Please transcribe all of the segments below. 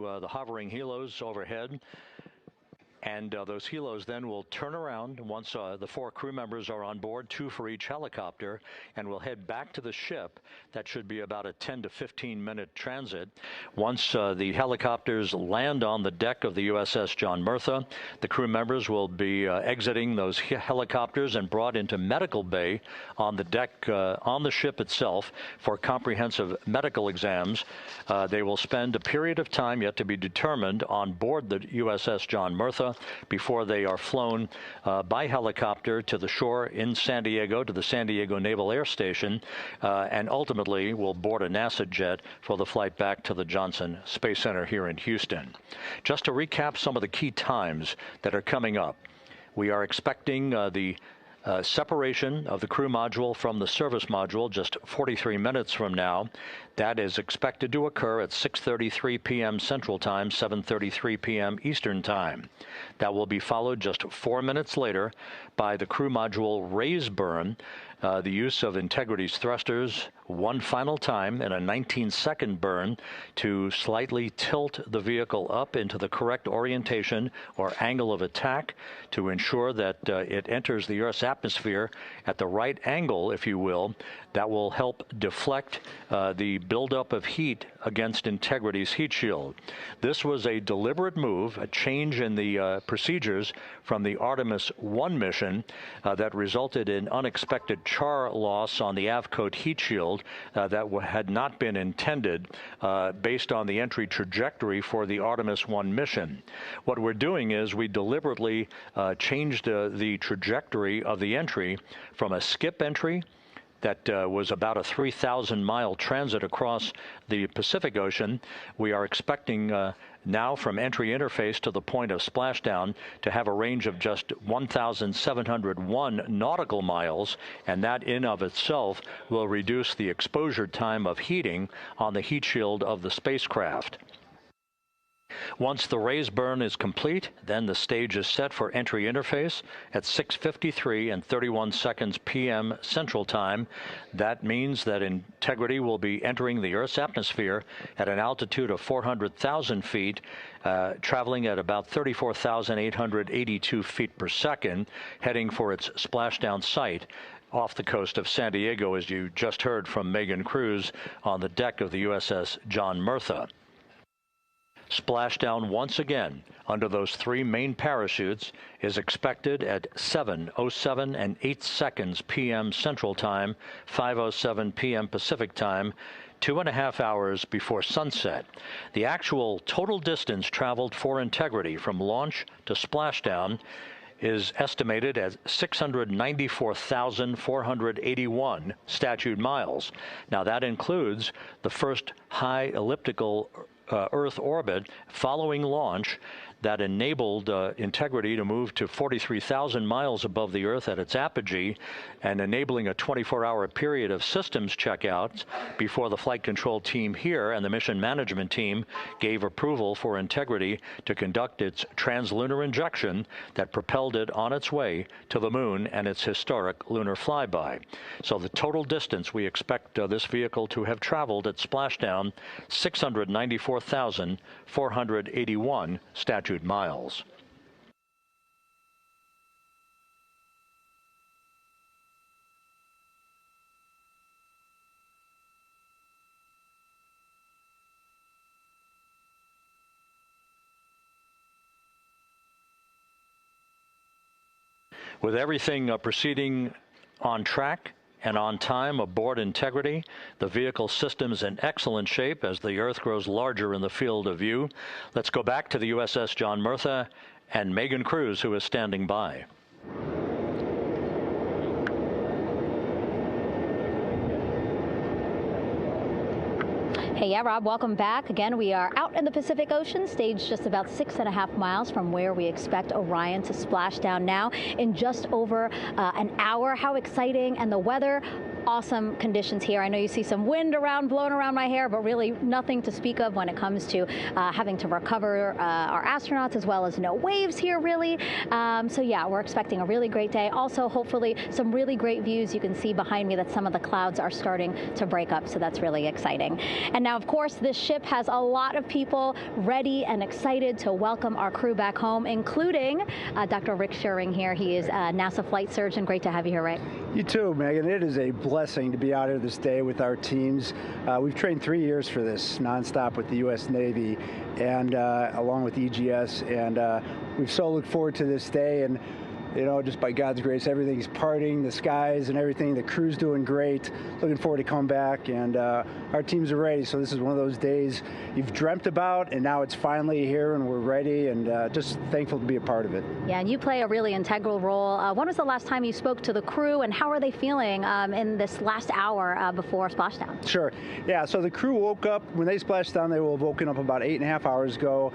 The hovering helos overhead. And those helos then will turn around once the 4 crew members are on board, 2 for each helicopter, and will head back to the ship. That should be about a 10 to 15 minute transit. Once the helicopters land on the deck of the USS John Murtha, the crew members will be exiting those helicopters and brought into medical bay on the deck on the ship itself for comprehensive medical exams. They will spend a period of time yet to be determined on board the USS John Murtha before they are flown by helicopter to the shore in San Diego, to the San Diego Naval Air Station, and ultimately will board a NASA jet for the flight back to the Johnson Space Center here in Houston. Just to recap some of the key times that are coming up, we are expecting the separation of the crew module from the service module just 43 minutes from now. That is expected to occur at 6:33 p.m. Central Time, 7:33 p.m. Eastern Time. That will be followed just 4 minutes later by the crew module raise burn, the use of Integrity's thrusters one final time in a 19-second burn to slightly tilt the vehicle up into the correct orientation or angle of attack to ensure that it enters the Earth's atmosphere at the right angle, if you will. That will help deflect the buildup of heat against Integrity's heat shield. This was a deliberate move, a change in the procedures from the Artemis I mission that resulted in unexpected char loss on the Avcoat heat shield that had not been intended based on the entry trajectory for the Artemis I mission. What we're doing is we deliberately changed the trajectory of the entry from a skip entry that was about a 3,000-mile transit across the Pacific Ocean. We are expecting now from entry interface to the point of splashdown to have a range of just 1,701 nautical miles, and that in of itself will reduce the exposure time of heating on the heat shield of the spacecraft. Once the raise burn is complete, then the stage is set for entry interface at 6:53 and 31 seconds p.m. Central Time. That means that Integrity will be entering the Earth's atmosphere at an altitude of 400,000 feet, traveling at about 34,882 feet per second, heading for its splashdown site off the coast of San Diego, as you just heard from Megan Cruz on the deck of the USS John Murtha. Splashdown once again under those 3 main parachutes is expected at 7:07 and 8 seconds p.m. Central Time, 5:07 p.m. Pacific Time, 2.5 hours before sunset. The actual total distance traveled for Integrity from launch to splashdown is estimated at 694,481 statute miles. Now that includes the first high elliptical Earth orbit following launch that enabled Integrity to move to 43,000 miles above the Earth at its apogee and enabling a 24-hour period of systems checkouts before the flight control team here and the mission management team gave approval for Integrity to conduct its translunar injection that propelled it on its way to the moon and its historic lunar flyby. So the total distance we expect this vehicle to have traveled at splashdown, 694,481 statute miles. With everything proceeding on track and on time aboard Integrity, the vehicle system is in excellent shape as the Earth grows larger in the field of view. Let's go back to the USS John Murtha and Megan Cruz, who is standing by. Hey, yeah, Rob, welcome back. Again, we are out in the Pacific Ocean, staged just about 6.5 miles from where we expect Orion to splash down now in just over an hour. How exciting, and the weather awesome conditions here. I know you see some wind blowing around my hair, but really nothing to speak of when it comes to having to recover our astronauts, as well as no waves here, really. So yeah, we're expecting a really great day. Also, hopefully, some really great views. You can see behind me that some of the clouds are starting to break up, so that's really exciting. And now, of course, this ship has a lot of people ready and excited to welcome our crew back home, including Dr. Rick Schuring here. He is a NASA flight surgeon. Great to have you here, Rick. You too, Megan. It is a blessing to be out here this day with our teams. We've trained 3 years for this, nonstop with the U.S. Navy, and along with EGS, and we've so looked forward to this day. And you know, just by God's grace, everything's parting, the skies and everything. The crew's doing great. Looking forward to coming back, and our teams are ready. So this is one of those days you've dreamt about, and now it's finally here, and we're ready, and just thankful to be a part of it. Yeah, and you play a really integral role. When was the last time you spoke to the crew, and how are they feeling in this last hour before splashdown? Sure. Yeah, so the crew woke up, when they splashed down, they will have woken up about 8.5 hours ago.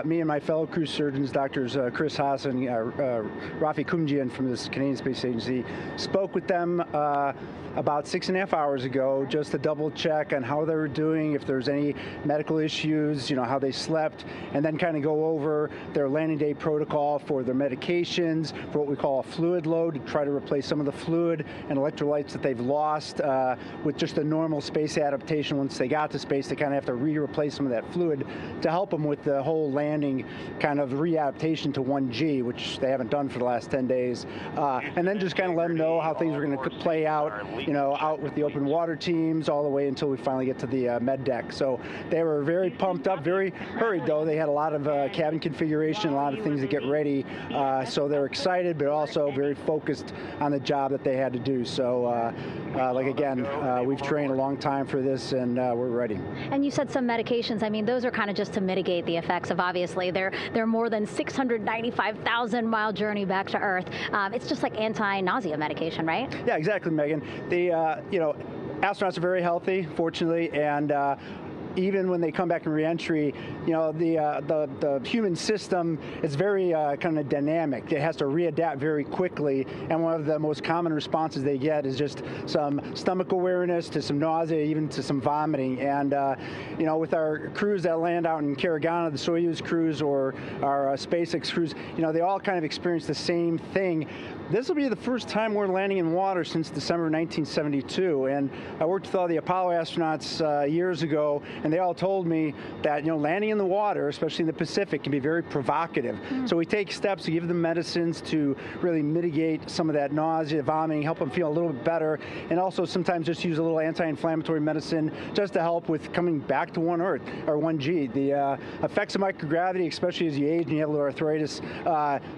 Me and my fellow crew surgeons, Doctors Chris Haas and Rafi Kumjian from this Canadian Space Agency, spoke with them about 6.5 hours ago, just to double check on how they were doing, if there's any medical issues, you know, how they slept, and then kind of go over their landing day protocol for their medications, for what we call a fluid load, to try to replace some of the fluid and electrolytes that they've lost with just a normal space adaptation. Once they got to space, they kind of have to replace some of that fluid to help them with the whole landing kind of readaptation to 1G, which they haven't done for the last 10 days. And then just kind of let them know how things are going to play out, you know, out with the open water teams all the way until we finally get to the med deck. So they were very pumped up, very hurried though. They had a lot of cabin configuration, a lot of things to get ready. So they're excited, but also very focused on the job that they had to do. So like again, we've trained a long time for this, and we're ready. And you said some medications. I mean, those are kind of just to mitigate the effects of, obviously, their more than 695,000 mile journey back to Earth. It's just like anti-nausea medication, right? Yeah, exactly, Megan. The you know, astronauts are very healthy, fortunately, and even when they come back in reentry, you know, the human system is very kind of dynamic. It has to readapt very quickly, and one of the most common responses they get is just some stomach awareness, to some nausea, even to some vomiting. And you know, with our crews that land out in Karagana, the Soyuz crews or our SpaceX crews, you know, they all kind of experience the same thing. This will be the first time we're landing in water since December 1972, and I worked with all the Apollo astronauts years ago, and they all told me that, you know, landing in the water, especially in the Pacific, can be very provocative. So we take steps to give them medicines to really mitigate some of that nausea, vomiting, help them feel a little bit better, and also sometimes just use a little anti-inflammatory medicine just to help with coming back to 1 Earth, or 1G. The effects of microgravity, especially as you age and you have a little arthritis,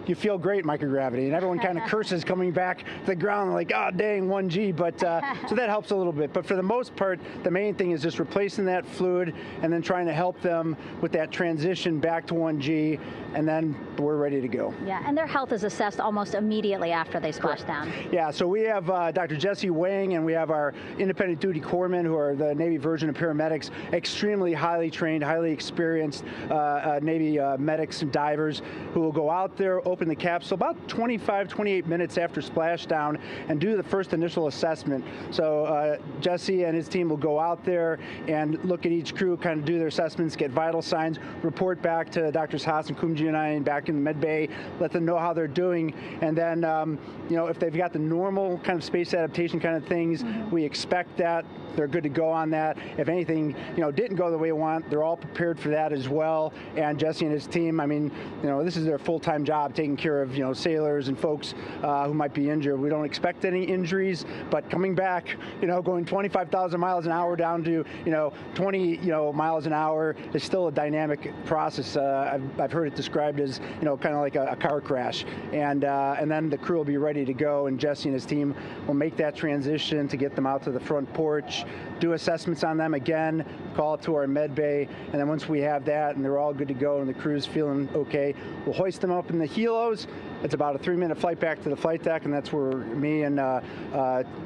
you feel great in microgravity, and everyone kind of curses coming back to the ground, like, oh, dang, 1G, but so that helps a little bit. But for the most part, the main thing is just replacing that fluid and then trying to help them with that transition back to 1G, and then we're ready to go. Yeah, and their health is assessed almost immediately after they splash down. Yeah, so we have Dr. Jesse Wang, and we have our independent duty corpsmen, who are the Navy version of paramedics, extremely highly trained, highly experienced Navy medics and divers, who will go out there, open the capsule about 25, 28 minutes after splashdown, and do the first initial assessment. So Jesse and his team will go out there and look at each crew, kind of do their assessments, get vital signs, report back to Drs. Haas and Kumji and I back in the med bay, let them know how they're doing, and then you know, if they've got the normal kind of space adaptation kind of things, we expect that they're good to go on that. If anything, you know, didn't go the way we want, they're all prepared for that as well. And Jesse and his team, I mean, you know, this is their full-time job, taking care of, you know, sailors and folks who might be injured. We don't expect any injuries, but coming back, you know, going 25,000 miles an hour down to, you know, 20, you know, miles an hour is still a dynamic process. I've heard it described as, you know, kind of like a car crash. And then the crew will be ready to go, and Jesse and his team will make that transition to get them out to the front porch, do assessments on them again, call it to our med bay, and then once we have that and they're all good to go and the crew's feeling okay, we'll hoist them up in the helos. It's about a 3-minute flight back to the flight deck, and that's where me and the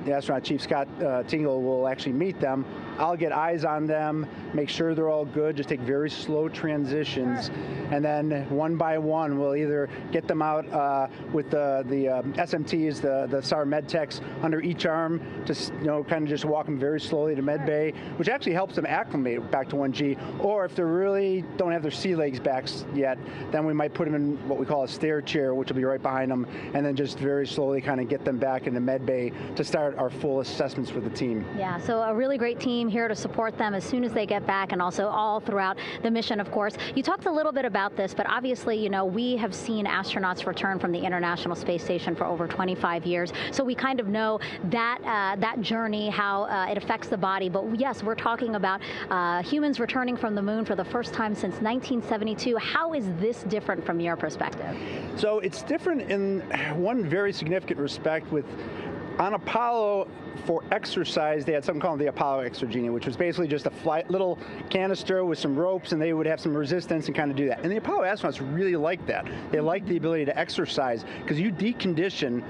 astronaut chief, Scott Tingle, will actually meet them. I'll get eyes on them, make sure they're all good, just take very slow transitions, and then one by one we'll either get them out with the SMTs, the SAR MedTechs under each arm, just kind of just walk them very slowly to med bay, which actually helps them acclimate back to 1G. Or if they really don't have their sea legs back yet, then we might put them in what we call a stair chair, which will be right behind them, and then just very slowly kind of get them back into med bay to start our full assessments for the team. Yeah, so a really great team here to support them as soon as they get back, and also all throughout the mission, of course. You talked a little bit about this, but obviously, we have seen astronauts return from the International Space Station for over 25 years, so we kind of know that that journey, how it affects the body. But yes, we're talking about humans returning from the moon for the first time since 1972. How is this different from your perspective? So it's different in one very significant respect. On Apollo, for exercise, they had something called the Apollo Exergenia, which was basically just a little canister with some ropes, and they would have some resistance and kind of do that. And the Apollo astronauts really liked that. They liked the ability to exercise, because you decondition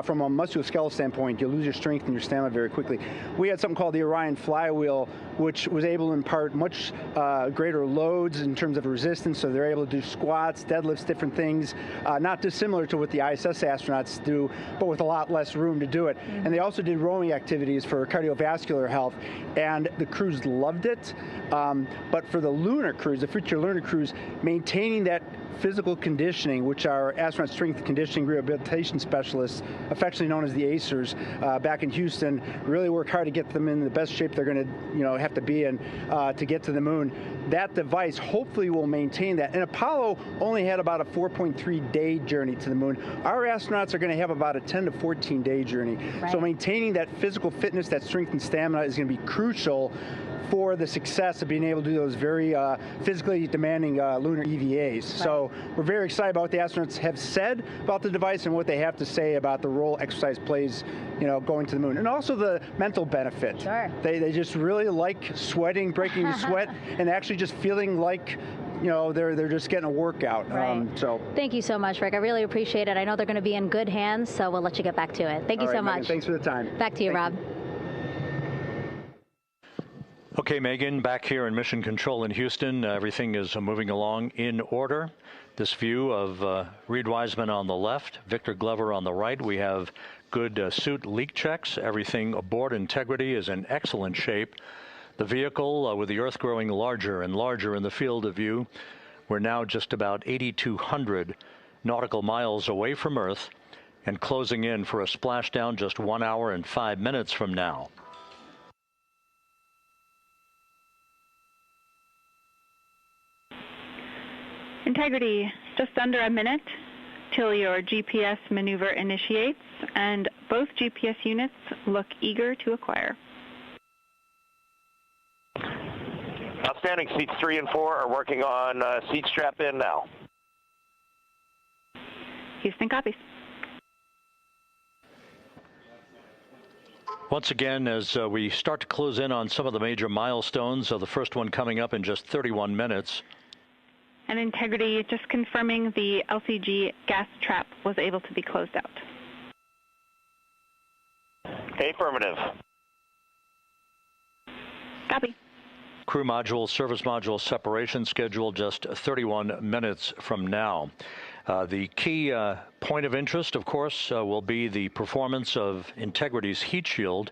from a musculoskeletal standpoint, you lose your strength and your stamina very quickly. We had something called the Orion flywheel, which was able to impart much greater loads in terms of resistance, so they're able to do squats, deadlifts, different things, not dissimilar to what the ISS astronauts do, but with a lot less room to do it. And they also did rowing activities for cardiovascular health, and the crews loved it. But for the lunar crews, the future lunar crews, maintaining that physical conditioning, which our astronaut strength conditioning rehabilitation specialists, affectionately known as the ACERs, back in Houston, really work hard to get them in the best shape they're going to have to be in to get to the moon. That device hopefully will maintain that. And Apollo only had about a 4.3-day journey to the moon. Our astronauts are going to have about a 10 to 14-day journey. Right. So maintaining that physical fitness, that strength and stamina is going to be crucial for the success of being able to do those very physically demanding lunar EVAs. Right. So we're very excited about what the astronauts have said about the device and what they have to say about the role exercise plays, going to the moon. And also the mental benefit. Sure. They just really like sweating, breaking the sweat, and actually just feeling like they're just getting a workout. Right. So thank you so much, Rick. I really appreciate it. I know they're going to be in good hands, so we'll let you get back to it. Thank you so much. Megan, thanks for the time. Back to you, Rob. Okay, Megan, back here in Mission Control in Houston, everything is moving along in order. This view of Reed Wiseman on the left, Victor Glover on the right. We have good suit leak checks. Everything aboard integrity is in excellent shape. The vehicle, with the Earth growing larger and larger in the field of view, we're now just about 8,200 nautical miles away from Earth and closing in for a splashdown just 1 hour and 5 minutes from now. Integrity, just under a minute till your GPS maneuver initiates, and both GPS units look eager to acquire. Outstanding. Seats 3 and 4 are working on seat strap in now. Houston copies. Once again, as we start to close in on some of the major milestones, the first one coming up in just 31 minutes. And Integrity, just confirming the LCG gas trap was able to be closed out. Affirmative. Copy. Crew module, service module separation scheduled just 31 minutes from now. The key point of interest, of course, will be the performance of Integrity's heat shield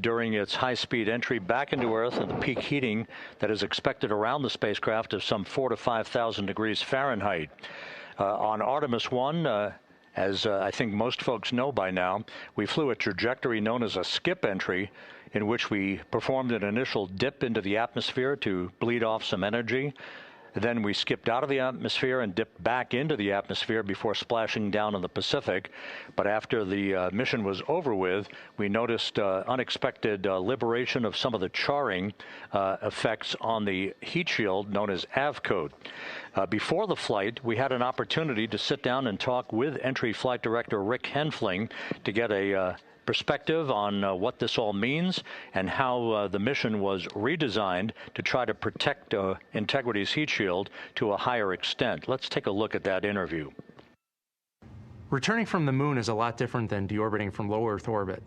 during its high-speed entry back into Earth and the peak heating that is expected around the spacecraft of some 4,000 to 5,000 degrees Fahrenheit. On Artemis I, as I think most folks know by now, we flew a trajectory known as a skip entry, in which we performed an initial dip into the atmosphere to bleed off some energy. Then we skipped out of the atmosphere and dipped back into the atmosphere before splashing down in the Pacific. But after the mission was over with, we noticed unexpected liberation of some of the charring effects on the heat shield known as AVCOAT. Before the flight, we had an opportunity to sit down and talk with Entry Flight Director Rick Henfling to get a perspective on what this all means and how the mission was redesigned to try to protect Integrity's heat shield to a higher extent. Let's take a look at that interview. Returning from the moon is a lot different than deorbiting from low Earth orbit.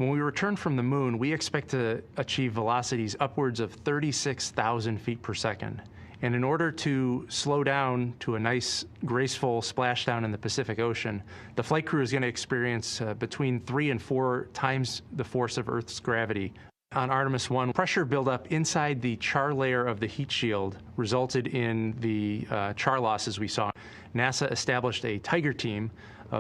When we return from the moon, we expect to achieve velocities upwards of 36,000 feet per second. And in order to slow down to a nice, graceful splashdown in the Pacific Ocean, the flight crew is going to experience between 3 and 4 times the force of Earth's gravity. On Artemis I, pressure buildup inside the char layer of the heat shield resulted in the char losses we saw. NASA established a Tiger team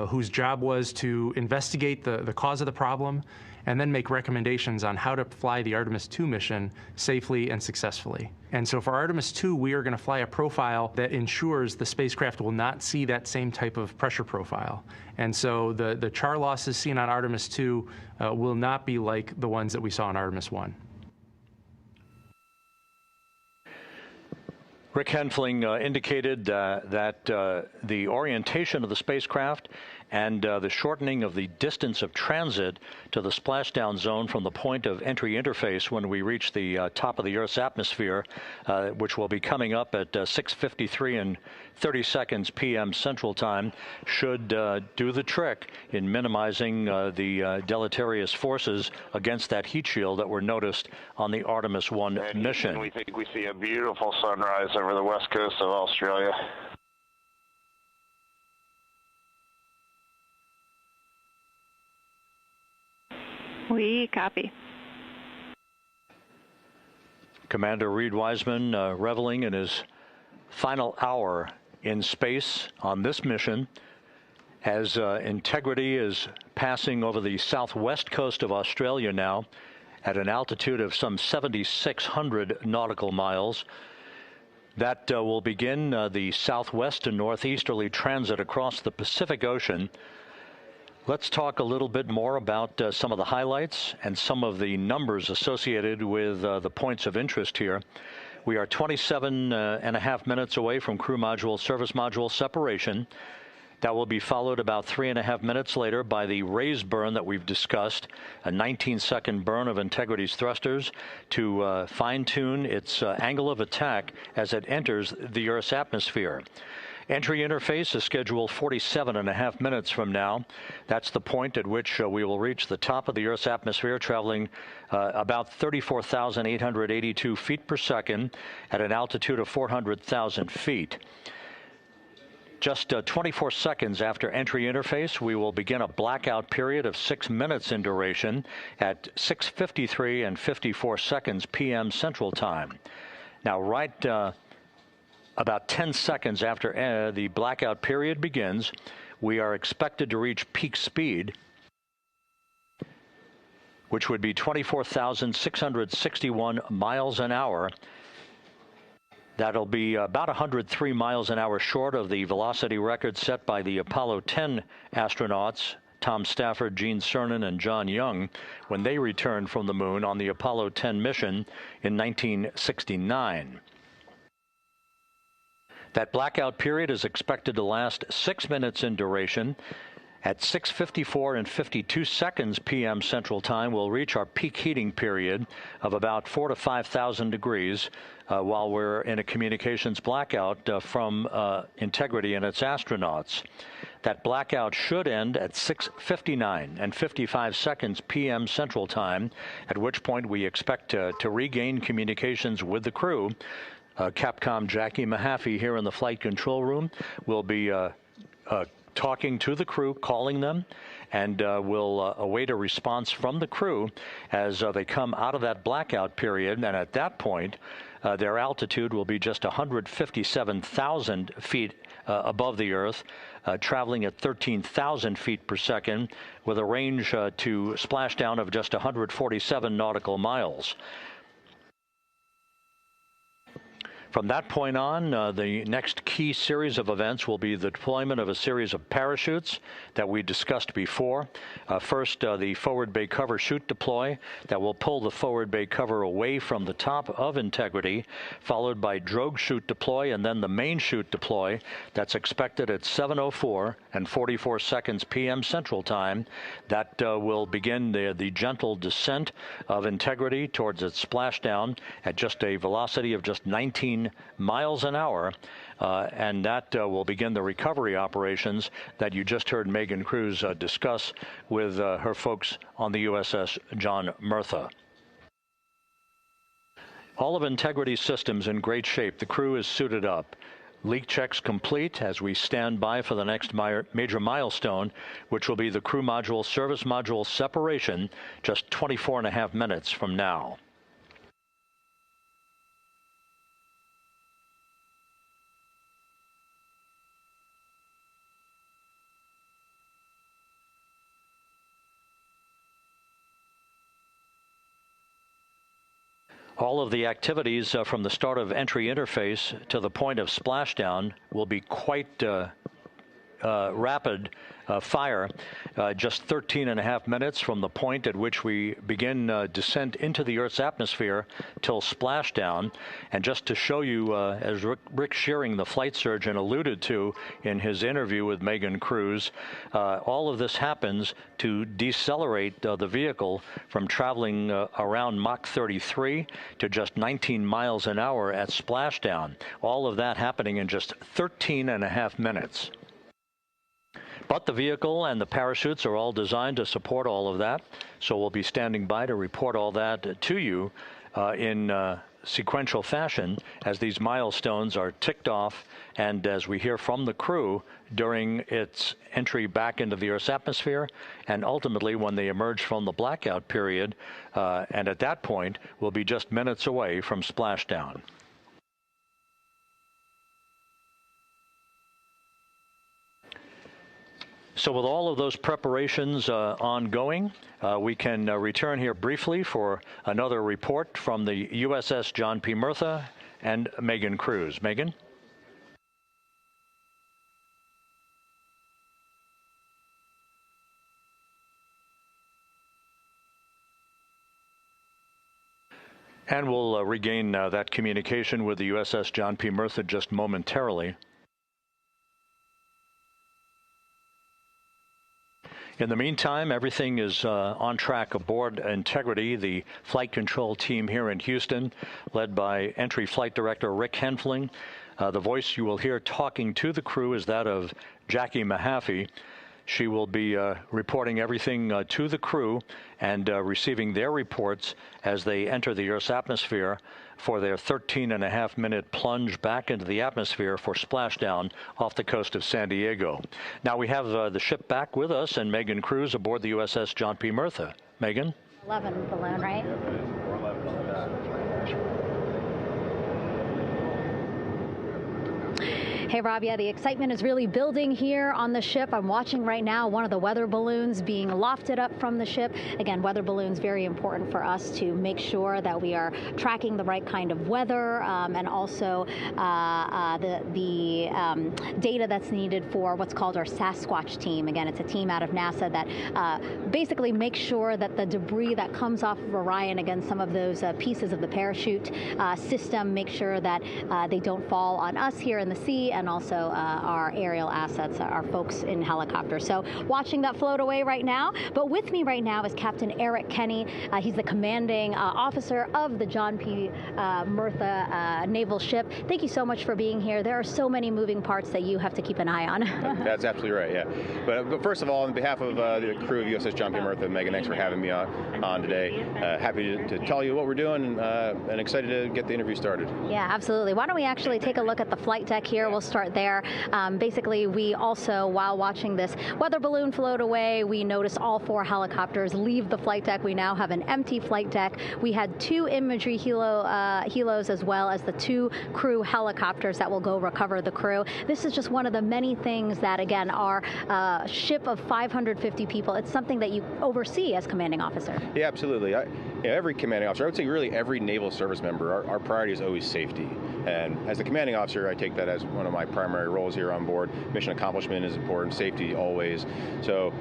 whose job was to investigate the cause of the problem and then make recommendations on how to fly the Artemis II mission safely and successfully. And so for Artemis II, we are going to fly a profile that ensures the spacecraft will not see that same type of pressure profile. And so the char losses seen on Artemis II will not be like the ones that we saw on Artemis I. Rick Henfling indicated that the orientation of the spacecraft and the shortening of the distance of transit to the splashdown zone from the point of entry interface when we reach the top of the Earth's atmosphere, which will be coming up at 6:53 and 30 seconds p.m. Central Time, should do the trick in minimizing the deleterious forces against that heat shield that were noticed on the Artemis I mission. And we think we see a beautiful sunrise over the west coast of Australia. We copy. Commander Reed Wiseman reveling in his final hour in space on this mission as Integrity is passing over the southwest coast of Australia now at an altitude of some 7,600 nautical miles. That will begin the southwest and northeasterly transit across the Pacific Ocean. Let's talk a little bit more about some of the highlights and some of the numbers associated with the points of interest here. We are 27 and a half minutes away from crew module, service module separation. That will be followed about 3.5 minutes later by the raise burn that we've discussed, a 19-second burn of Integrity's thrusters to fine-tune its angle of attack as it enters the Earth's atmosphere. Entry interface is scheduled 47.5 minutes from now. That's the point at which we will reach the top of the Earth's atmosphere, traveling about 34,882 feet per second at an altitude of 400,000 feet. Just 24 seconds after entry interface, we will begin a blackout period of 6 minutes in duration at 6:53 and 54 seconds p.m. Central Time. Now, about 10 seconds after the blackout period begins, we are expected to reach peak speed, which would be 24,661 miles an hour. That'll be about 103 miles an hour short of the velocity record set by the Apollo 10 astronauts, Tom Stafford, Gene Cernan, and John Young, when they returned from the moon on the Apollo 10 mission in 1969. That blackout period is expected to last 6 minutes in duration. At 6:54 and 52 seconds p.m. Central Time, we'll reach our peak heating period of about 4,000 to 5,000 degrees while we're in a communications blackout from Integrity and its astronauts. That blackout should end at 6:59 and 55 seconds p.m. Central Time, at which point we expect to regain communications with the crew. Capcom Jackie Mahaffey here in the flight control room will be talking to the crew, calling them, and we'll await a response from the crew as they come out of that blackout period. And at that point, their altitude will be just 157,000 feet above the Earth, traveling at 13,000 feet per second with a range to splashdown of just 147 nautical miles. From that point on, the next key series of events will be the deployment of a series of parachutes that we discussed before. First, the forward bay cover chute deploy that will pull the forward bay cover away from the top of Integrity, followed by drogue chute deploy, and then the main chute deploy that's expected at 7:04 and 44 seconds p.m. Central Time. That will begin the gentle descent of Integrity towards its splashdown at just a velocity of just 19 13 miles an hour, and that will begin the recovery operations that you just heard Megan Cruz discuss with her folks on the USS John Murtha. All of Integrity's systems in great shape. The crew is suited up. Leak checks complete as we stand by for the next major milestone, which will be the crew module service module separation just 24.5 minutes from now. All of the activities from the start of entry interface to the point of splashdown will be quite rapid fire, just 13.5 minutes from the point at which we begin descent into the Earth's atmosphere till splashdown. And just to show you, as Rick Shearing, the flight surgeon, alluded to in his interview with Megan Cruz, all of this happens to decelerate the vehicle from traveling around Mach 33 to just 19 miles an hour at splashdown. All of that happening in just 13.5 minutes. But the vehicle and the parachutes are all designed to support all of that, so we'll be standing by to report all that to you in sequential fashion as these milestones are ticked off and as we hear from the crew during its entry back into the Earth's atmosphere and ultimately when they emerge from the blackout period, and at that point we'll be just minutes away from splashdown. So with all of those preparations ongoing, we can return here briefly for another report from the USS John P. Murtha and Megan Cruz. Megan? And we'll regain that communication with the USS John P. Murtha just momentarily. In the meantime, everything is on track aboard Integrity, the flight control team here in Houston, led by Entry Flight Director Rick Henfling. The voice you will hear talking to the crew is that of Jackie Mahaffey. She will be reporting everything to the crew and receiving their reports as they enter the Earth's atmosphere for their 13.5-minute plunge back into the atmosphere for splashdown off the coast of San Diego. Now we have the ship back with us and Megan Cruz aboard the USS John P. Murtha. Megan? 11 balloon, right? Hey, Rob, yeah, the excitement is really building here on the ship. I'm watching right now one of the weather balloons being lofted up from the ship. Again, weather balloons, very important for us to make sure that we are tracking the right kind of weather and also the data that's needed for what's called our Sasquatch team. Again, it's a team out of NASA that basically makes sure that the debris that comes off of Orion, again, some of those pieces of the parachute system, make sure that they don't fall on us here in the sea, and also our aerial assets, our folks in helicopters. So watching that float away right now. But with me right now is Captain Eric Kenny. He's the commanding officer of the John P. Murtha naval ship. Thank you so much for being here. There are so many moving parts that you have to keep an eye on. That's absolutely right, yeah. But first of all, on behalf of the crew of USS John P. Murtha, Megan, thanks for having me on today. Happy to tell you what we're doing and excited to get the interview started. Yeah, absolutely. Why don't we actually take a look at the flight deck here? We'll start there. Basically, we also, while watching this weather balloon float away, we noticed all 4 helicopters leave the flight deck. We now have an empty flight deck. We had 2 imagery helos as well as the 2 crew helicopters that will go recover the crew. This is just one of the many things that, again, our ship of 550 people, it's something that you oversee as commanding officer. Yeah, absolutely. Every commanding officer, I would say really every naval service member, our priority is always safety. And as the commanding officer, I take that as one of my primary roles here on board. Mission accomplishment is important, safety always. So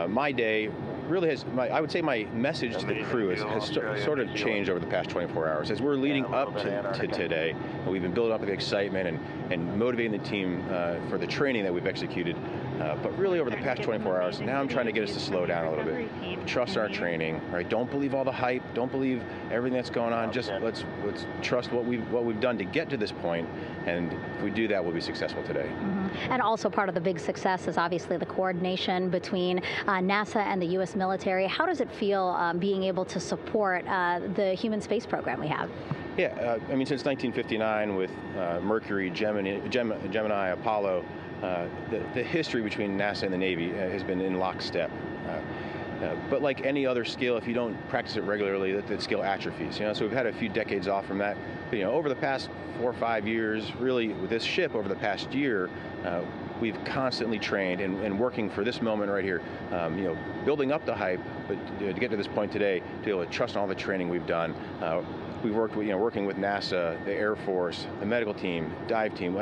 my day really has, I would say my message to the crew has sort of changed over the past 24 hours. As we're leading up to today, we've been building up the excitement and motivating the team for the training that we've executed. But really over the past 24 hours, now I'm trying to get us to slow down a little bit. Trust our training, right? Don't believe all the hype. Don't believe everything that's going on. Just let's trust what we've done to get to this point, and if we do that, we'll be successful today. And also part of the big success is obviously the coordination between NASA and the U.S. military. How does it feel being able to support the human space program we have? Yeah, I mean, since 1959 with Mercury, Gemini, Apollo, the history between NASA and the Navy has been in lockstep. But like any other skill, if you don't practice it regularly, that skill atrophies. So we've had a few decades off from that. But, over the past 4 or 5 years, really with this ship over the past year, we've constantly trained and working for this moment right here. Building up the hype, but to get to this point today, to be able to trust in all the training we've done. We've worked with, working with NASA, the Air Force, the medical team, dive team.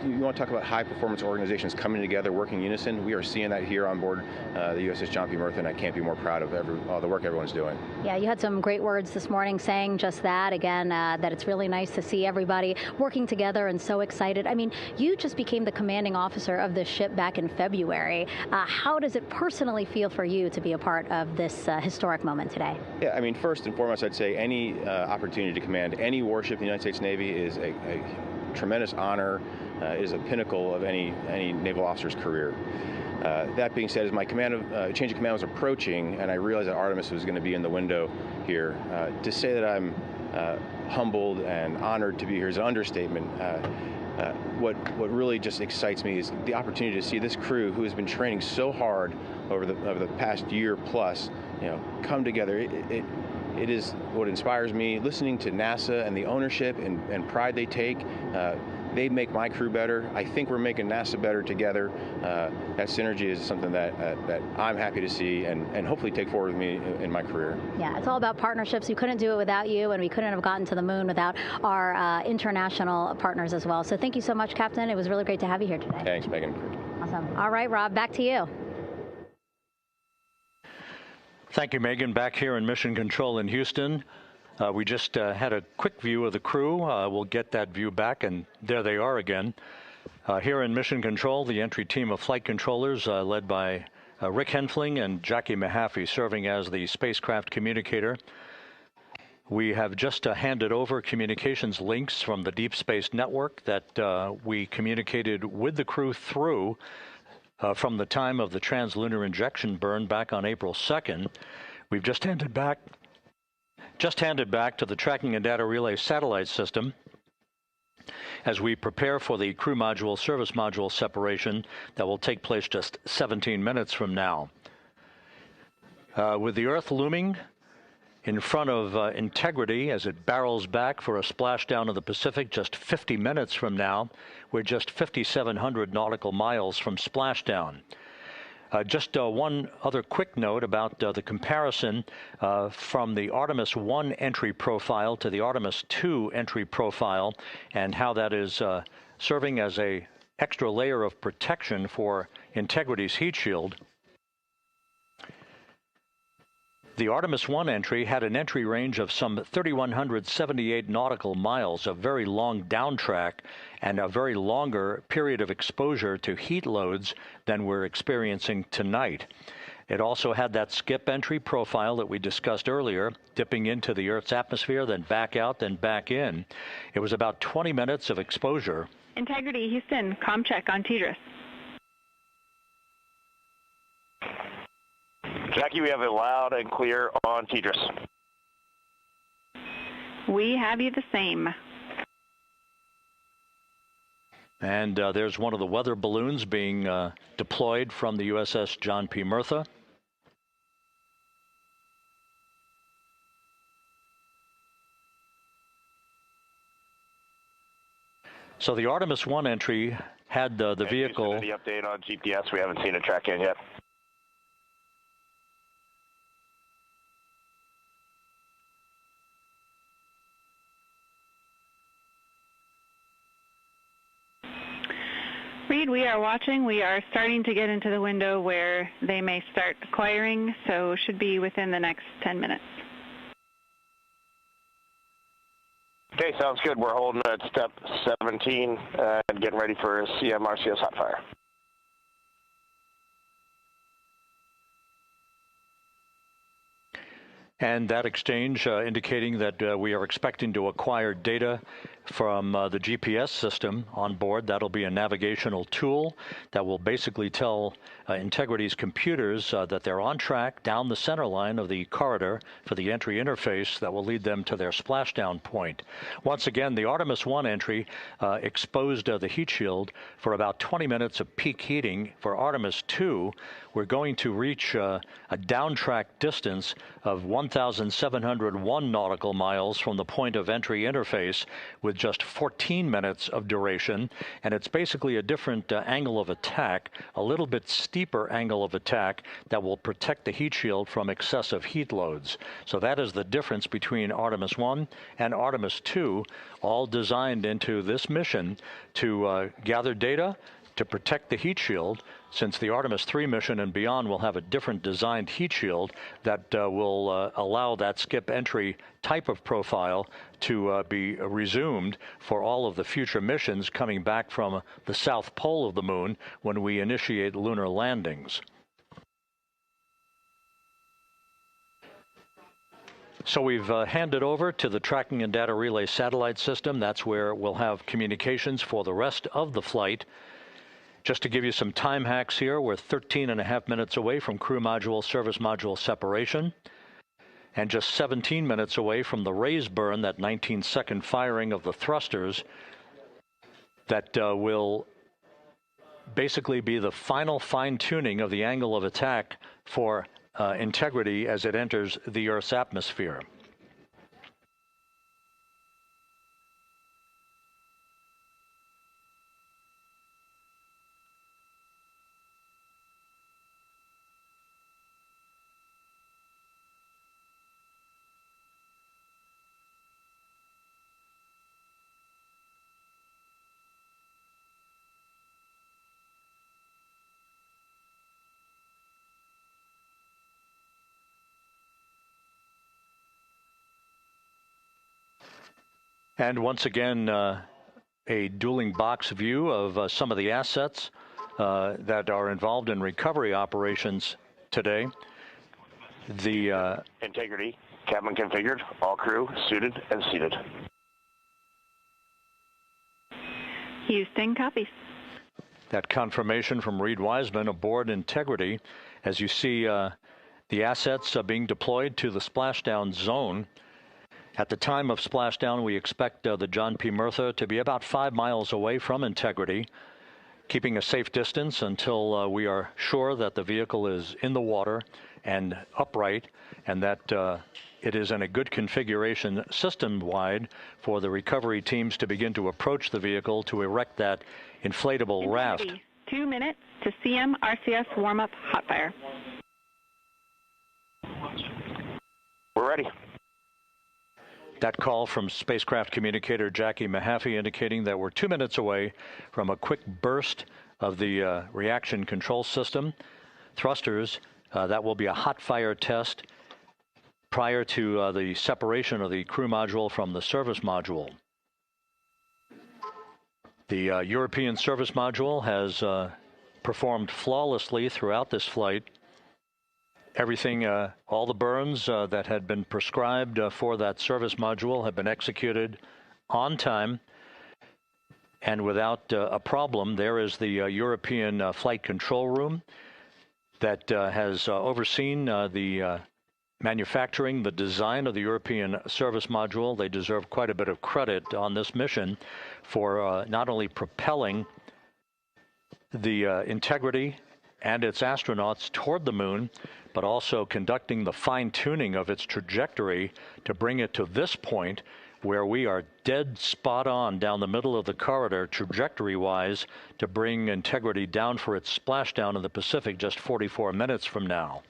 You want to talk about high-performance organizations coming together, working in unison? We are seeing that here on board the USS John P. Murtha, and I can't be more proud of all the work everyone's doing. Yeah, you had some great words this morning saying just that, again, that it's really nice to see everybody working together and so excited. I mean, you just became the commanding officer of this ship back in February. How does it personally feel for you to be a part of this historic moment today? Yeah, I mean, first and foremost, I'd say any opportunity to command any warship in the United States Navy is a tremendous honor, is a pinnacle of any naval officer's career. That being said, as my change of command was approaching, and I realized that Artemis was going to be in the window here, to say that I'm humbled and honored to be here is an understatement. What really just excites me is the opportunity to see this crew, who has been training so hard over the past year plus, come together. It is what inspires me. Listening to NASA and the ownership and pride they take, they make my crew better. I think we're making NASA better together. That synergy is something that I'm happy to see and hopefully take forward with me in my career. Yeah, it's all about partnerships. We couldn't do it without you, and we couldn't have gotten to the moon without our international partners as well. So thank you so much, Captain. It was really great to have you here today. Thanks, Megan. Awesome. All right, Rob, back to you. Thank you, Megan. Back here in Mission Control in Houston. We just had a quick view of the crew. We'll get that view back, and there they are again. Here in Mission Control, the entry team of flight controllers led by Rick Henfling and Jackie Mahaffey serving as the spacecraft communicator. We have just handed over communications links from the Deep Space Network that we communicated with the crew through from the time of the translunar injection burn back on April 2nd. We've just handed back to the Tracking and Data Relay satellite system as we prepare for the crew module service module separation that will take place just 17 minutes from now. With the Earth looming in front of Integrity as it barrels back for a splashdown of the Pacific just 50 minutes from now, we're just 5,700 nautical miles from splashdown. Just one other quick note about the comparison from the Artemis I entry profile to the Artemis II entry profile and how that is serving as an extra layer of protection for Integrity's heat shield. The Artemis I entry had an entry range of some 3,178 nautical miles, a very long downtrack, and a very longer period of exposure to heat loads than we're experiencing tonight. It also had that skip entry profile that we discussed earlier, dipping into the Earth's atmosphere, then back out, then back in. It was about 20 minutes of exposure. Integrity, Houston, comm check on TDRS. Jackie, we have it loud and clear on TDRS. We have you the same. And there's one of the weather balloons being deployed from the USS John P. Murtha. So the Artemis I entry had the vehicle. The update on GPS, we haven't seen it track in yet. Indeed, we are watching. We are starting to get into the window where they may start acquiring, so should be within the next 10 minutes. Okay, sounds good. We're holding at step 17 and getting ready for CM-RCS hot fire. And that exchange indicating that we are expecting to acquire data from the GPS system on board. That'll be a navigational tool that will basically tell Integrity's computers that they're on track down the center line of the corridor for the entry interface that will lead them to their splashdown point. Once again, the Artemis I entry exposed the heat shield for about 20 minutes of peak heating. For Artemis II, we're going to reach a downtrack distance of 1,701 nautical miles from the point of entry interface, with just 14 minutes of duration. And it's basically a different angle of attack, a little bit steeper angle of attack that will protect the heat shield from excessive heat loads. So that is the difference between Artemis I and Artemis II, all designed into this mission to gather data, to protect the heat shield, since the Artemis III mission and beyond will have a different designed heat shield that will allow that skip entry type of profile to be resumed for all of the future missions coming back from the south pole of the moon when we initiate lunar landings. So we've handed over to the tracking and data relay satellite system. That's where we'll have communications for the rest of the flight. Just to give you some time hacks here, we're 13.5 minutes away from crew module, service module separation, and just 17 minutes away from the raise burn, that 19-second firing of the thrusters that will basically be the final fine-tuning of the angle of attack for Integrity as it enters the Earth's atmosphere. And once again, a dueling box view of some of the assets that are involved in recovery operations today. The Integrity, cabin configured, all crew suited and seated. Houston, copies. That confirmation from Reed Wiseman aboard Integrity, as you see the assets being deployed to the splashdown zone. At the time of splashdown, we expect the John P. Murtha to be about 5 miles away from Integrity, keeping a safe distance until we are sure that the vehicle is in the water and upright, and that it is in a good configuration system-wide for the recovery teams to begin to approach the vehicle to erect that inflatable raft. 2 minutes to CM-RCS warm-up hot fire. We're ready. That call from spacecraft communicator Jackie Mahaffey indicating that we're 2 minutes away from a quick burst of the reaction control system. Thrusters, that will be a hot fire test prior to the separation of the crew module from the service module. The European service module has performed flawlessly throughout this flight. Everything, all the burns that had been prescribed for that service module have been executed on time and without a problem. There is the European flight control room that has overseen the manufacturing, the design of the European service module. They deserve quite a bit of credit on this mission for not only propelling the Integrity and its astronauts toward the moon, but also conducting the fine-tuning of its trajectory to bring it to this point where we are dead spot on down the middle of the corridor trajectory-wise to bring Integrity down for its splashdown in the Pacific just 44 minutes from now.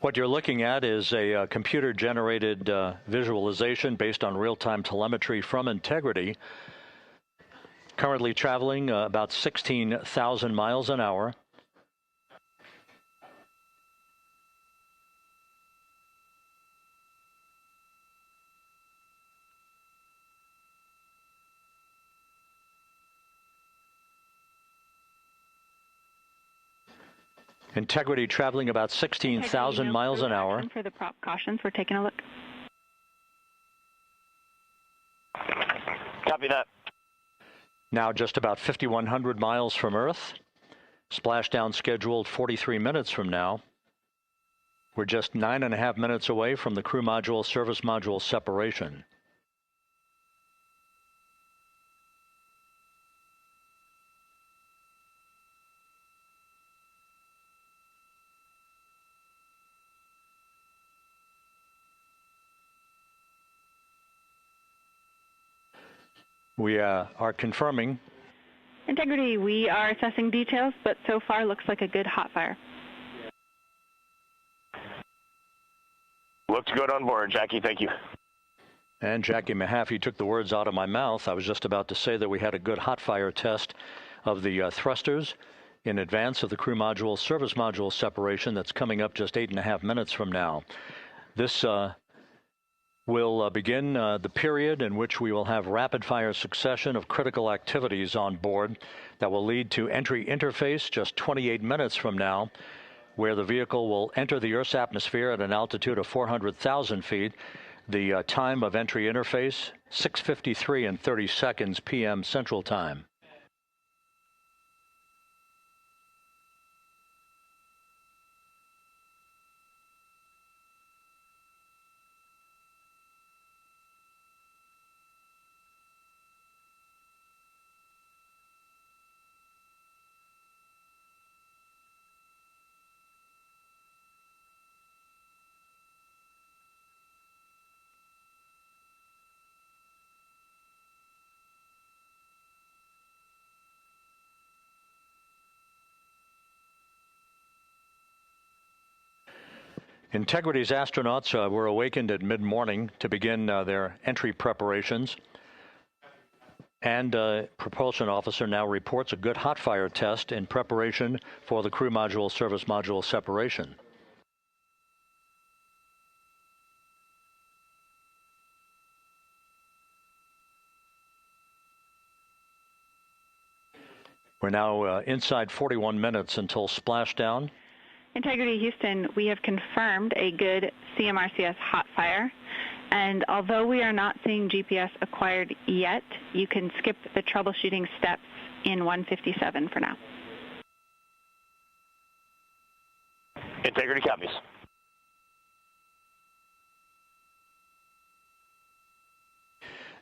What you're looking at is a computer-generated visualization based on real-time telemetry from Integrity. Currently traveling about 16,000 miles an hour. Integrity traveling about 16,000 miles an hour. For the prop cautions, we're taking a look. Copy that. Now just about 5,100 miles from Earth. Splashdown scheduled 43 minutes from now. We're just 9.5 minutes away from the crew module service module separation. We are confirming. Integrity, we are assessing details, but so far looks like a good hot fire. Looks good on board, Jackie. Thank you. And Jackie Mahaffey took the words out of my mouth. I was just about to say that we had a good hot fire test of the thrusters in advance of the crew module service module separation that's coming up just 8.5 minutes from now. This will begin the period in which we will have rapid-fire succession of critical activities on board that will lead to entry interface just 28 minutes from now, where the vehicle will enter the Earth's atmosphere at an altitude of 400,000 feet. The time of entry interface, 6:53 and 30 seconds p.m. Central Time. Integrity's astronauts were awakened at mid-morning to begin their entry preparations. And propulsion officer now reports a good hot fire test in preparation for the crew module service module separation. We're now inside 41 minutes until splashdown. Integrity Houston, we have confirmed a good CMRCS hot fire, and although we are not seeing GPS acquired yet, you can skip the troubleshooting steps in 157 for now. Integrity copies.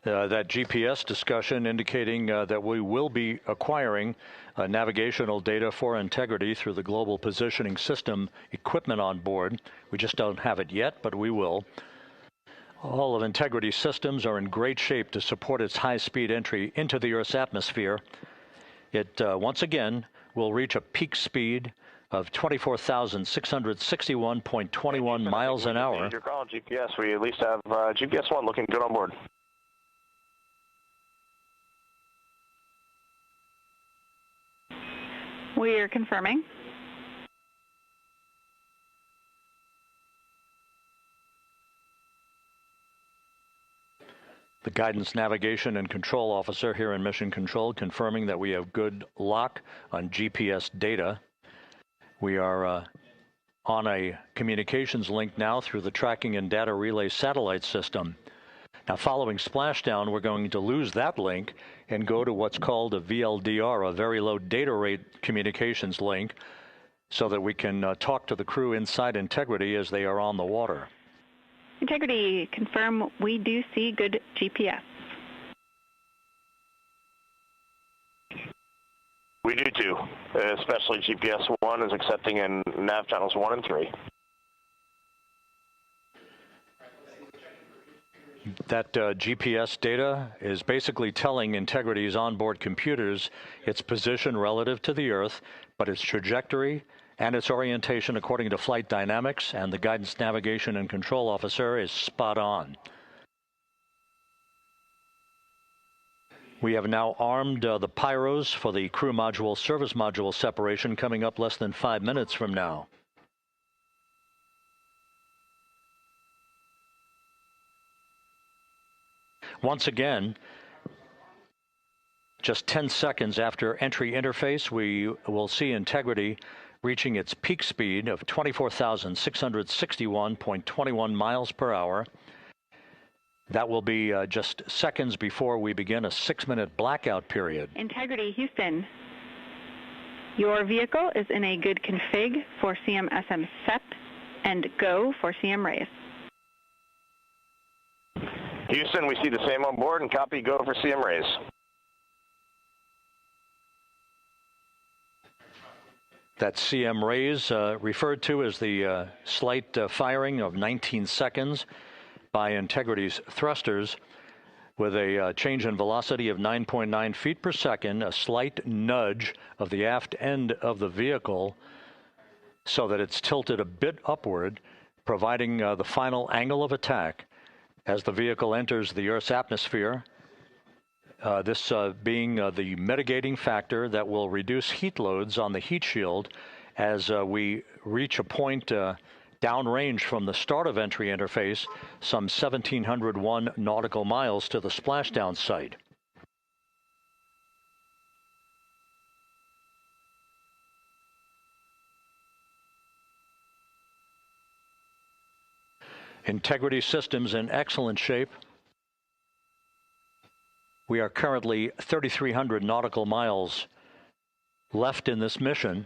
That GPS discussion indicating that we will be acquiring navigational data for Integrity through the Global Positioning System equipment on board. We just don't have it yet, but we will. All of Integrity's systems are in great shape to support its high-speed entry into the Earth's atmosphere. It, once again, will reach a peak speed of 24,661.21 miles an hour. You're calling GPS. We at least have GPS 1 looking good on board. We are confirming. The guidance, navigation, and control officer here in Mission Control confirming that we have good lock on GPS data. We are on a communications link now through the tracking and data relay satellite system. Now, following splashdown, we're going to lose that link and go to what's called a VLDR, a very low data rate communications link, so that we can talk to the crew inside Integrity as they are on the water. Integrity, confirm we do see good GPS. We do too, especially GPS 1 is accepting in nav channels 1 and 3. That GPS data is basically telling Integrity's onboard computers its position relative to the Earth, but its trajectory and its orientation according to flight dynamics, and the guidance, navigation, and control officer is spot on. We have now armed the pyros for the crew module service module separation coming up less than 5 minutes from now. Once again, just 10 seconds after entry interface, we will see Integrity reaching its peak speed of 24,661.21 miles per hour. That will be just seconds before we begin a 6-minute blackout period. Integrity, Houston. Your vehicle is in a good config for CM-SM SEP and go for CM raise. Houston, we see the same on board and copy go for CM raise. That CM raise referred to as the slight firing of 19 seconds by Integrity's thrusters with a change in velocity of 9.9 feet per second, a slight nudge of the aft end of the vehicle so that it's tilted a bit upward, providing the final angle of attack as the vehicle enters the Earth's atmosphere, this being the mitigating factor that will reduce heat loads on the heat shield as we reach a point downrange from the start of entry interface, some 1,701 nautical miles to the splashdown site. Integrity systems in excellent shape. We are currently 3,300 nautical miles left in this mission.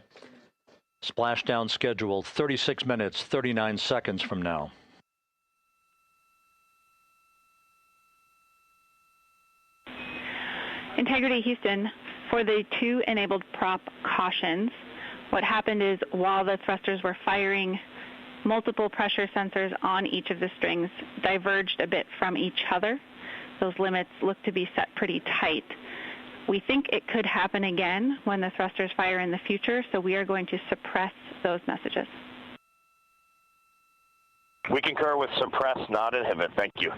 Splashdown scheduled 36 minutes, 39 seconds from now. Integrity, Houston. For the 2 enabled prop cautions, what happened is while the thrusters were firing, multiple pressure sensors on each of the strings diverged a bit from each other. Those limits look to be set pretty tight. We think it could happen again when the thrusters fire in the future, so we are going to suppress those messages. We concur with suppress, not inhibit. Thank you.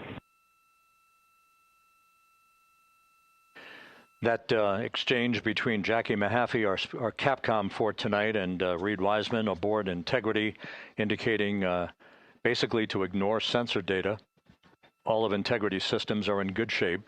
That exchange between Jackie Mahaffey, our Capcom for tonight, and Reed Wiseman aboard Integrity, indicating basically to ignore sensor data. All of Integrity's systems are in good shape.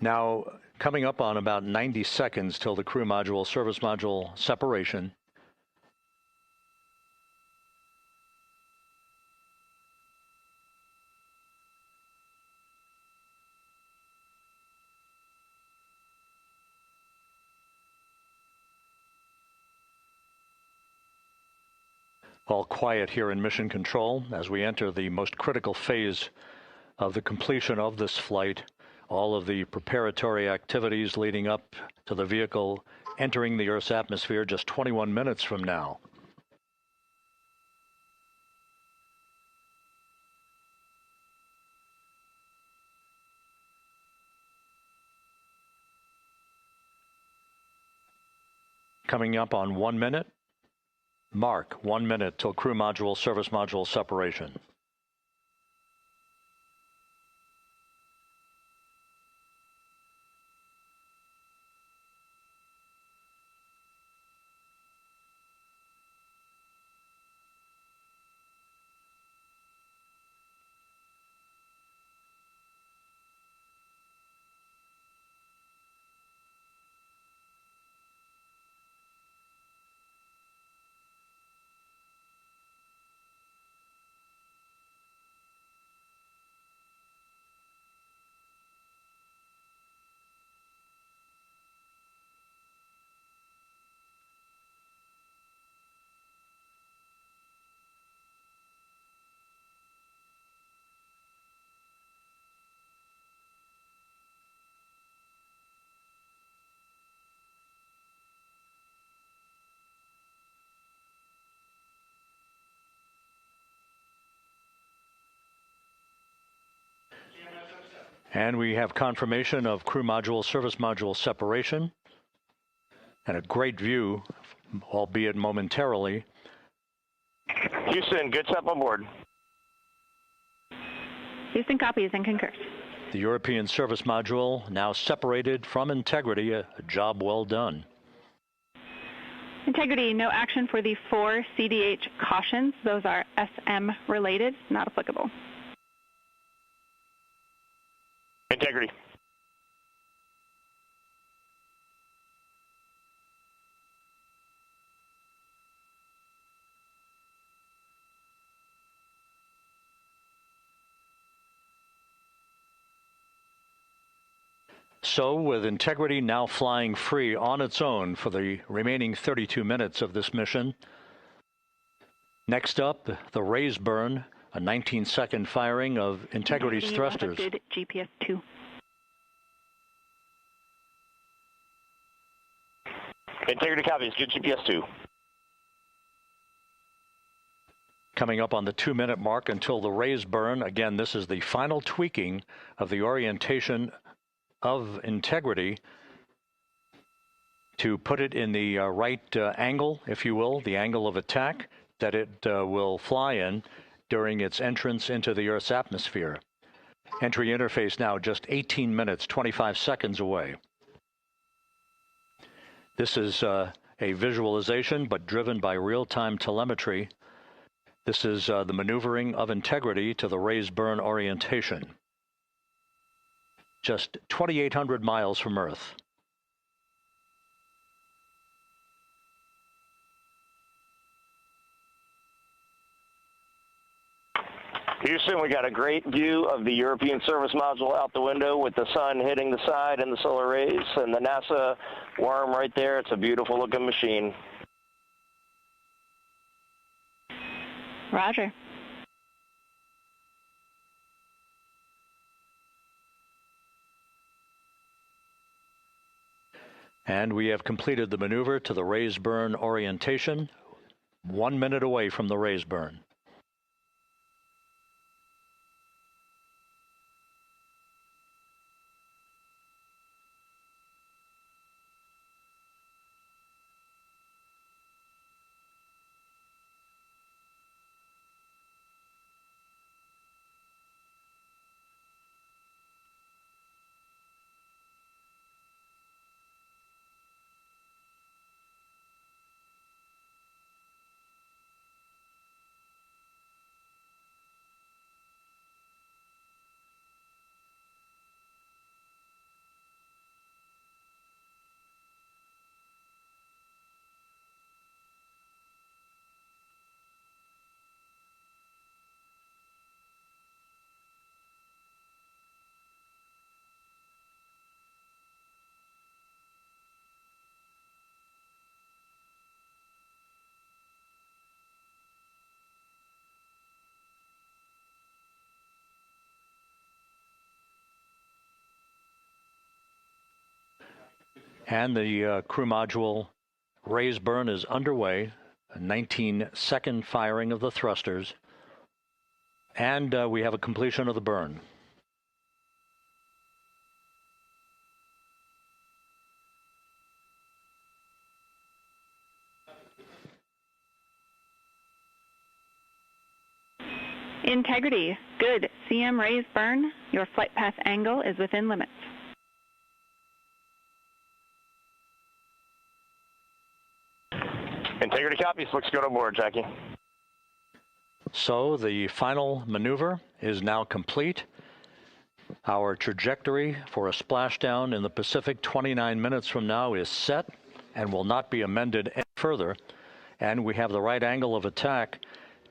Now, coming up on about 90 seconds till the crew module, service module separation. All quiet here in Mission Control as we enter the most critical phase of the completion of this flight. All of the preparatory activities leading up to the vehicle entering the Earth's atmosphere just 21 minutes from now. Coming up on 1 minute. Mark 1 minute till crew module, service module separation. And we have confirmation of crew module, service module separation, and a great view, albeit momentarily. Houston, good step on board. Houston copies and concurs. The European service module now separated from Integrity, a job well done. Integrity, no action for the 4 CDH cautions. Those are SM related, not applicable. Integrity. So, with Integrity now flying free on its own for the remaining 32 minutes of this mission, next up, the raise burn, a 19-second firing of Integrity's thrusters. Good GPS 2. Integrity copies, good GPS 2. Coming up on the 2-minute mark until the raise burn. Again, this is the final tweaking of the orientation of Integrity to put it in the right angle, if you will, the angle of attack that it will fly in during its entrance into the Earth's atmosphere. Entry interface now just 18 minutes, 25 seconds away. This is a visualization, but driven by real-time telemetry. This is the maneuvering of Integrity to the raise burn orientation. Just 2,800 miles from Earth. Houston, we got a great view of the European service module out the window with the sun hitting the side and the solar rays and the NASA worm right there. It's a beautiful looking machine. Roger. And we have completed the maneuver to the raise burn orientation, 1 minute away from the raise burn. And the crew module raise burn is underway, a 19-second firing of the thrusters, and we have a completion of the burn. Integrity, good. CM raise burn. Your flight path angle is within limits. Integrity copies. Looks good on board, Jackie. So the final maneuver is now complete. Our trajectory for a splashdown in the Pacific 29 minutes from now is set and will not be amended any further. And we have the right angle of attack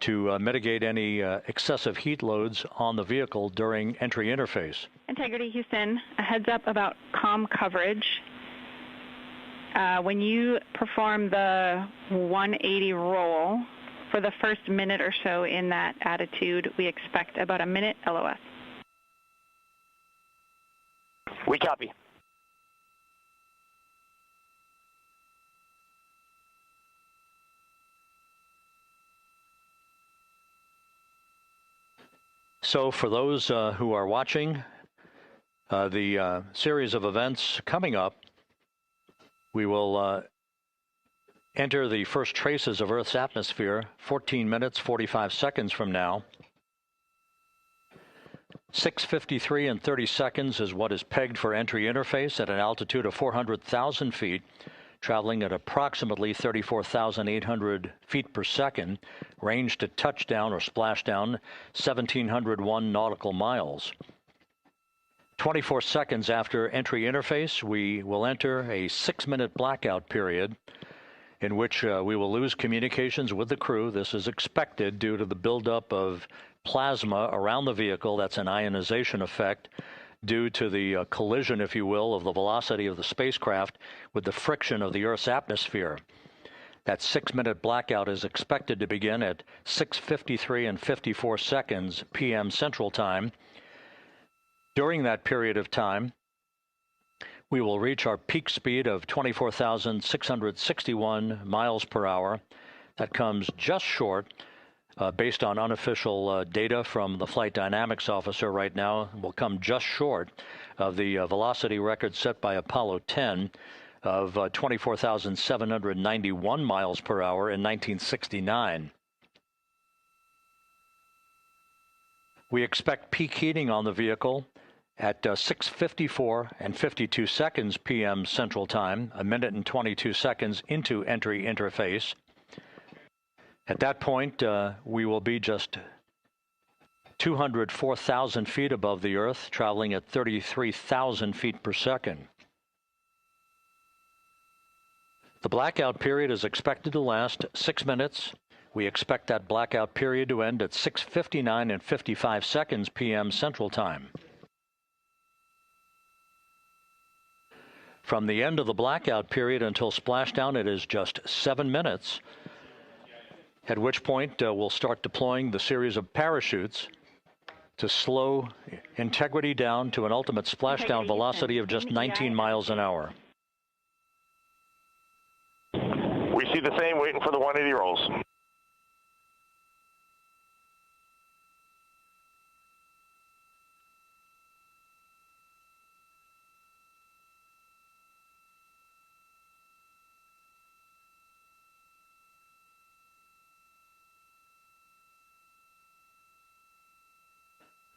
to mitigate any excessive heat loads on the vehicle during entry interface. Integrity, Houston, a heads up about comm coverage. When you perform the 180 roll, for the first minute or so in that attitude, we expect about a minute LOS. We copy. So for those who are watching, The series of events coming up, we will enter the first traces of Earth's atmosphere 14 minutes, 45 seconds from now. 6:53 and 30 seconds is what is pegged for entry interface at an altitude of 400,000 feet, traveling at approximately 34,800 feet per second, range to touchdown or splashdown 1,701 nautical miles. 24 seconds after entry interface, we will enter a 6-minute blackout period in which we will lose communications with the crew. This is expected due to the buildup of plasma around the vehicle. That's an ionization effect due to the collision, if you will, of the velocity of the spacecraft with the friction of the Earth's atmosphere. That 6-minute blackout is expected to begin at 6:53 and 54 seconds p.m. Central Time. During that period of time, we will reach our peak speed of 24,661 miles per hour. That comes just short, based on unofficial data from the flight dynamics officer right now, will come just short of the velocity record set by Apollo 10 of 24,791 miles per hour in 1969. We expect peak heating on the vehicle at 6:54 and 52 seconds p.m. Central Time, a minute and 22 seconds into entry interface. At that point, we will be just 204,000 feet above the Earth, traveling at 33,000 feet per second. The blackout period is expected to last 6 minutes. We expect that blackout period to end at 6:59 and 55 seconds p.m. Central Time. From the end of the blackout period until splashdown, it is just 7 minutes, at which point we'll start deploying the series of parachutes to slow integrity down to an ultimate splashdown velocity of just 19 miles an hour. We see the same, waiting for the 180 rolls.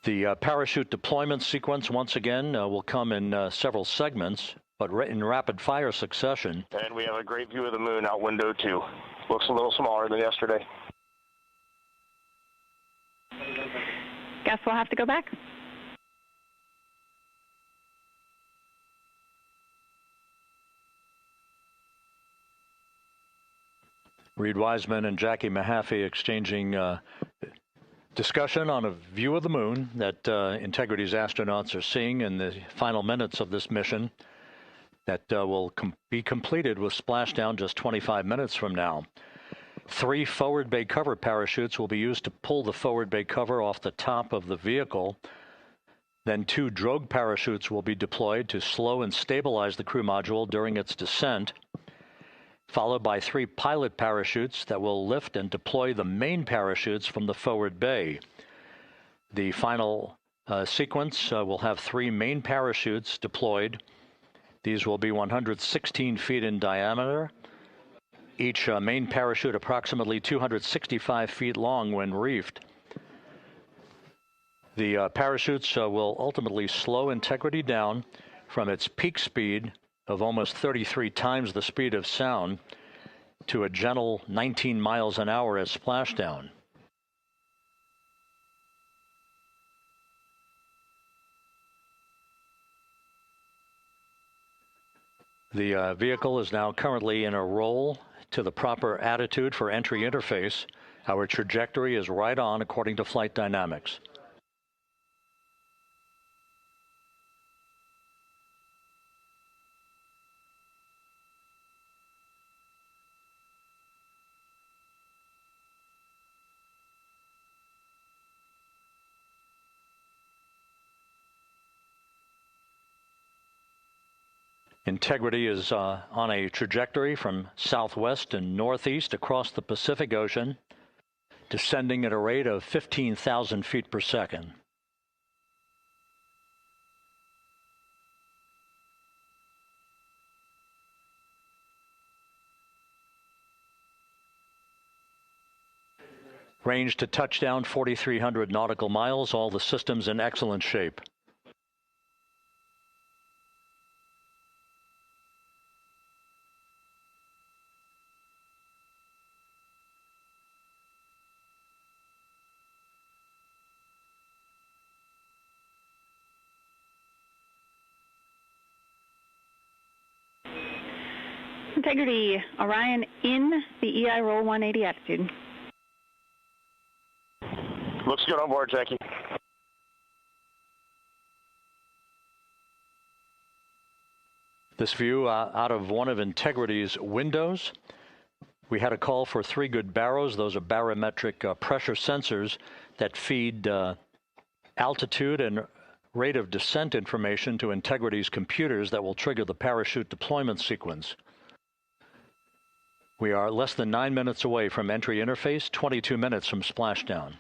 The parachute deployment sequence, once again, will come in several segments, but in rapid-fire succession. And we have a great view of the moon out window 2. Looks a little smaller than yesterday. Guess we'll have to go back. Reed Wiseman and Jackie Mahaffey exchanging discussion on a view of the moon that Integrity's astronauts are seeing in the final minutes of this mission that will be completed with splashdown just 25 minutes from now. 3 forward bay cover parachutes will be used to pull the forward bay cover off the top of the vehicle. Then 2 drogue parachutes will be deployed to slow and stabilize the crew module during its descent, followed by 3 pilot parachutes that will lift and deploy the main parachutes from the forward bay. The final sequence will have 3 main parachutes deployed. These will be 116 feet in diameter, each main parachute approximately 265 feet long when reefed. The parachutes will ultimately slow Integrity down from its peak speed of almost 33 times the speed of sound to a gentle 19 miles an hour at splashdown. The vehicle is now currently in a roll to the proper attitude for entry interface. Our trajectory is right on according to flight dynamics. Integrity is on a trajectory from southwest and northeast across the Pacific Ocean, descending at a rate of 15,000 feet per second. Range to touchdown 4,300 nautical miles, all the systems in excellent shape. Integrity, Orion in the EI roll 180 attitude. Looks good on board, Jackie. This view out of one of Integrity's windows. We had a call for 3 good baros. Those are barometric pressure sensors that feed altitude and rate of descent information to Integrity's computers that will trigger the parachute deployment sequence. We are less than 9 minutes away from entry interface, 22 minutes from splashdown.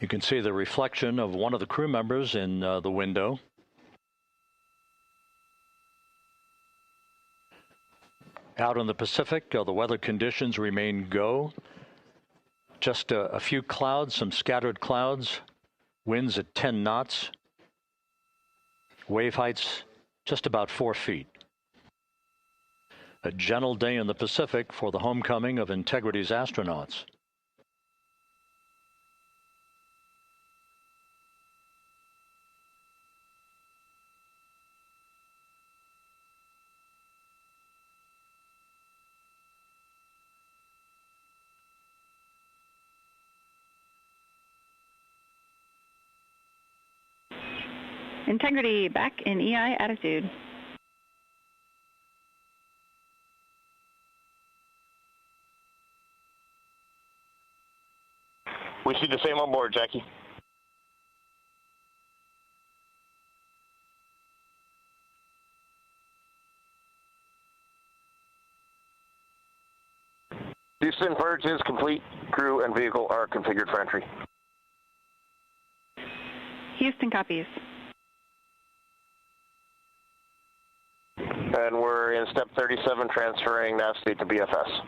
You can see the reflection of one of the crew members in the window. Out in the Pacific, the weather conditions remain go. Just a few clouds, some scattered clouds, winds at 10 knots, wave heights just about 4 feet. A gentle day in the Pacific for the homecoming of Integrity's astronauts. Integrity back in EI attitude. We see the same on board, Jackie. Houston, purge is complete. Crew and vehicle are configured for entry. Houston copies. And we're in step 37, transferring nav state to BFS.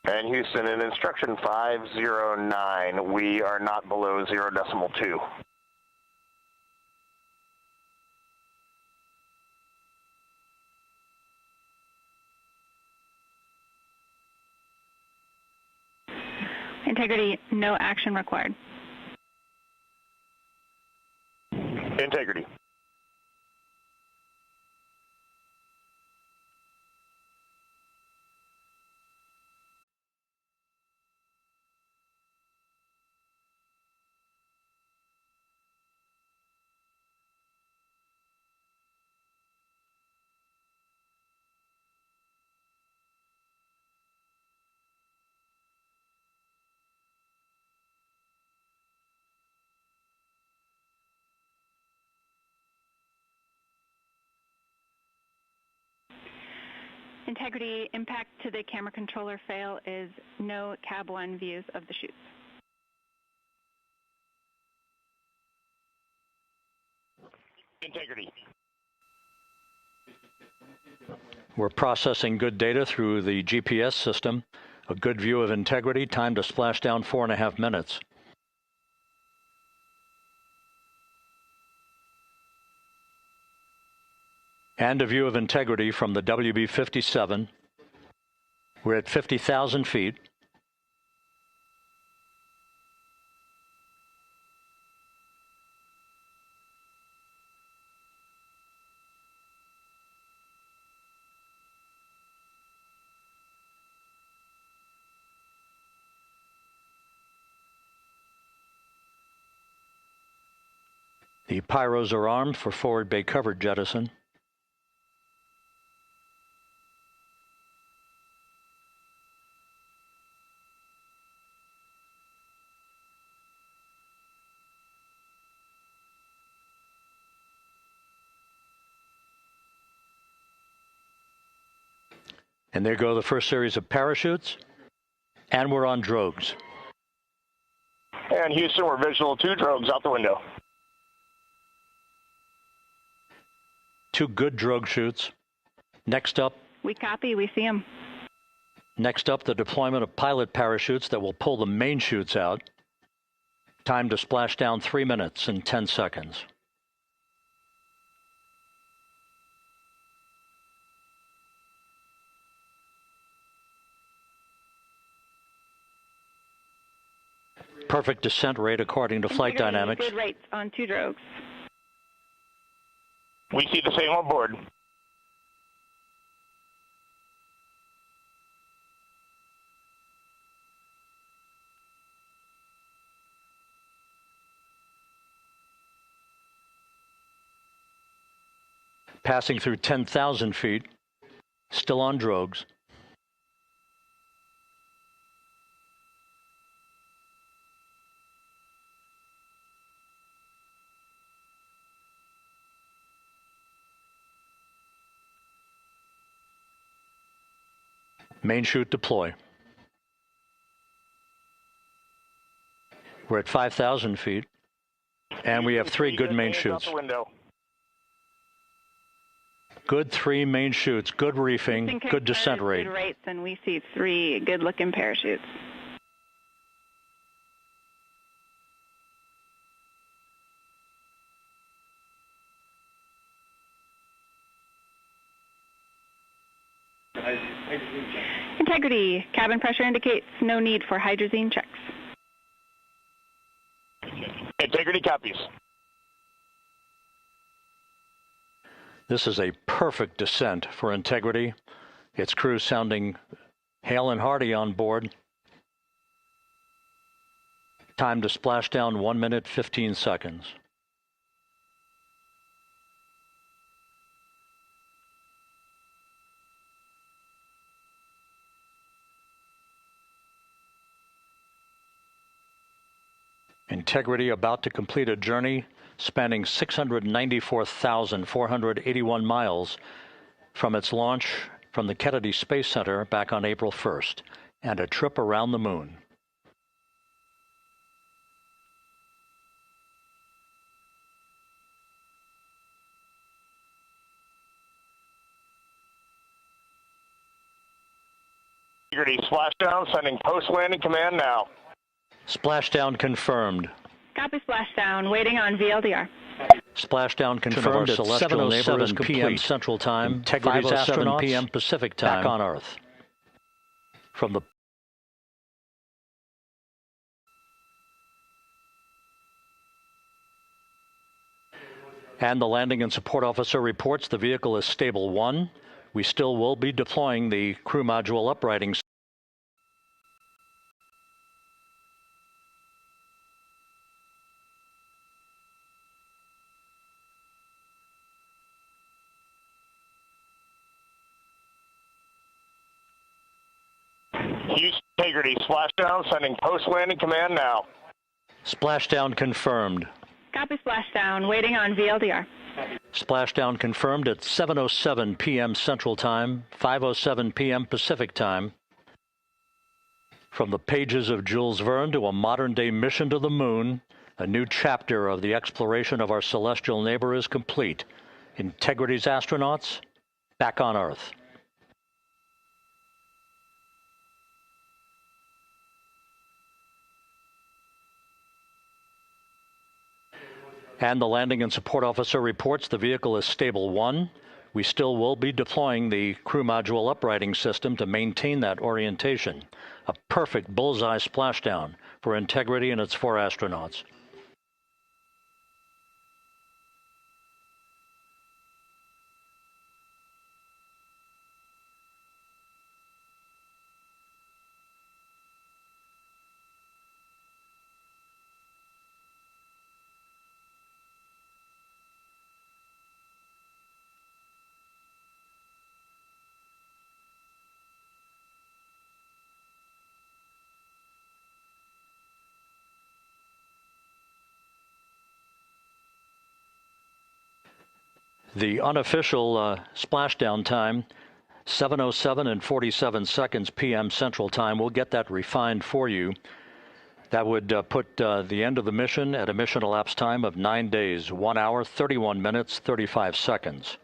And Houston, in instruction 509, we are not below 0.2. Integrity, no action required. Integrity. Integrity, impact to the camera controller fail is no cab 1 views of the chutes. Integrity. We're processing good data through the GPS system. A good view of Integrity, time to splashdown 4.5 minutes. And a view of Integrity from the WB-57. We're at 50,000 feet. The pyros are armed for forward bay cover jettison. And there go the first series of parachutes. And we're on drogues. And Houston, we're visual 2 drogues out the window. 2 good drogue shoots. Next up. We copy, we see them. Next up, the deployment of pilot parachutes that will pull the main chutes out. Time to splash down 3 minutes and 10 seconds. Perfect descent rate according to flight dynamics. Good rates on 2 drogues. We see the same on board. Passing through 10,000 feet. Still on drogues. Main chute deploy. We're at 5,000 feet, and we have 3 good main chutes. Good 3 main chutes, good reefing, good descent rate. Good rates, and we see 3 good-looking parachutes. Integrity. Cabin pressure indicates no need for hydrazine checks. Integrity copies. This is a perfect descent for Integrity. Its crew sounding hale and hearty on board. Time to splash down 1 minute, 15 seconds. Integrity about to complete a journey spanning 694,481 miles from its launch from the Kennedy Space Center back on April 1st, and a trip around the moon. Integrity splashdown, sending post-landing command now. Splashdown confirmed. Copy splashdown, waiting on VLDR. Splashdown confirmed at 7:07 p.m. Central Time, 5:07 p.m. Pacific Time, back on Earth. From the And the landing and support officer reports the vehicle is stable 1. We still will be deploying the crew module uprighting. Houston Integrity splashdown, sending post-landing command now. Splashdown confirmed. Copy splashdown, waiting on VLDR. Splashdown confirmed at 7:07 p.m. Central Time, 5:07 p.m. Pacific Time. From the pages of Jules Verne to a modern-day mission to the moon, a new chapter of the exploration of our celestial neighbor is complete. Integrity's astronauts back on Earth. And the landing and support officer reports the vehicle is stable 1. We still will be deploying the crew module uprighting system to maintain that orientation. A perfect bullseye splashdown for Integrity and its 4 astronauts. The unofficial splashdown time, 7:07 and 47 seconds p.m. Central Time. We'll get that refined for you. That would put the end of the mission at a mission elapsed time of 9 days, 1 hour, 31 minutes, 35 seconds.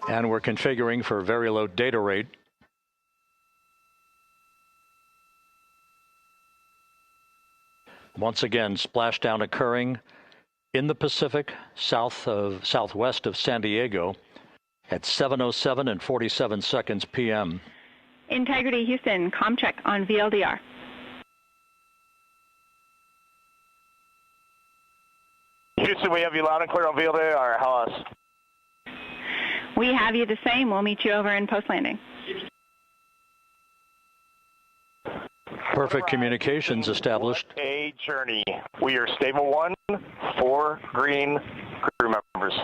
And we're configuring for very low data rate. Once again, splashdown occurring in the Pacific, southwest of San Diego at 7:07 and 47 seconds p.m. Integrity Houston, comm check on VLDR. Houston, we have you loud and clear on VLDR. How else? We have you the same. We'll meet you over in post-landing. Perfect communications established. A journey. We are stable 1, 4 green crew members.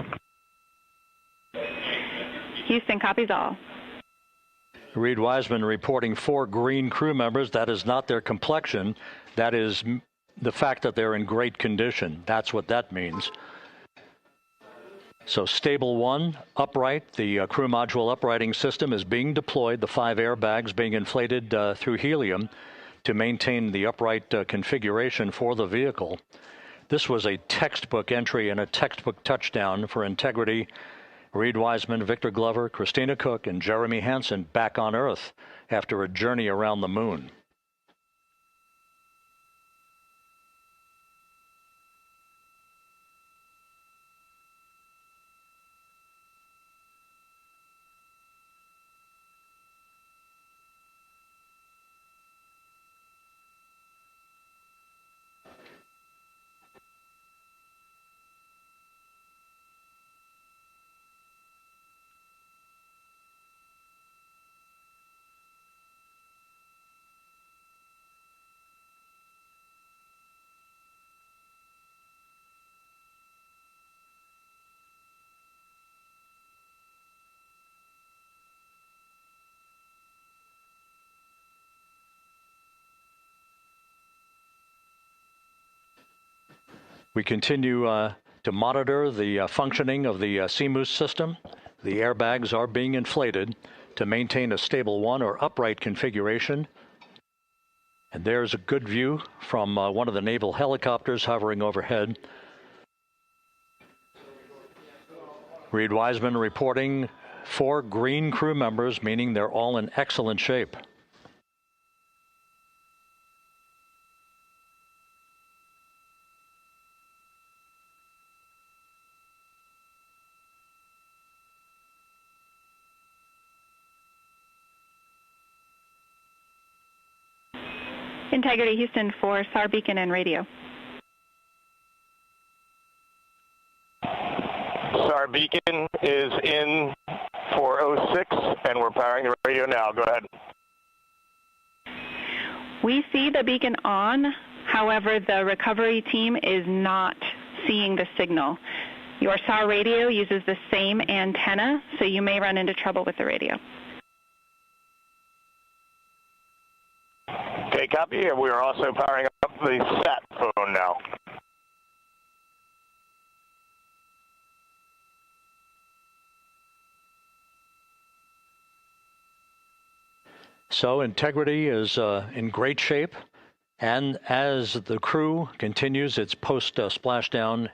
Houston copies all. Reed Wiseman reporting 4 green crew members. That is not their complexion. That is the fact that they're in great condition. That's what that means. So stable 1, upright. The crew module uprighting system is being deployed. The 5 airbags being inflated through helium to maintain the upright configuration for the vehicle. This was a textbook entry and a textbook touchdown for Integrity. Reed Wiseman, Victor Glover, Christina Cook, and Jeremy Hansen back on Earth after a journey around the moon. We continue to monitor the functioning of the CMOOS system. The airbags are being inflated to maintain a stable 1 or upright configuration. And there's a good view from one of the naval helicopters hovering overhead. Reed Wiseman reporting 4 green crew members, meaning they're all in excellent shape. Integrity Houston for SAR beacon and radio. SAR beacon is in for 06, and we're powering the radio now. Go ahead. We see the beacon on. However, the recovery team is not seeing the signal. Your SAR radio uses the same antenna, so you may run into trouble with the radio. Okay, copy. We are also powering up the sat phone now. So Integrity is in great shape, and as the crew continues its post-splashdown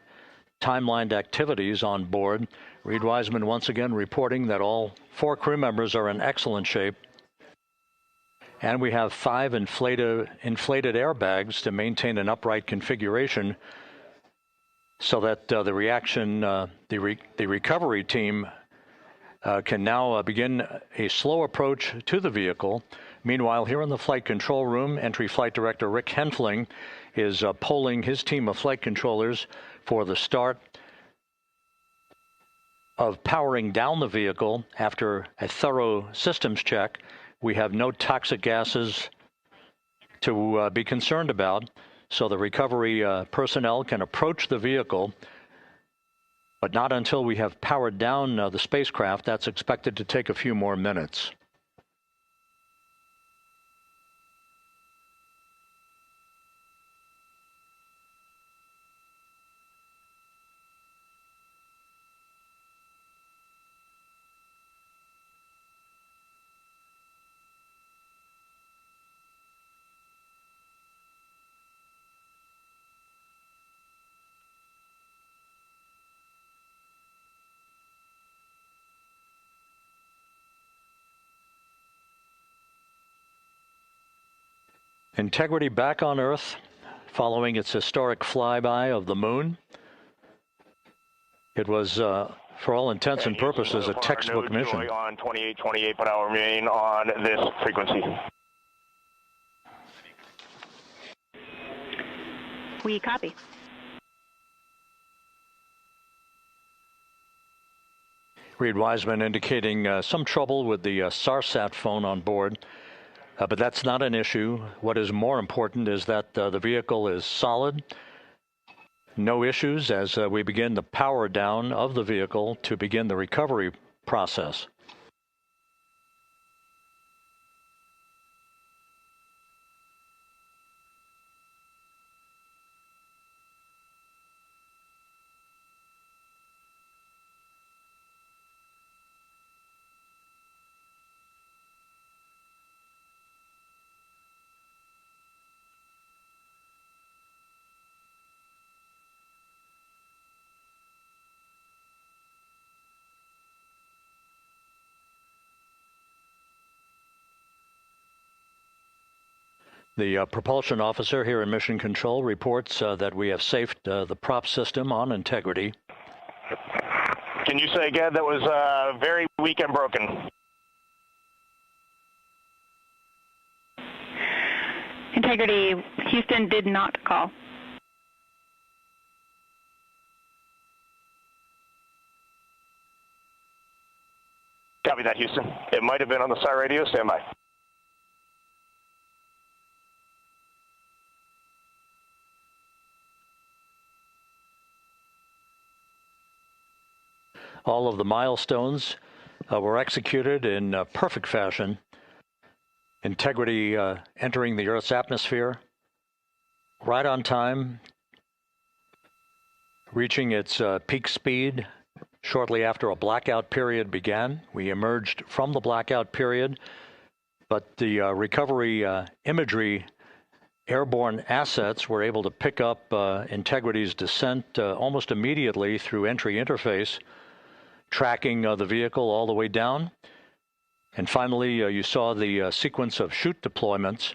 timelined activities on board, Reed Wiseman once again reporting that all 4 crew members are in excellent shape. And we have 5 inflated airbags to maintain an upright configuration so that the recovery team can now begin a slow approach to the vehicle. Meanwhile, here in the flight control room, Entry Flight Director Rick Henfling is polling his team of flight controllers for the start of powering down the vehicle after a thorough systems check. We have no toxic gases to be concerned about, so the recovery personnel can approach the vehicle, but not until we have powered down the spacecraft. That's expected to take a few more minutes. Integrity back on Earth following its historic flyby of the moon. It was, for all intents and purposes, a textbook mission. On 2828, but I'll remain on this frequency. We copy. Reed Wiseman indicating some trouble with the SARSAT phone on board, but that's not an issue. What is more important is that the vehicle is solid. No issues as we begin the power down of the vehicle to begin the recovery process. The propulsion officer here in Mission Control reports that we have safed the prop system on Integrity. Can you say again, that was very weak and broken? Integrity, Houston did not call. Copy that, Houston. It might have been on the SAR radio. Stand by. All of the milestones were executed in perfect fashion. Integrity entering the Earth's atmosphere right on time, reaching its peak speed shortly after a blackout period began. We emerged from the blackout period, but the recovery imagery airborne assets were able to pick up Integrity's descent almost immediately through entry interface, tracking the vehicle all the way down. And finally, you saw the sequence of chute deployments.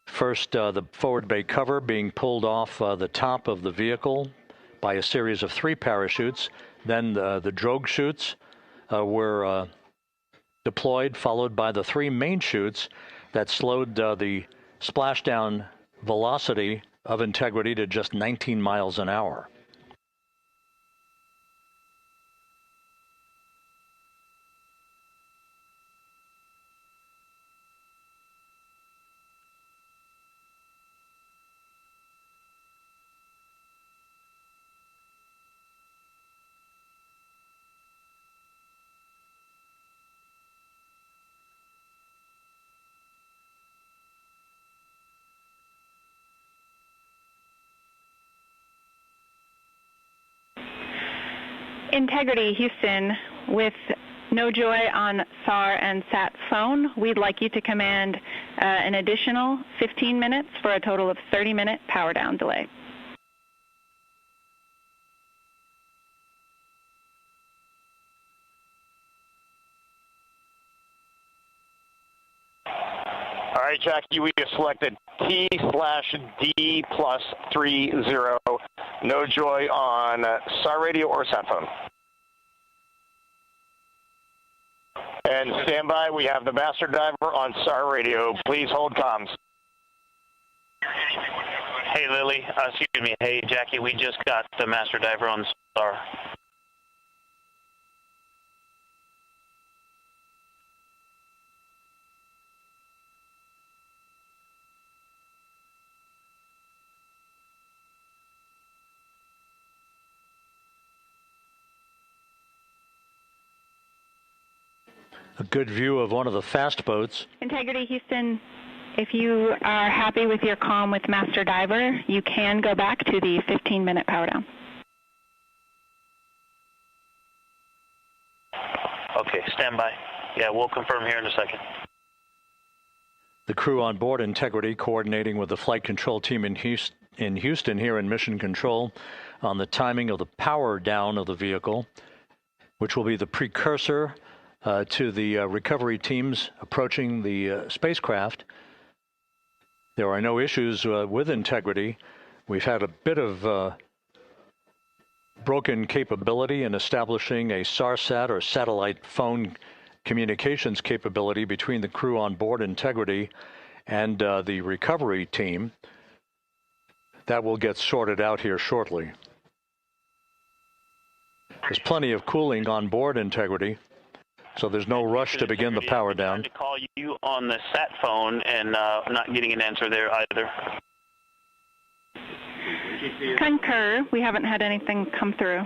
First, the forward bay cover being pulled off the top of the vehicle by a series of 3 parachutes. Then the drogue chutes were deployed, followed by the 3 main chutes that slowed the splashdown velocity of Integrity to just 19 miles an hour. Integrity, Houston, with no joy on SAR and SAT phone, we'd like you to command an additional 15 minutes for a total of 30-minute power down delay. All right, Jackie, we have selected T/D plus 30. No joy on SAR radio or SAT phone. And stand by, we have the master diver on SAR radio. Please hold comms. Hey, Lily, excuse me. Hey, Jackie, we just got the master diver on SAR. A good view of one of the fast boats. Integrity, Houston, if you are happy with your comm with Master Diver, you can go back to the 15-minute power down. Okay, stand by. Yeah, we'll confirm here in a second. The crew on board Integrity coordinating with the flight control team in Houston here in Mission Control on the timing of the power down of the vehicle, which will be the precursor to the recovery teams approaching the spacecraft. There are no issues with integrity. We've had a bit of broken capability in establishing a SARSAT or satellite phone communications capability between the crew on board Integrity and the recovery team. That will get sorted out here shortly. There's plenty of cooling on board Integrity, so there's no rush to begin the power down. I tried to call you on the sat phone and not getting an answer there either. Concur. We haven't had anything come through.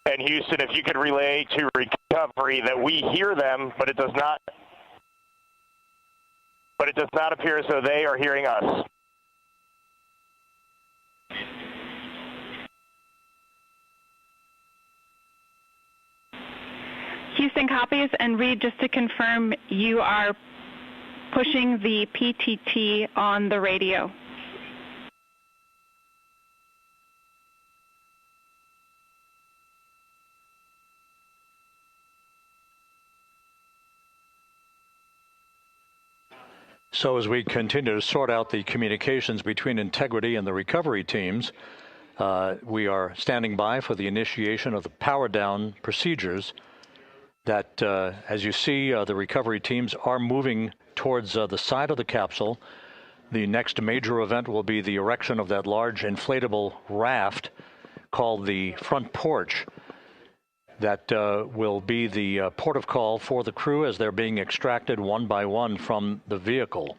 And Houston, if you could relay to recovery that we hear them, but it does not appear as though they are hearing us. Houston copies, and Reed, just to confirm, you are pushing the PTT on the radio. So as we continue to sort out the communications between Integrity and the recovery teams, we are standing by for the initiation of the power down procedures that, as you see, the recovery teams are moving towards the side of the capsule. The next major event will be the erection of that large inflatable raft called the front porch. That will be the port of call for the crew as they're being extracted one by one from the vehicle.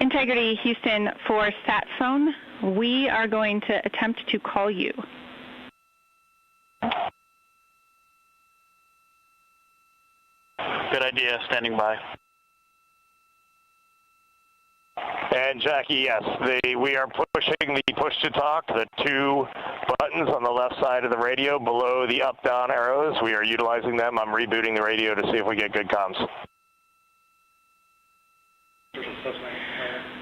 Integrity, Houston, for sat phone, we are going to attempt to call you. Good idea, standing by. And Jackie, yes, we are pushing the push to talk, the two buttons on the left side of the radio below the up-down arrows. We are utilizing them. I'm rebooting the radio to see if we get good comms.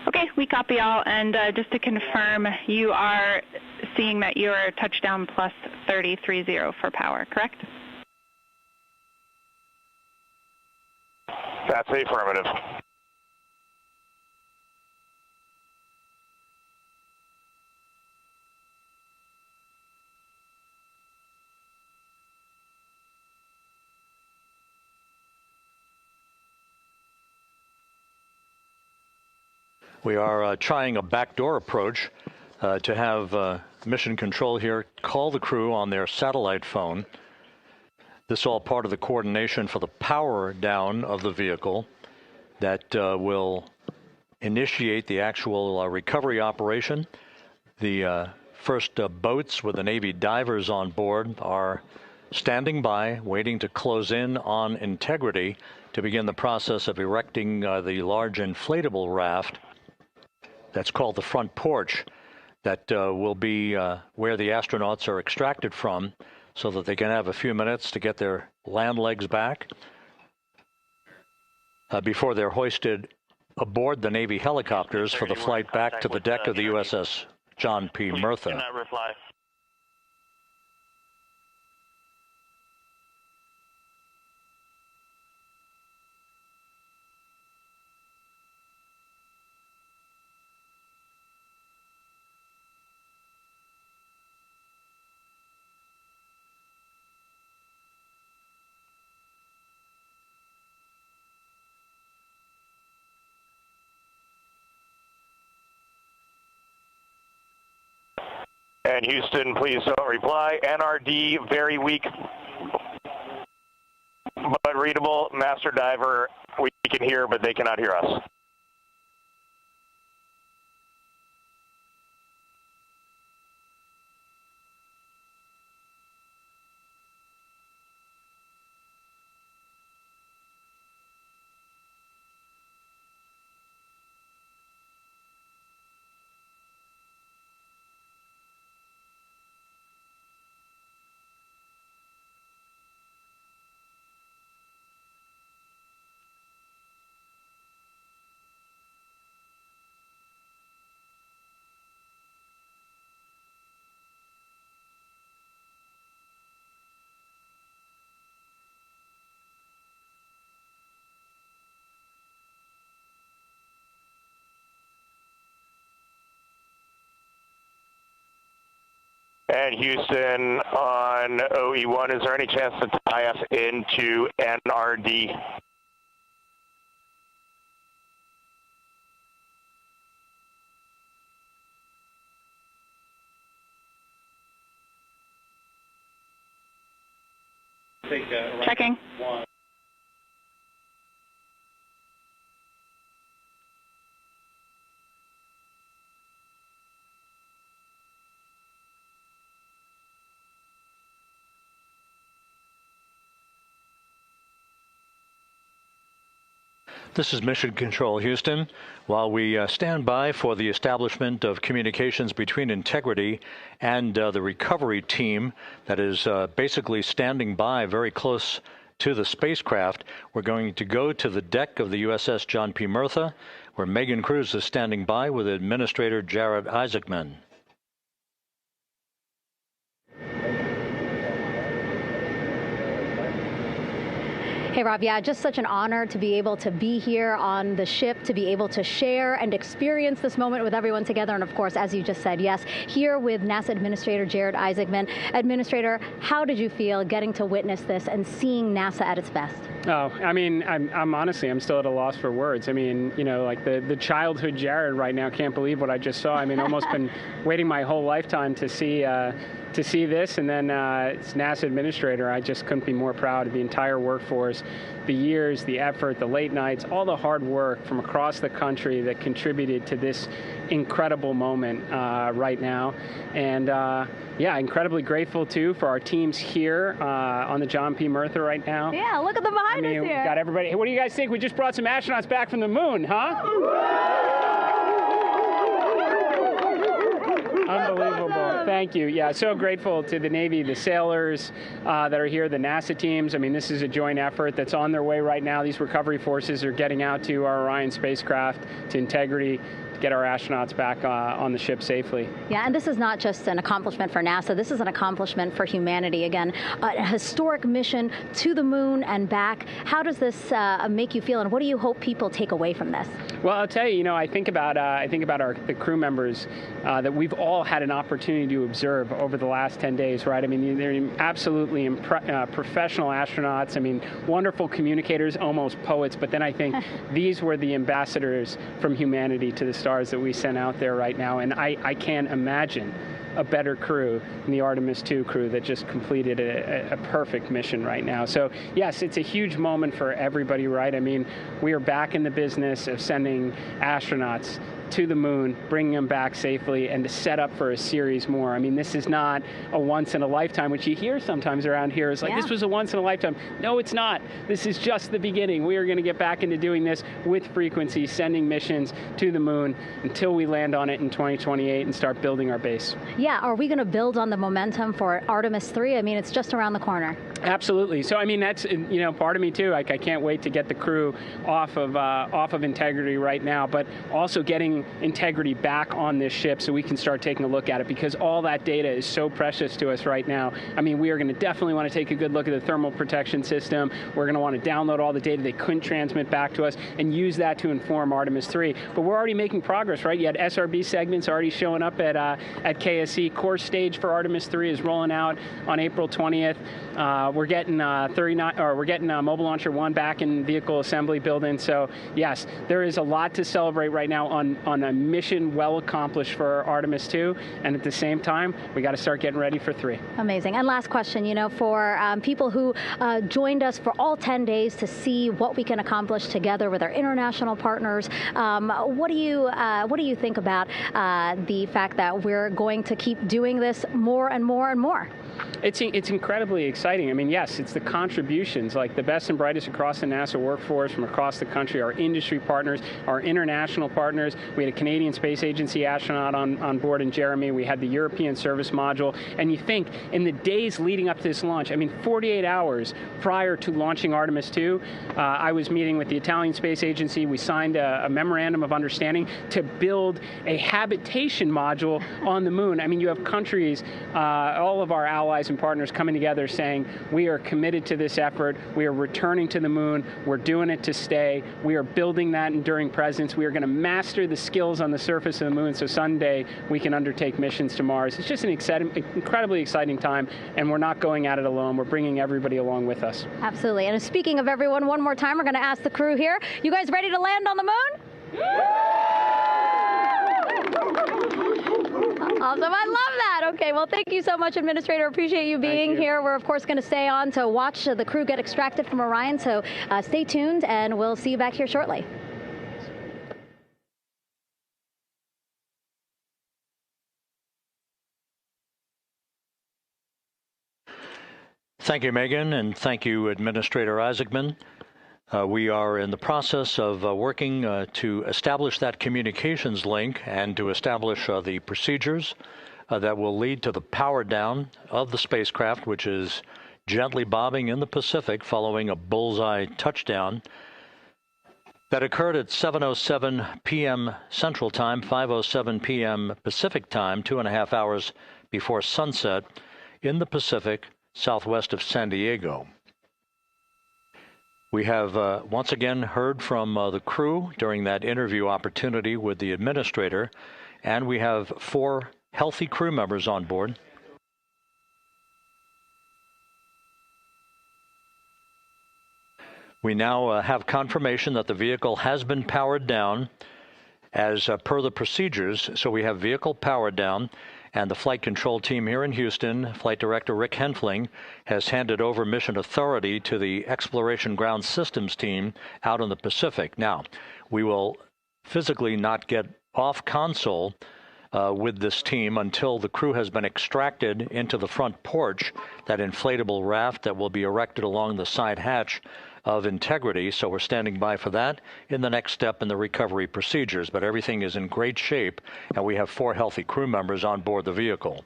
Okay, we copy all, and just to confirm, you are seeing that you are touchdown plus 3030 for power, correct? That's the affirmative. We are trying a backdoor approach to have mission control here call the crew on their satellite phone. This is all part of the coordination for the power down of the vehicle that will initiate the actual recovery operation. The first boats with the Navy divers on board are standing by, waiting to close in on Integrity to begin the process of erecting the large inflatable raft that's called the front porch that will be where the astronauts are extracted from so that they can have a few minutes to get their land legs back before they're hoisted aboard the Navy helicopters for the flight back to the deck of the USS John P. Murtha. Do not reply. And Houston, please don't reply. NRD, very weak, but readable. Master diver, we can hear, but they cannot hear us. And Houston on OE1, is there any chance to tie us into NRD? Checking. This is Mission Control, Houston. While we stand by for the establishment of communications between Integrity and the recovery team that is basically standing by very close to the spacecraft, we're going to go to the deck of the USS John P. Murtha, where Megan Cruz is standing by with Administrator Jared Isaacman. Hey, Rob, yeah, just such an honor to be able to be here on the ship, to be able to share and experience this moment with everyone together. And of course, as you just said, yes, here with NASA Administrator Jared Isaacman. Administrator, how did you feel getting to witness this and seeing NASA at its best? Oh, I mean, I'm honestly, I'm still at a loss for words. I mean, you know, like the childhood Jared right now can't believe what I just saw. I mean, almost been waiting my whole lifetime to see this, and then it's NASA Administrator. I just couldn't be more proud of the entire workforce, the years, the effort, the late nights, all the hard work from across the country that contributed to this incredible moment right now. And yeah, incredibly grateful too for our teams here on the John P. Murtha right now. Yeah, look at them behind us here. We got everybody. Hey, what do you guys think? We just brought some astronauts back from the moon, huh? Unbelievable. Thank you. Yeah, so grateful to the Navy, the sailors that are here, the NASA teams. I mean, this is a joint effort that's on their way right now. These recovery forces are getting out to our Orion spacecraft, to Integrity, to get our astronauts back on the ship safely. Yeah, and this is not just an accomplishment for NASA. This is an accomplishment for humanity. Again, a historic mission to the moon and back. How does this make you feel, and what do you hope people take away from this? Well, I'll tell you, you know, I think about the crew members that we've all had an opportunity to observe over the last 10 days, right? I mean, they're absolutely professional astronauts. I mean, wonderful communicators, almost poets. But then I think these were the ambassadors from humanity to the stars that we sent out there right now. And I can't imagine a better crew than the Artemis II crew that just completed a perfect mission right now. So yes, it's a huge moment for everybody, right? I mean, we are back in the business of sending astronauts to the moon, bringing them back safely, and to set up for a series more. I mean, this is not a once in a lifetime, which you hear sometimes around here. It's like, this was a once in a lifetime. No, it's not. This is just the beginning. We are going to get back into doing this with frequency, sending missions to the moon until we land on it in 2028 and start building our base. Yeah, are we going to build on the momentum for Artemis 3? I mean, it's just around the corner. Absolutely. So, I mean, that's, you know, part of me too. Like, I can't wait to get the crew off of Integrity right now, but also getting Integrity back on this ship so we can start taking a look at it, because all that data is so precious to us right now. I mean, we are going to definitely want to take a good look at the thermal protection system. We're going to want to download all the data they couldn't transmit back to us and use that to inform Artemis 3. But we're already making progress, right? You had SRB segments already showing up at KSC. Core stage for Artemis 3 is rolling out on April 20th. We're getting Mobile Launcher 1 back in vehicle assembly building. So yes, there is a lot to celebrate right now on a mission well accomplished for Artemis 2, and at the same time, we got to start getting ready for 3. Amazing. And last question, you know, for people who joined us for all 10 days to see what we can accomplish together with our international partners, what do you think about the fact that we're going to keep doing this more and more and more? It's incredibly exciting. I mean, yes, it's the contributions, like the best and brightest across the NASA workforce from across the country, our industry partners, our international partners. We had a Canadian Space Agency astronaut on board in Jeremy. We had the European Service Module. And you think, in the days leading up to this launch, I mean, 48 hours prior to launching Artemis 2, I was meeting with the Italian Space Agency. We signed a memorandum of understanding to build a habitation module on the moon. I mean, you have countries, all of our allies, allies and partners coming together saying, we are committed to this effort, we are returning to the moon, we're doing it to stay, we are building that enduring presence, we are going to master the skills on the surface of the moon so someday we can undertake missions to Mars. It's just an incredibly exciting time, and we're not going at it alone. We're bringing everybody along with us. Absolutely. And speaking of everyone, one more time, we're going to ask the crew here, you guys ready to land on the moon? Awesome. I love that. Okay, well, thank you so much, Administrator. Appreciate you being here. We're, of course, going to stay on to watch the crew get extracted from Orion, so stay tuned, and we'll see you back here shortly. Thank you, Megan, and thank you, Administrator Isaacman. We are in the process of working to establish that communications link and to establish the procedures that will lead to the power down of the spacecraft, which is gently bobbing in the Pacific following a bullseye touchdown that occurred at 7:07 p.m. Central Time, 5:07 p.m. Pacific Time, 2.5 hours before sunset in the Pacific, southwest of San Diego. We have once again heard from the crew during that interview opportunity with the administrator, and we have 4 healthy crew members on board. We now have confirmation that the vehicle has been powered down as per the procedures. So we have vehicle powered down, and the flight control team here in Houston, Flight Director Rick Henfling, has handed over mission authority to the Exploration Ground Systems team out in the Pacific. Now, we will physically not get off console with this team until the crew has been extracted into the front porch, that inflatable raft that will be erected along the side hatch of Integrity. So we're standing by for that in the next step in the recovery procedures. But everything is in great shape, and we have 4 healthy crew members on board the vehicle.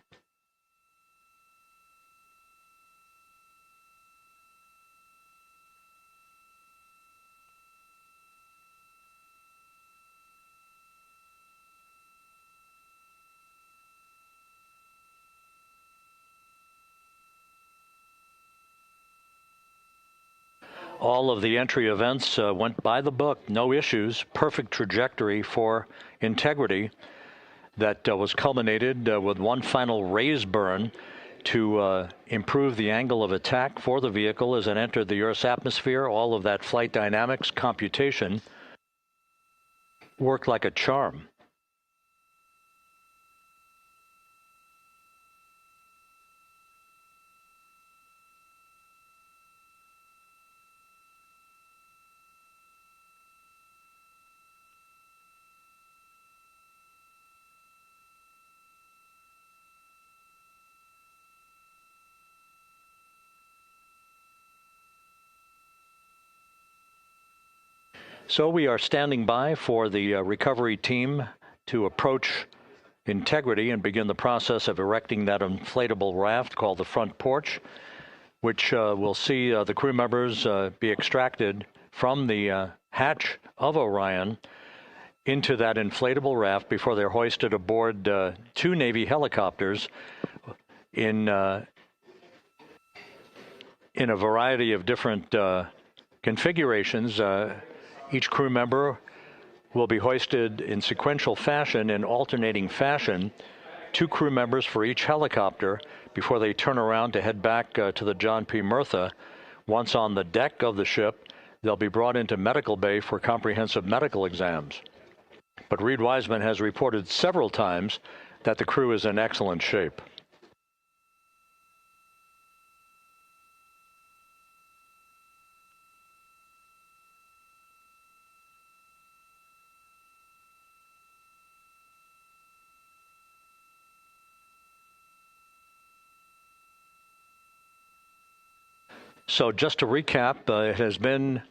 All of the entry events went by the book, no issues, perfect trajectory for Integrity that was culminated with one final raise burn to improve the angle of attack for the vehicle as it entered the Earth's atmosphere. All of that flight dynamics computation worked like a charm. So we are standing by for the recovery team to approach Integrity and begin the process of erecting that inflatable raft called the front porch, which will see the crew members be extracted from the hatch of Orion into that inflatable raft before they're hoisted aboard 2 Navy helicopters in a variety of different configurations. Each crew member will be hoisted in sequential fashion, in alternating fashion, 2 crew members for each helicopter before they turn around to head back to the John P. Murtha. Once on the deck of the ship, they'll be brought into medical bay for comprehensive medical exams. But Reed Wiseman has reported several times that the crew is in excellent shape. So just to recap, it has been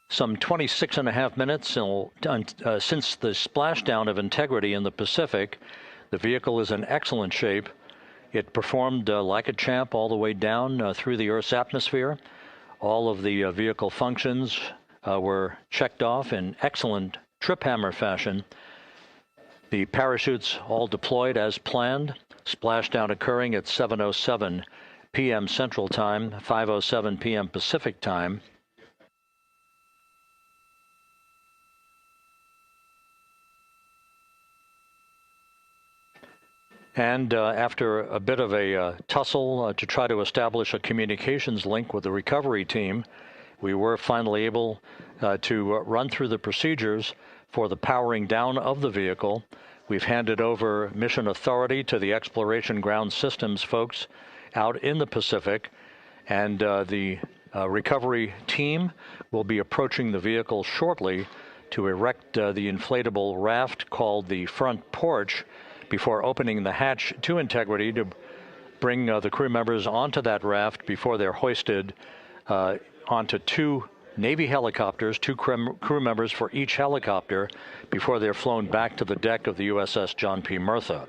some 26.5 minutes since the splashdown of Integrity in the Pacific. The vehicle is in excellent shape. It performed like a champ all the way down through the Earth's atmosphere. All of the vehicle functions were checked off in excellent trip hammer fashion The parachutes all deployed as planned. Splashdown occurring at 7:07 p.m. Central Time, 5:07 p.m. Pacific Time. And after a bit of a tussle to try to establish a communications link with the recovery team, we were finally able to run through the procedures for the powering down of the vehicle. We've handed over mission authority to the Exploration Ground Systems folks out in the Pacific, and the recovery team will be approaching the vehicle shortly to erect the inflatable raft called the front porch before opening the hatch to integrity to bring the crew members onto that raft before they're hoisted onto two Navy helicopters, two crew members for each helicopter, before they're flown back to the deck of the USS John P. Murtha.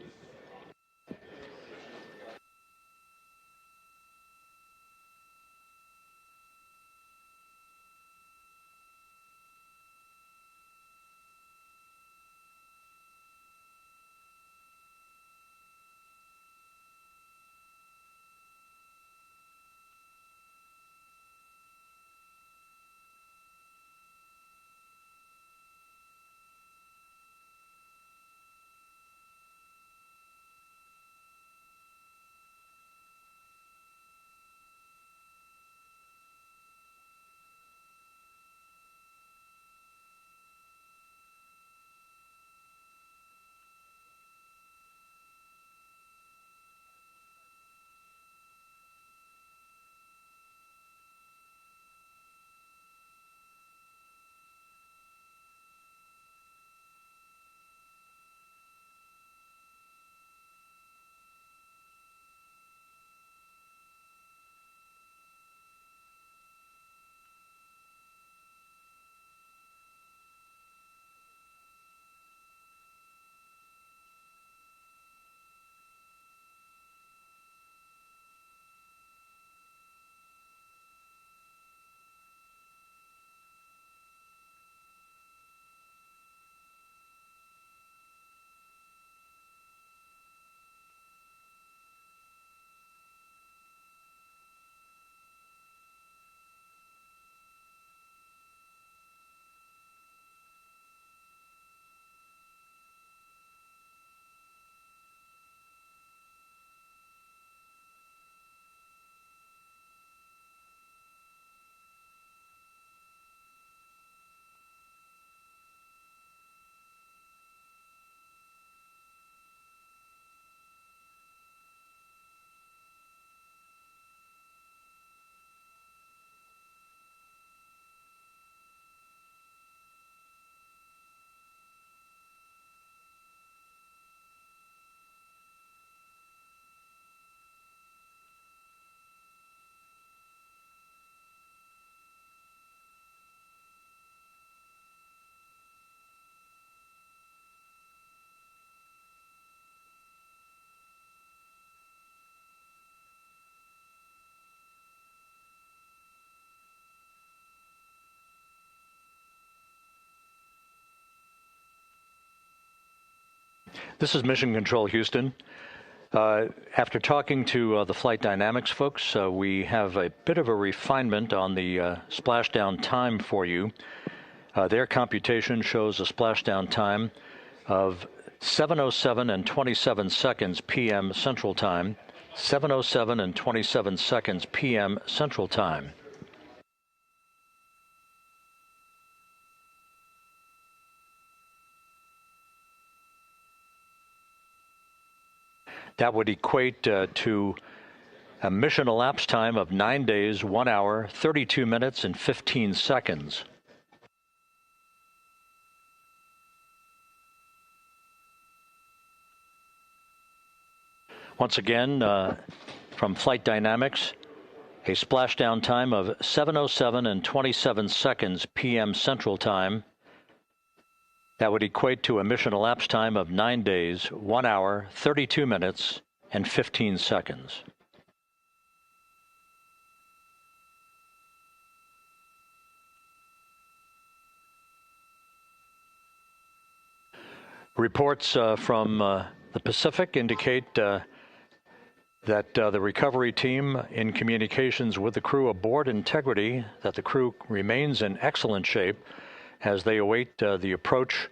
This is Mission Control Houston. After talking to the flight dynamics folks, we have a bit of a refinement on the splashdown time for you. Their computation shows a splashdown time of 7:07 and 27 seconds p.m. Central Time, 7:07 and 27 seconds p.m. Central Time. That would equate to a mission elapsed time of 9 days, 1 hour, 32 minutes, and 15 seconds. Once again, from Flight Dynamics, a splashdown time of 7:07 and 27 seconds p.m. Central Time. That would equate to a mission elapsed time of 9 days, 1 hour, 32 minutes, and 15 seconds. Reports from the Pacific indicate that the recovery team, in communications with the crew aboard Integrity, that the crew remains in excellent shape as they await the approach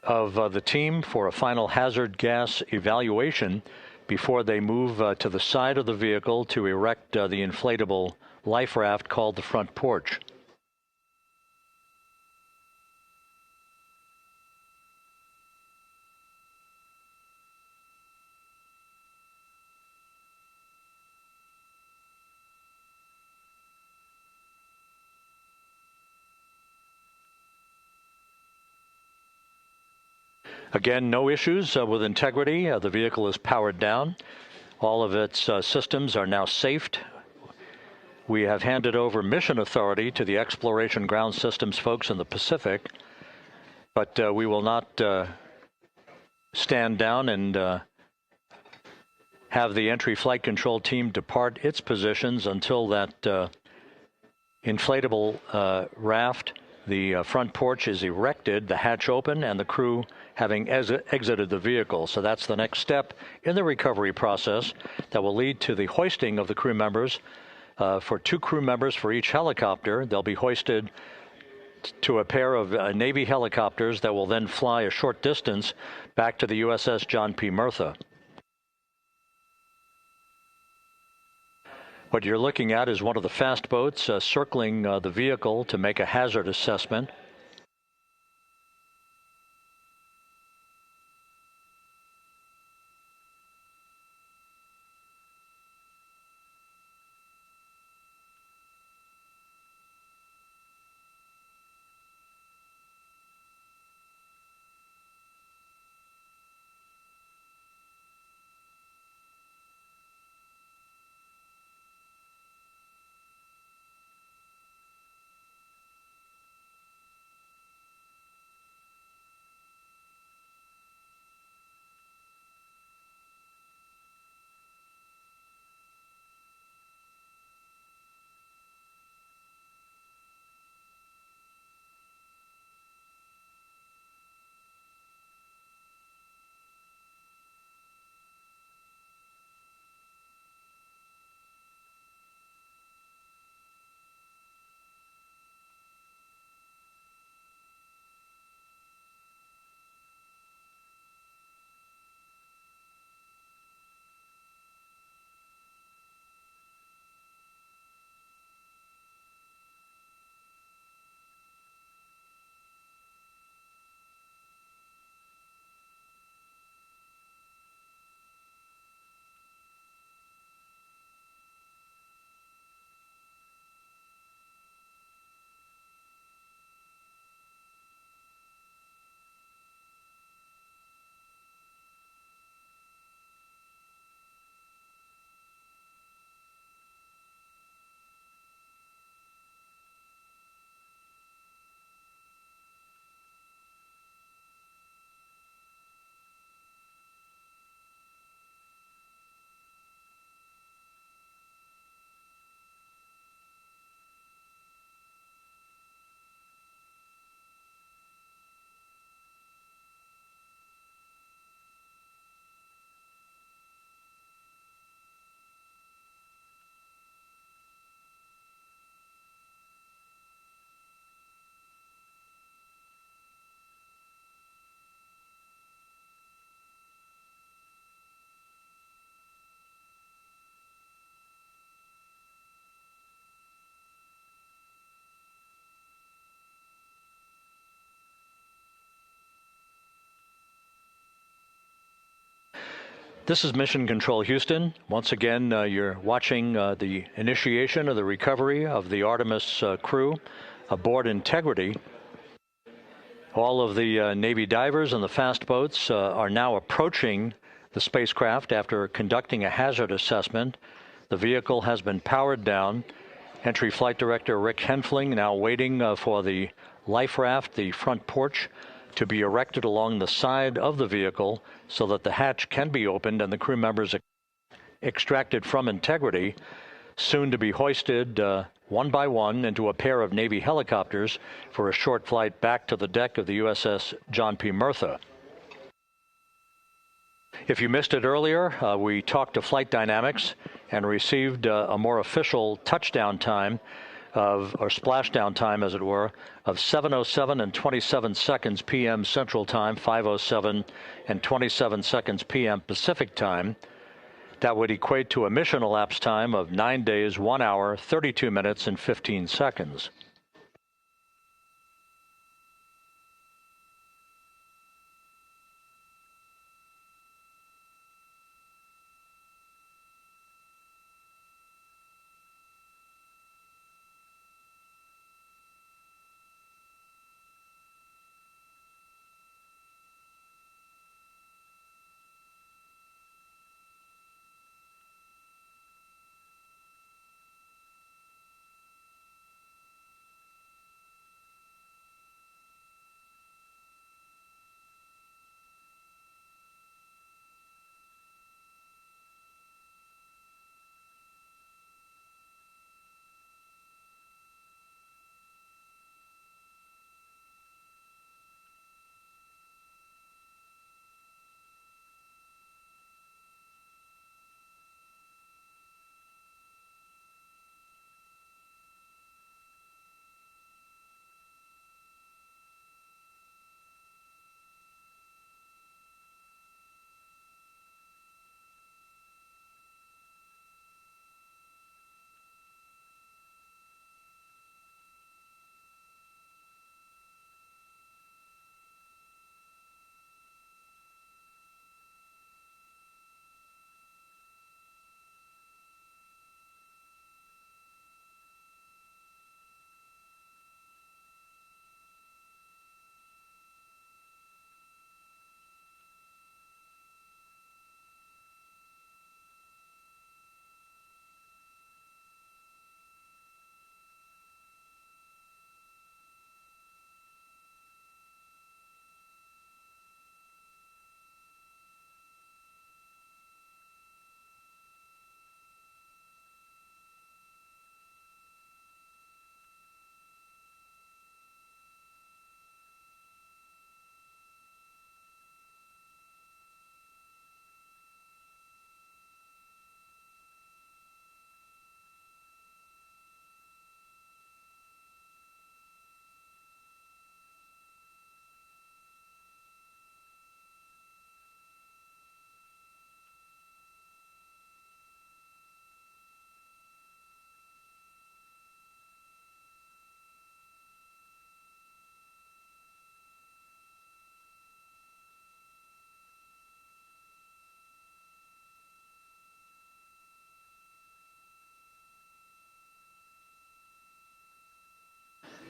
of the team for a final hazard gas evaluation before they move to the side of the vehicle to erect the inflatable life raft called the front porch. Again, no issues with Integrity. The vehicle is powered down. All of its systems are now safed. We have handed over mission authority to the Exploration Ground Systems folks in the Pacific, but we will not stand down and have the entry flight control team depart its positions until that inflatable raft, the front porch, is erected, the hatch open, and the crew having exited the vehicle. So that's the next step in the recovery process that will lead to the hoisting of the crew members. For 2 crew members for each helicopter, they'll be hoisted to a pair of Navy helicopters that will then fly a short distance back to the USS John P. Murtha. What you're looking at is one of the fast boats circling the vehicle to make a hazard assessment. This is Mission Control Houston. Once again, you're watching the initiation of the recovery of the Artemis crew aboard Integrity. All of the Navy divers and the fast boats are now approaching the spacecraft after conducting a hazard assessment. The vehicle has been powered down. Entry Flight Director Rick Henfling now waiting for the life raft, the front porch, to be erected along the side of the vehicle so that the hatch can be opened and the crew members extracted from Integrity. soon to be hoisted one by one into a pair of Navy helicopters for a short flight back to the deck of the USS John P. Murtha. If you missed it earlier, we talked to Flight Dynamics and received a more official touchdown time or splashdown time, as it were, of 7:07 and 27 seconds p.m. Central Time, 5:07 and 27 seconds p.m. Pacific Time. That would equate to a mission elapsed time of 9 days, 1 hour, 32 minutes, and 15 seconds.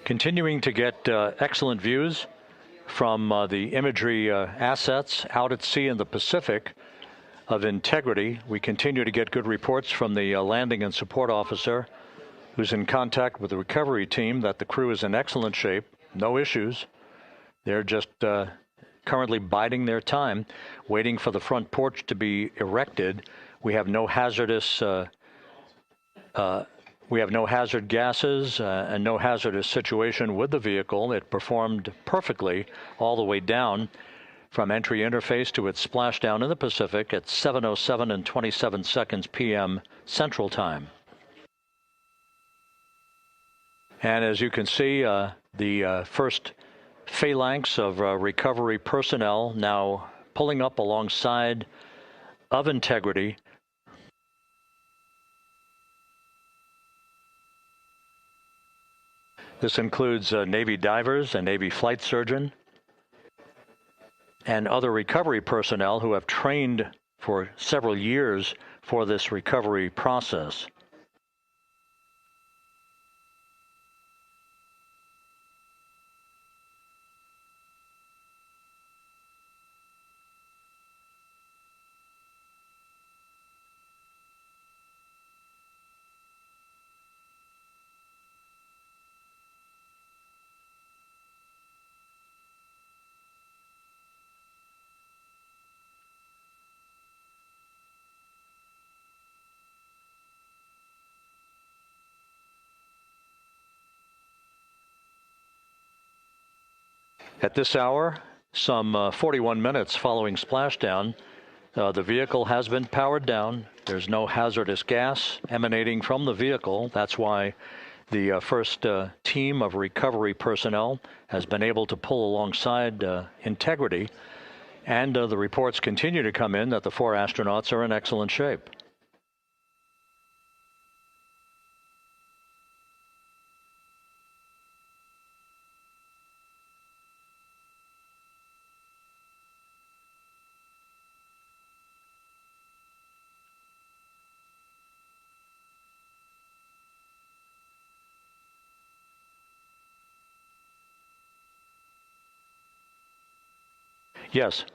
Continuing to get excellent views from the imagery assets out at sea in the Pacific of integrity. We continue to get good reports from the landing and support officer, who's in contact with the recovery team, that the crew is in excellent shape, no issues. They're just currently biding their time, waiting for the front porch to be erected. We have no hazardous hazard gases and no hazardous situation with the vehicle. It performed perfectly all the way down from entry interface to its splashdown in the Pacific at 7:07 and 27 seconds p.m. Central Time. And as you can see, the first phalanx of recovery personnel now pulling up alongside of integrity. This includes Navy divers, a Navy flight surgeon, and other recovery personnel who have trained for several years for this recovery process. At this hour, some 41 minutes following splashdown, the vehicle has been powered down. There's no hazardous gas emanating from the vehicle. That's why the first team of recovery personnel has been able to pull alongside Integrity. And the reports continue to come in that the 4 astronauts are in excellent shape. Yes.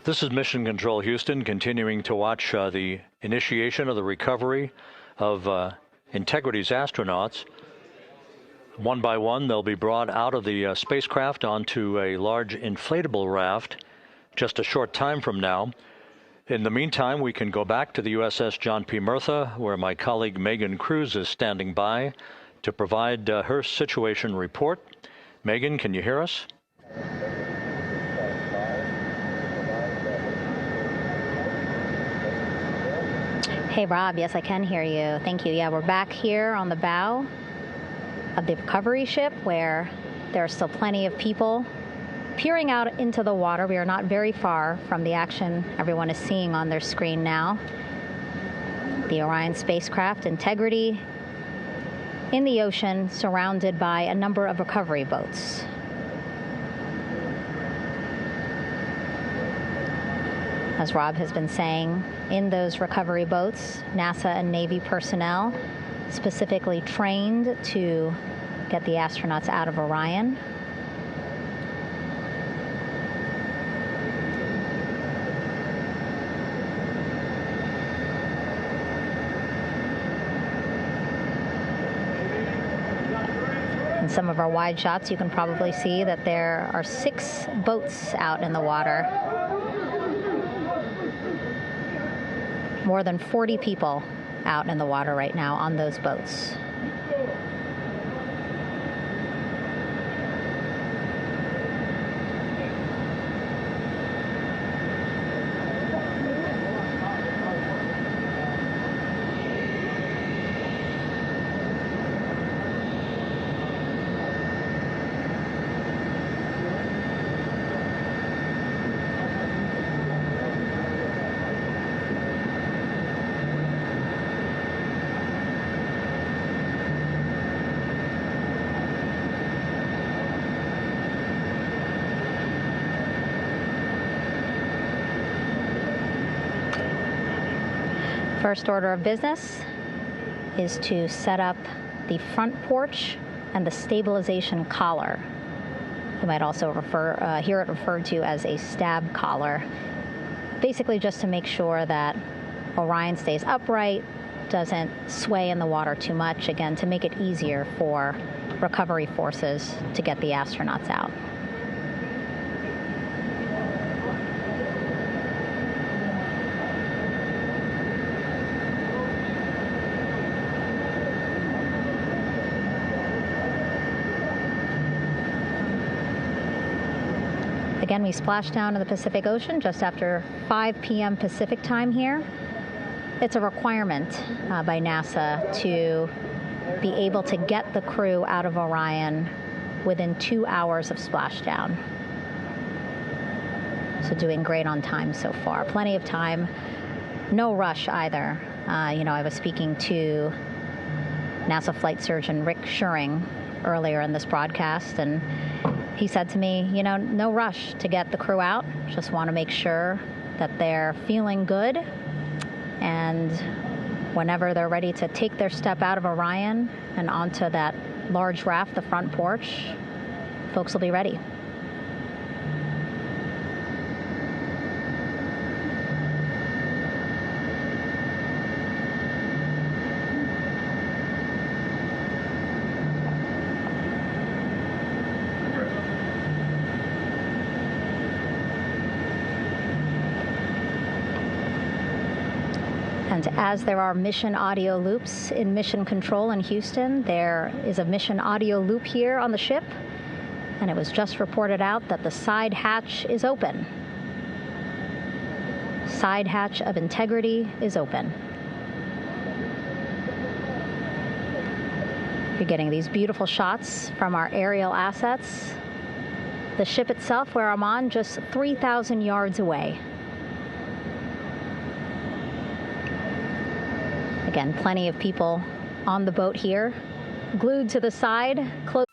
This is Mission Control Houston, continuing to watch the initiation of the recovery of Integrity's astronauts. One by one, they'll be brought out of the spacecraft onto a large inflatable raft just a short time from now. In the meantime, we can go back to the USS John P. Murtha, where my colleague Megan Cruz is standing by to provide her situation report. Megan, can you hear us? Hey, Rob. Yes, I can hear you. Thank you. Yeah, we're back here on the bow of the recovery ship where there are still plenty of people peering out into the water. We are not very far from the action everyone is seeing on their screen now. The Orion spacecraft, Integrity, in the ocean, surrounded by a number of recovery boats. As Rob has been saying, in those recovery boats, NASA and Navy personnel specifically trained to get the astronauts out of Orion. In some of our wide shots, you can probably see that there are 6 boats out in the water. More than 40 people out in the water right now on those boats. First order of business is to set up the front porch and the stabilization collar. You might also hear it referred to as a stab collar. Basically just to make sure that Orion stays upright, doesn't sway in the water too much, again, to make it easier for recovery forces to get the astronauts out. Again, we splashed down in the Pacific Ocean just after 5 p.m. Pacific time here. It's a requirement by NASA to be able to get the crew out of Orion within 2 hours of splashdown. So doing great on time so far. Plenty of time. No rush either. I was speaking to NASA flight surgeon Rick Schuring earlier in this broadcast, and he said to me, no rush to get the crew out. Just want to make sure that they're feeling good, and whenever they're ready to take their step out of Orion and onto that large raft, the front porch, folks will be ready. And as there are mission audio loops in Mission Control in Houston, there is a mission audio loop here on the ship, and it was just reported out that the side hatch is open. Side hatch of integrity is open. You're getting these beautiful shots from our aerial assets. The ship itself, where I'm on, just 3,000 yards away. Again, plenty of people on the boat here, glued to the side, close.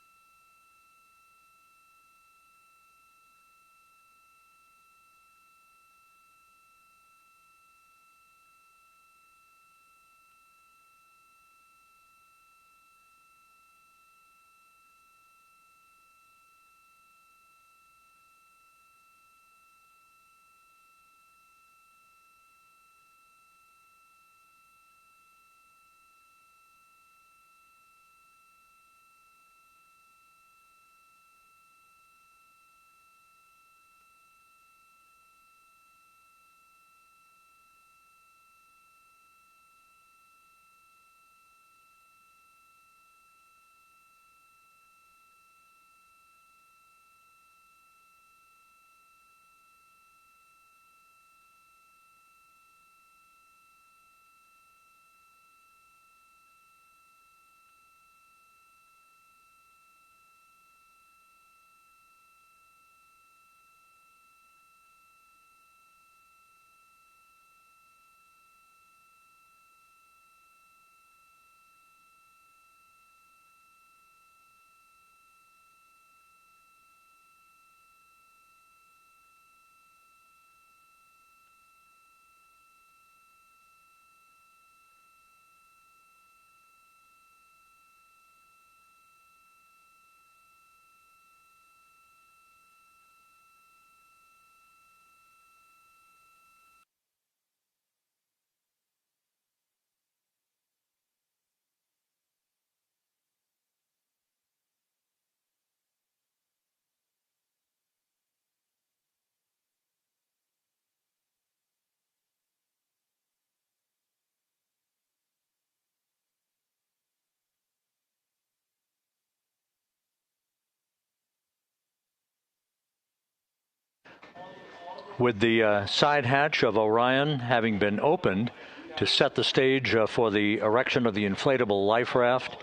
With the side hatch of Orion having been opened to set the stage for the erection of the inflatable life raft,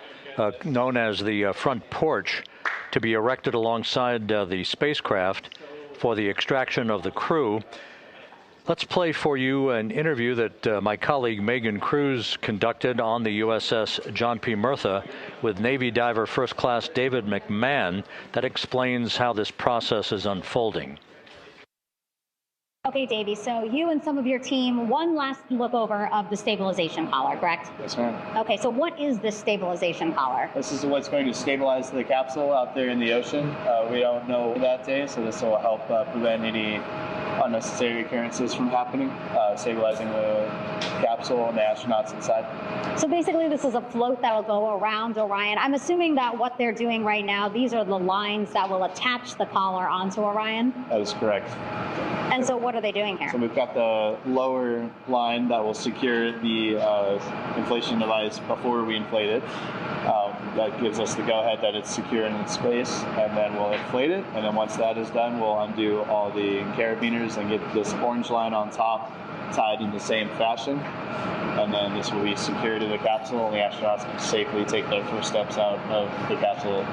known as the front porch, to be erected alongside the spacecraft for the extraction of the crew. Let's play for you an interview that my colleague Megan Cruz conducted on the USS John P. Murtha with Navy diver First Class David McMahon that explains how this process is unfolding. Okay, Davey, so you and some of your team, one last look over of the stabilization collar, correct? Yes, ma'am. Okay, so what is this stabilization collar? This is what's going to stabilize the capsule out there in the ocean. We don't know that day, so this will help prevent any unnecessary occurrences from happening, stabilizing the capsule and the astronauts inside. So basically this is a float that will go around Orion. I'm assuming that what they're doing right now, these are the lines that will attach the collar onto Orion? That is correct. And so what are they doing here? So we've got the lower line that will secure the inflation device before we inflate it. that gives us the go-ahead that it's secure in its space, and then we'll inflate it, and then once that is done, we'll undo all the carabiners and get this orange line on top tied in the same fashion, and then this will be secured to the capsule, and the astronauts can safely take their first steps out of the capsule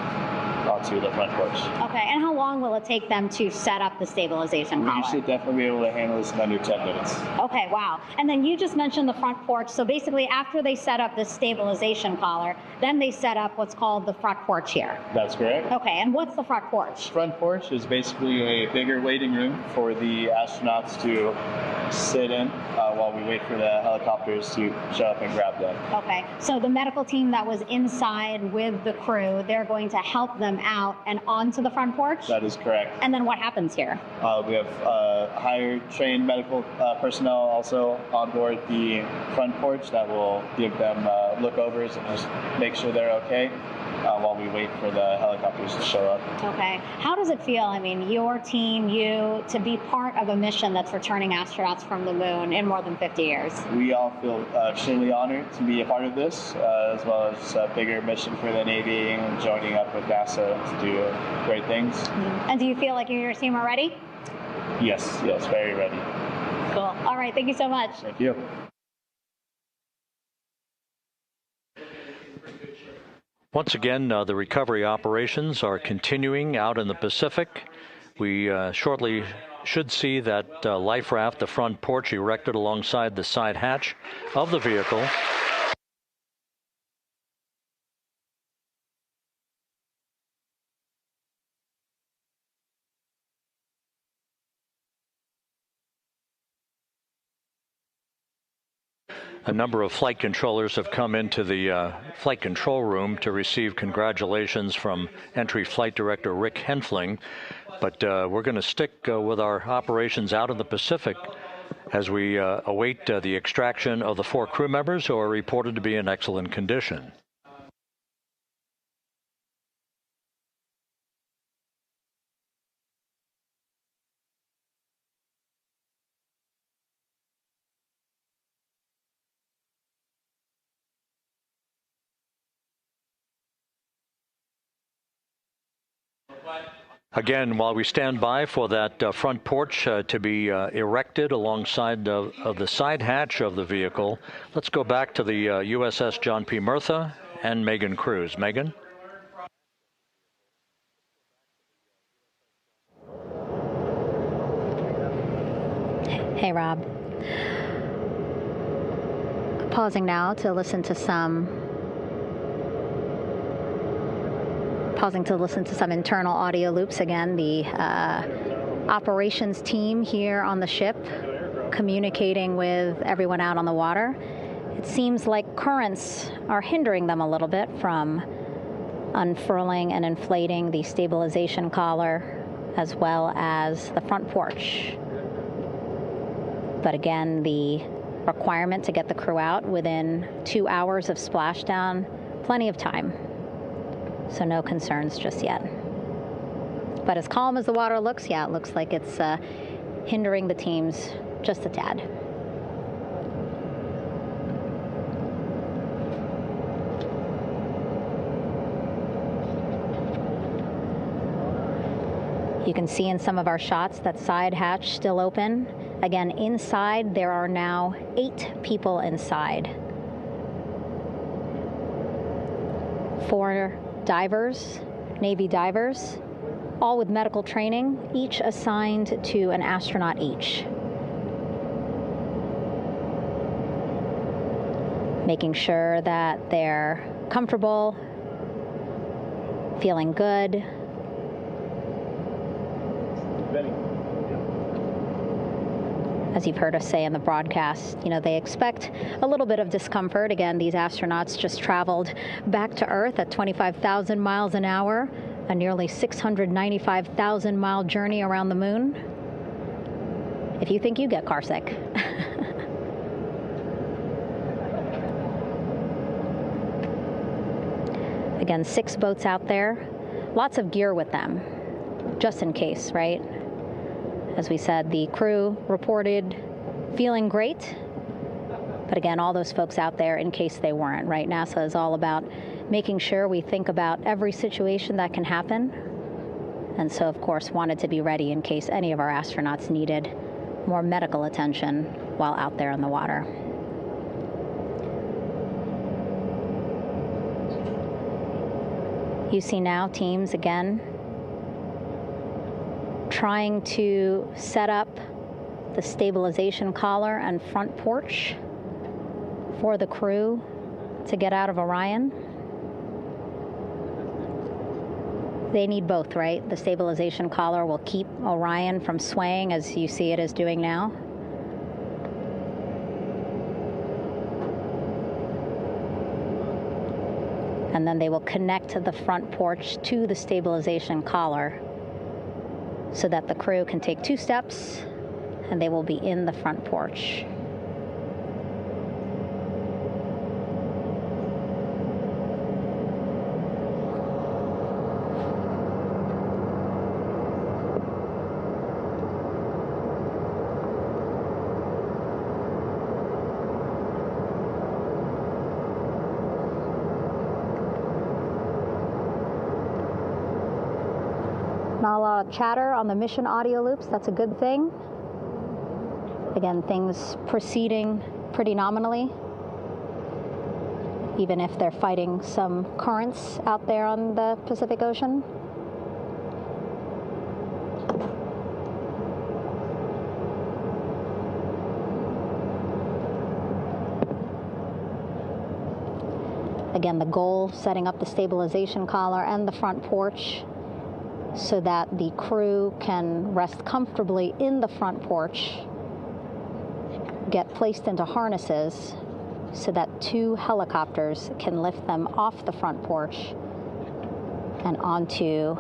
onto the front porch. Okay, and how long will it take them to set up the stabilization collar? We should definitely be able to handle this in under 10 minutes. Okay, wow. And then you just mentioned the front porch. So basically, after they set up this stabilization collar, then they set up what's called the front porch here. That's correct. Okay, and what's the front porch? Front porch is basically a bigger waiting room for the astronauts to sit in while we wait for the helicopters to show up and grab them. Okay, so the medical team that was inside with the crew, they're going to help them out and onto the front porch? That is correct. And then what happens here? We have hired trained medical personnel also on board the front porch that will give them lookovers and just make sure they're okay while we wait for the helicopters to show up. Okay. How does it feel, I mean, your team, you, to be part of a mission that's returning astronauts from the moon in more than 50 years? We all feel extremely honored to be a part of this, as well as a bigger mission for the Navy and joining up with NASA to do great things. Mm-hmm. And do you feel like you and your team are ready? Yes, very ready. Cool. All right, thank you so much. Thank you. Once again, the recovery operations are continuing out in the Pacific. We shortly should see that life raft, the front porch, erected alongside the side hatch of the vehicle. A number of flight controllers have come into the flight control room to receive congratulations from Entry Flight Director Rick Henfling. But we're going to stick with our operations out in the Pacific as we await the extraction of the 4 crew members who are reported to be in excellent condition. Again, while we stand by for that front porch to be erected alongside of the side hatch of the vehicle, let's go back to the USS John P. Murtha and Megan Cruz. Megan? Hey, Rob. Pausing now to listen to some internal audio loops. Again, the operations team here on the ship communicating with everyone out on the water. It seems like currents are hindering them a little bit from unfurling and inflating the stabilization collar as well as the front porch. But again, the requirement to get the crew out within 2 hours of splashdown, plenty of time. So no concerns just yet. But as calm as the water looks, yeah, it looks like it's hindering the teams just a tad. You can see in some of our shots that side hatch still open. Again, inside there are now 8 people inside. 4 divers, Navy divers, all with medical training, each assigned to an astronaut each. Making sure that they're comfortable, feeling good. As you've heard us say in the broadcast, you know, they expect a little bit of discomfort. Again, these astronauts just traveled back to Earth at 25,000 miles an hour, a nearly 695,000-mile journey around the moon. If you think you get carsick. Again, 6 boats out there, lots of gear with them, just in case, right? As we said, the crew reported feeling great. But again, all those folks out there in case they weren't, right? NASA is all about making sure we think about every situation that can happen. And so, of course, wanted to be ready in case any of our astronauts needed more medical attention while out there in the water. You see now teams again trying to set up the stabilization collar and front porch for the crew to get out of Orion. They need both, right? The stabilization collar will keep Orion from swaying as you see it is doing now. And then they will connect the front porch to the stabilization collar so that the crew can take 2 steps and they will be in the front porch. Not a lot of chatter on the mission audio loops. That's a good thing. Again, things proceeding pretty nominally, even if they're fighting some currents out there on the Pacific Ocean. Again, the goal, setting up the stabilization collar and the front porch so that the crew can rest comfortably in the front porch, get placed into harnesses so that 2 helicopters can lift them off the front porch and onto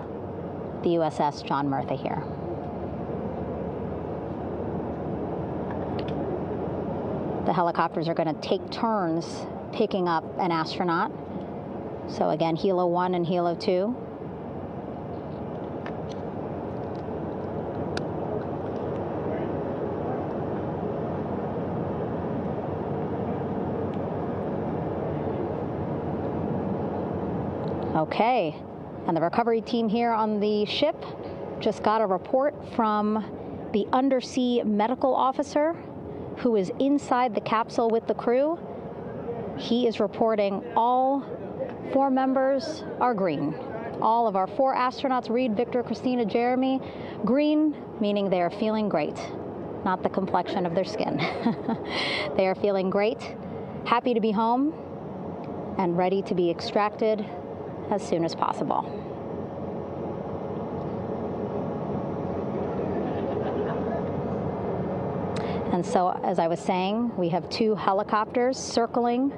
the USS John Murtha here. The helicopters are going to take turns picking up an astronaut. So again, Helo 1 and Helo 2. Okay, and the recovery team here on the ship just got a report from the undersea medical officer who is inside the capsule with the crew. He is reporting all 4 members are green. All of our 4 astronauts, Reed, Victor, Christina, Jeremy, green, meaning they are feeling great, not the complexion of their skin. They are feeling great, happy to be home, and ready to be extracted as soon as possible. And so, as I was saying, we have 2 helicopters circling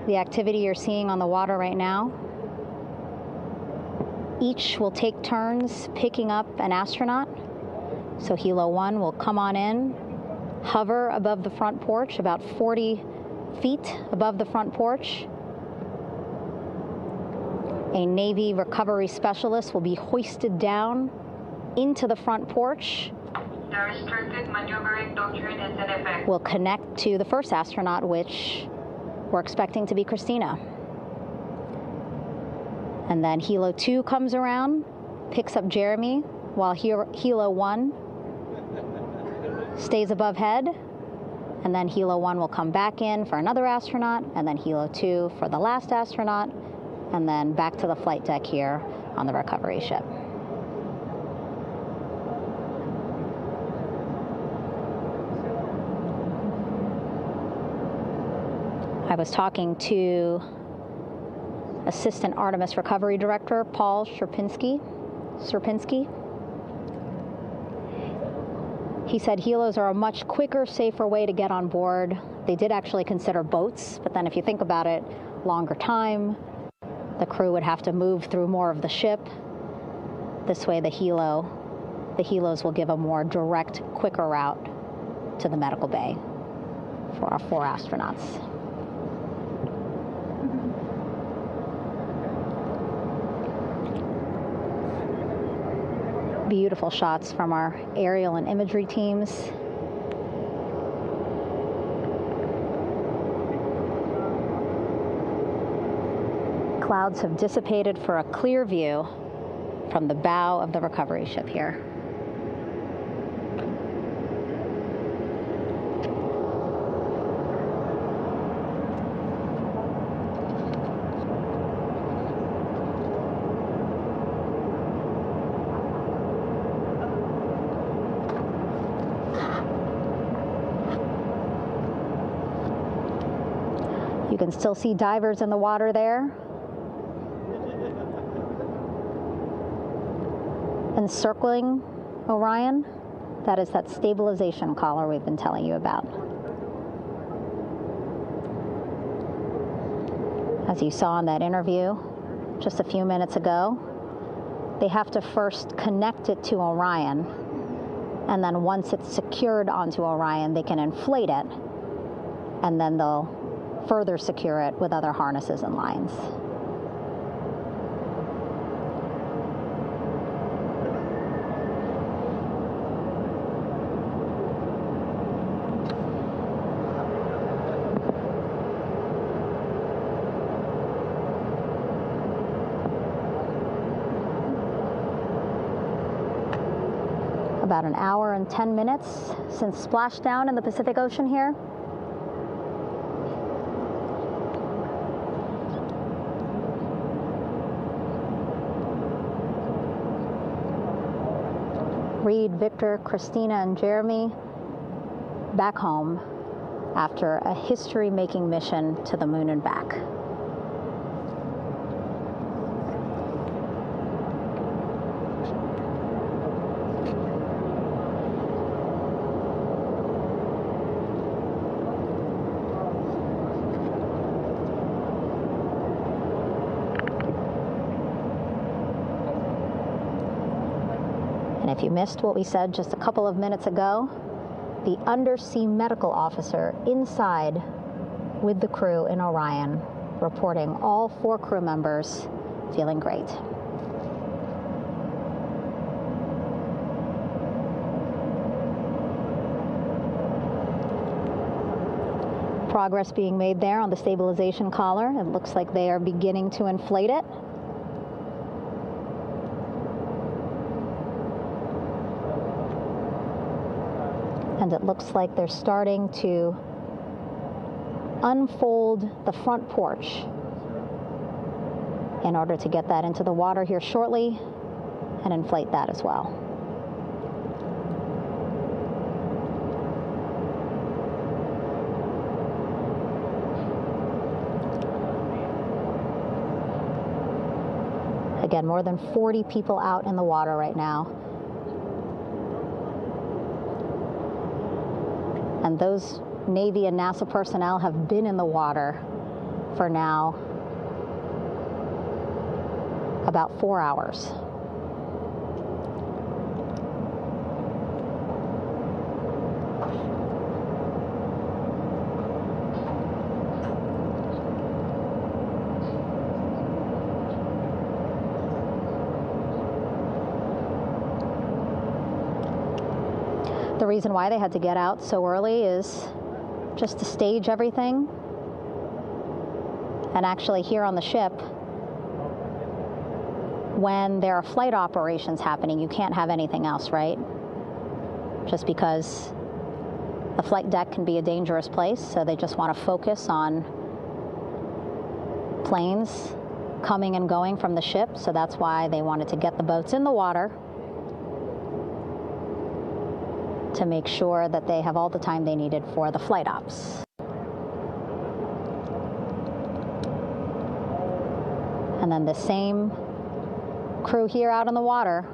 the activity you're seeing on the water right now. Each will take turns picking up an astronaut. So Helo 1 will come on in, hover above the front porch, about 40 feet above the front porch. A Navy recovery specialist will be hoisted down into the front porch. The restricted maneuvering doctrine is in effect. Will connect to the first astronaut, which we're expecting to be Christina. And then Helo 2 comes around, picks up Jeremy, while Helo 1 stays above head. And then Helo 1 will come back in for another astronaut, and then Helo 2 for the last astronaut, and then back to the flight deck here on the recovery ship. I was talking to Assistant Artemis Recovery Director Paul Sierpinski. He said helos are a much quicker, safer way to get on board. They did actually consider boats, but then if you think about it, longer time, the crew would have to move through more of the ship. This way the helos will give a more direct, quicker route to the medical bay for our 4 astronauts. Beautiful shots from our aerial and imagery teams. clouds have dissipated for a clear view from the bow of the recovery ship here. You can still see divers in the water there. Encircling Orion, that is that stabilization collar we've been telling you about. As you saw in that interview just a few minutes ago, they have to first connect it to Orion, and then once it's secured onto Orion, they can inflate it, and then they'll further secure it with other harnesses and lines. About an hour and 10 minutes since splashdown in the Pacific Ocean here. Reed, Victor, Christina, and Jeremy back home after a history-making mission to the moon and back. If you missed what we said just a couple of minutes ago, the undersea medical officer inside with the crew in Orion, reporting all 4 crew members feeling great. Progress being made there on the stabilization collar. It looks like they are beginning to inflate it. And it looks like they're starting to unfold the front porch in order to get that into the water here shortly and inflate that as well. Again, more than 40 people out in the water right now. And those Navy and NASA personnel have been in the water for now about 4 hours. The reason why they had to get out so early is just to stage everything. And actually here on the ship, when there are flight operations happening, you can't have anything else, right? Just because the flight deck can be a dangerous place, so they just want to focus on planes coming and going from the ship, so that's why they wanted to get the boats in the water to make sure that they have all the time they needed for the flight ops. And then the same crew here out in the water,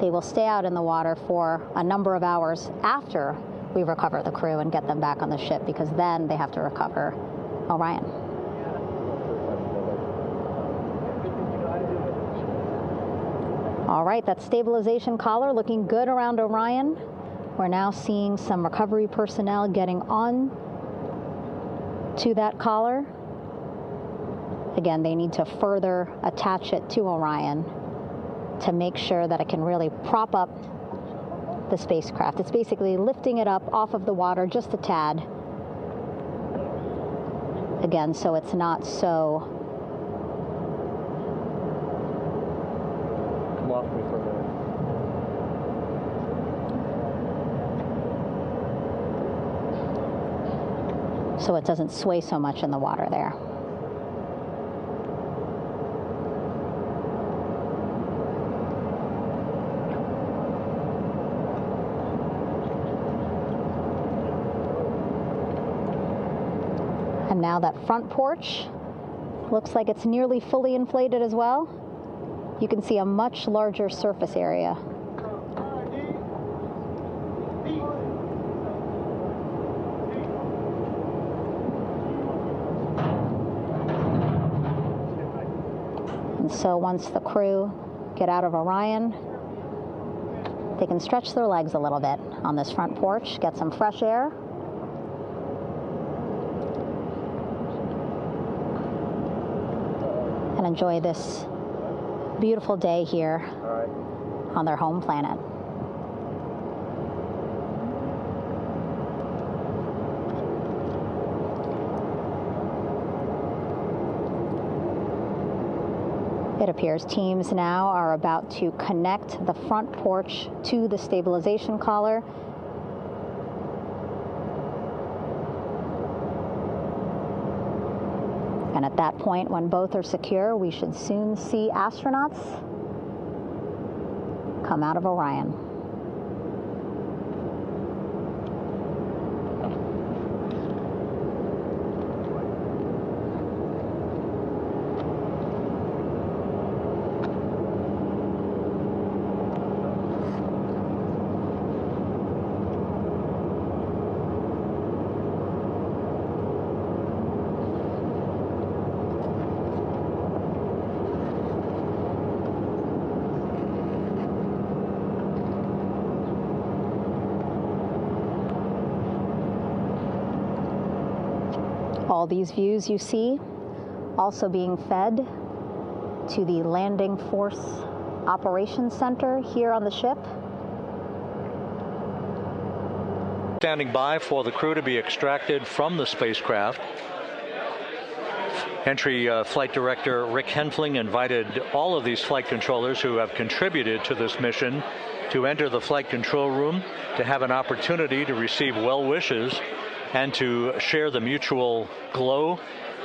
they will stay out in the water for a number of hours after we recover the crew and get them back on the ship, because then they have to recover Orion. All right, that stabilization collar looking good around Orion. We're now seeing some recovery personnel getting on to that collar. Again, they need to further attach it to Orion to make sure that it can really prop up the spacecraft. It's basically lifting it up off of the water just a tad. Again, so it's not so off before so it doesn't sway so much in the water there. And now that front porch looks like it's nearly fully inflated as well. You can see a much larger surface area. And so once the crew get out of Orion, they can stretch their legs a little bit on this front porch, get some fresh air. And enjoy this beautiful day here on their home planet. It appears teams now are about to connect the front porch to the stabilization collar. And at that point, when both are secure, we should soon see astronauts come out of Orion. All these views you see also being fed to the Landing Force Operations Center here on the ship. Standing by for the crew to be extracted from the spacecraft. Entry Flight Director Rick Henfling invited all of these flight controllers who have contributed to this mission to enter the flight control room to have an opportunity to receive well wishes and to share the mutual glow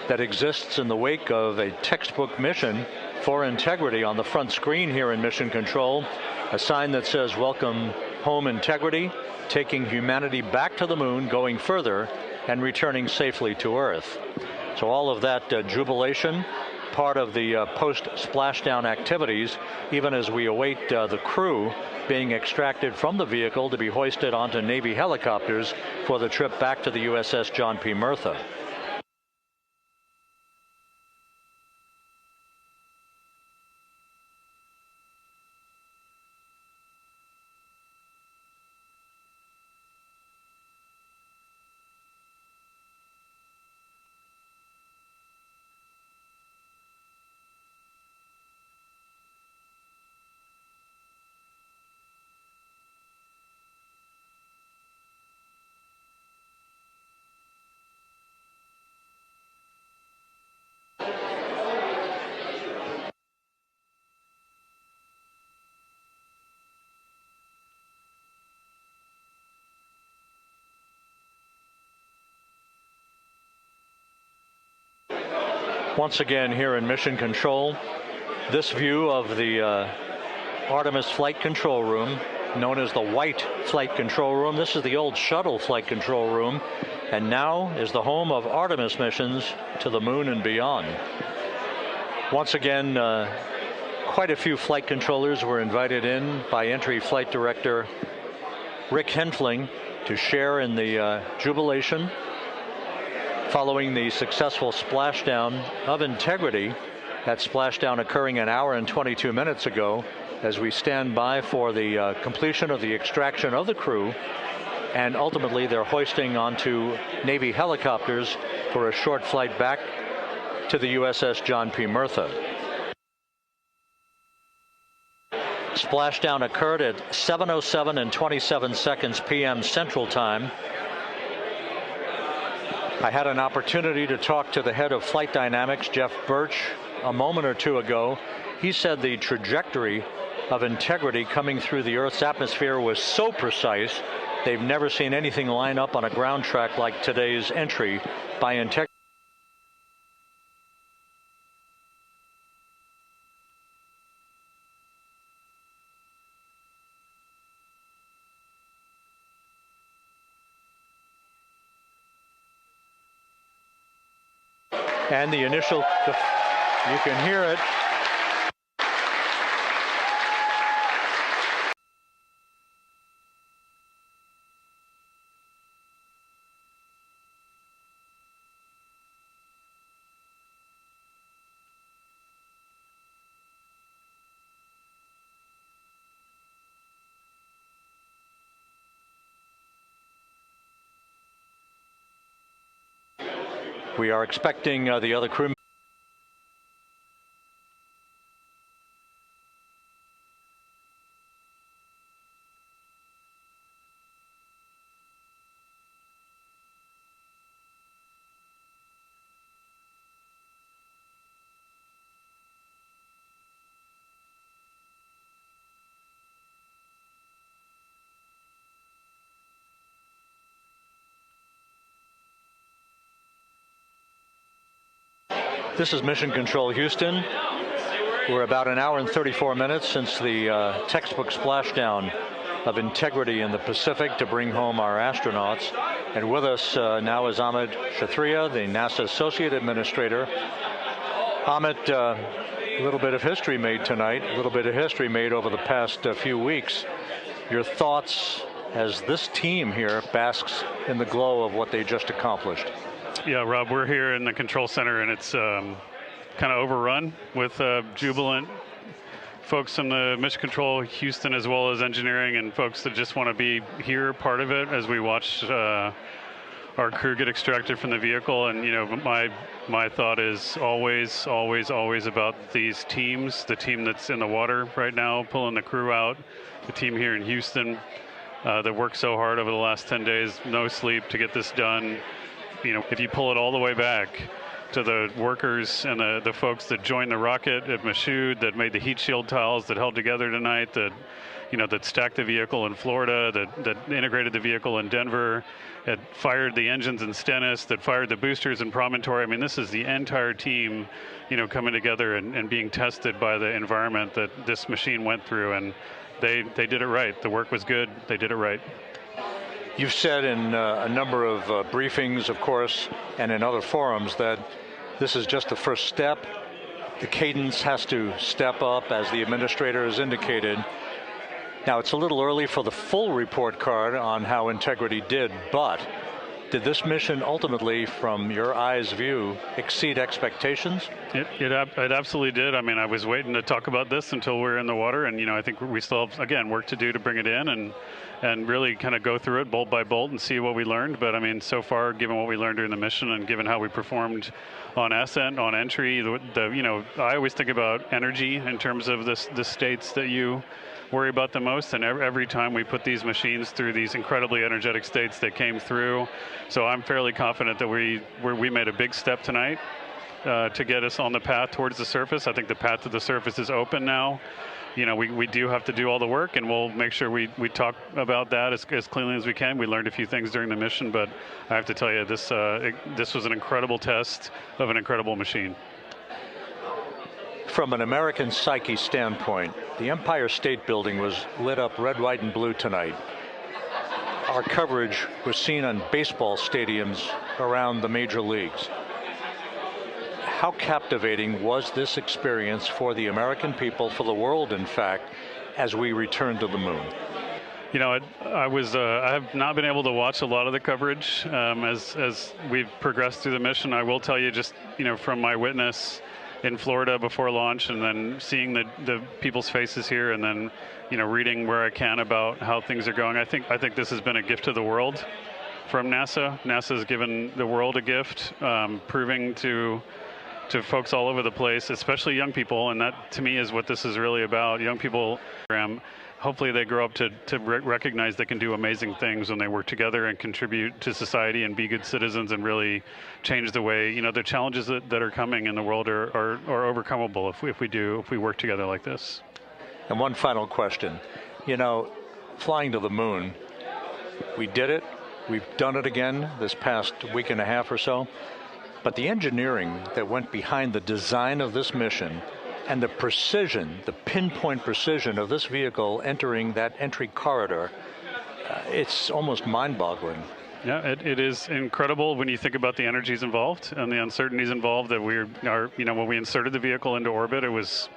that exists in the wake of a textbook mission for integrity. On the front screen here in Mission Control, a sign that says "Welcome Home Integrity, taking humanity back to the moon, going further, and returning safely to Earth." So all of that jubilation, part of the post-splashdown activities, even as we await the crew being extracted from the vehicle to be hoisted onto Navy helicopters for the trip back to the USS John P. Murtha. Once again here in Mission Control, this view of the Artemis Flight Control Room, known as the White Flight Control Room. This is the old Shuttle Flight Control Room, and now is the home of Artemis missions to the moon and beyond. Once again, quite a few flight controllers were invited in by Entry Flight Director Rick Henfling to share in the jubilation following the successful splashdown of Integrity. That splashdown occurring an hour and 22 minutes ago, as we stand by for the completion of the extraction of the crew, and ultimately they're hoisting onto Navy helicopters for a short flight back to the USS John P. Murtha. Splashdown occurred at 7:07 and 27 seconds p.m. Central Time. I had an opportunity to talk to the head of flight dynamics, Jeff Birch, a moment or two ago. He said the trajectory of Integrity coming through the Earth's atmosphere was so precise, they've never seen anything line up on a ground track like today's entry by Integrity. And the initial, you can hear it. We are expecting the other crew. This is Mission Control Houston. We're about an hour and 34 minutes since the textbook splashdown of Integrity in the Pacific to bring home our astronauts. And with us now is Amit Kshatriya, the NASA Associate Administrator. Amit, a little bit of history made tonight, a little bit of history made over the past few weeks. Your thoughts as this team here basks in the glow of what they just accomplished? Yeah, Rob, we're here in the control center, and it's kind of overrun with jubilant folks in the Mission Control Houston, as well as engineering, and folks that just want to be here, part of it, as we watch our crew get extracted from the vehicle. And, you know, my thought is always about these teams, the team that's in the water right now, pulling the crew out, the team here in Houston that worked so hard over the last 10 days, no sleep to get this done. You know, if you pull it all the way back to the workers and the folks that joined the rocket at Michoud, that made the heat shield tiles that held together tonight, that, you know, that stacked the vehicle in Florida, that integrated the vehicle in Denver, that fired the engines in Stennis, that fired the boosters in Promontory. I mean, this is the entire team, you know, coming together and being tested by the environment that this machine went through, and they did it right. The work was good. They did it right. You've said in a number of briefings, of course, and in other forums that this is just the first step. The cadence has to step up, as the administrator has indicated. Now, it's a little early for the full report card on how Integrity did, but did this mission ultimately, from your eyes view, exceed expectations? It absolutely did. I mean, I was waiting to talk about this until we're in the water, and, you know, I think we still have, again, work to do to bring it in and really kind of go through it bolt by bolt and see what we learned. But I mean, so far, given what we learned during the mission and given how we performed on ascent, on entry, you know, I always think about energy in terms of the states that you worry about the most, and every time we put these machines through these incredibly energetic states, they came through. So I'm fairly confident that we made a big step tonight to get us on the path towards the surface. I think the path to the surface is open now. You know, we do have to do all the work, and we'll make sure we talk about that as cleanly as we can. We learned a few things during the mission, but I have to tell you, this was an incredible test of an incredible machine. From an American psyche standpoint, the Empire State Building was lit up red, white, and blue tonight. Our coverage was seen on baseball stadiums around the major leagues. How captivating was this experience for the American people, for the world, in fact, as we returned to the moon? You know, I have not been able to watch a lot of the coverage as we've progressed through the mission. I will tell you, just, you know, from my witness in Florida before launch, and then seeing the people's faces here, and then, you know, reading where I can about how things are going. I think this has been a gift to the world from NASA. NASA's given the world a gift, proving to folks all over the place, especially young people, and that to me is what this is really about. Young people, hopefully they grow up to recognize they can do amazing things when they work together and contribute to society and be good citizens and really change the way, you know, the challenges that are coming in the world are overcomable if we work together like this. And one final question. You know, flying to the moon, we did it. We've done it again this past week and a half or so. But the engineering that went behind the design of this mission and the precision, the pinpoint precision of this vehicle entering that entry corridor, it's almost mind-boggling. Yeah, it is incredible when you think about the energies involved and the uncertainties involved. That you know, when we inserted the vehicle into orbit, it was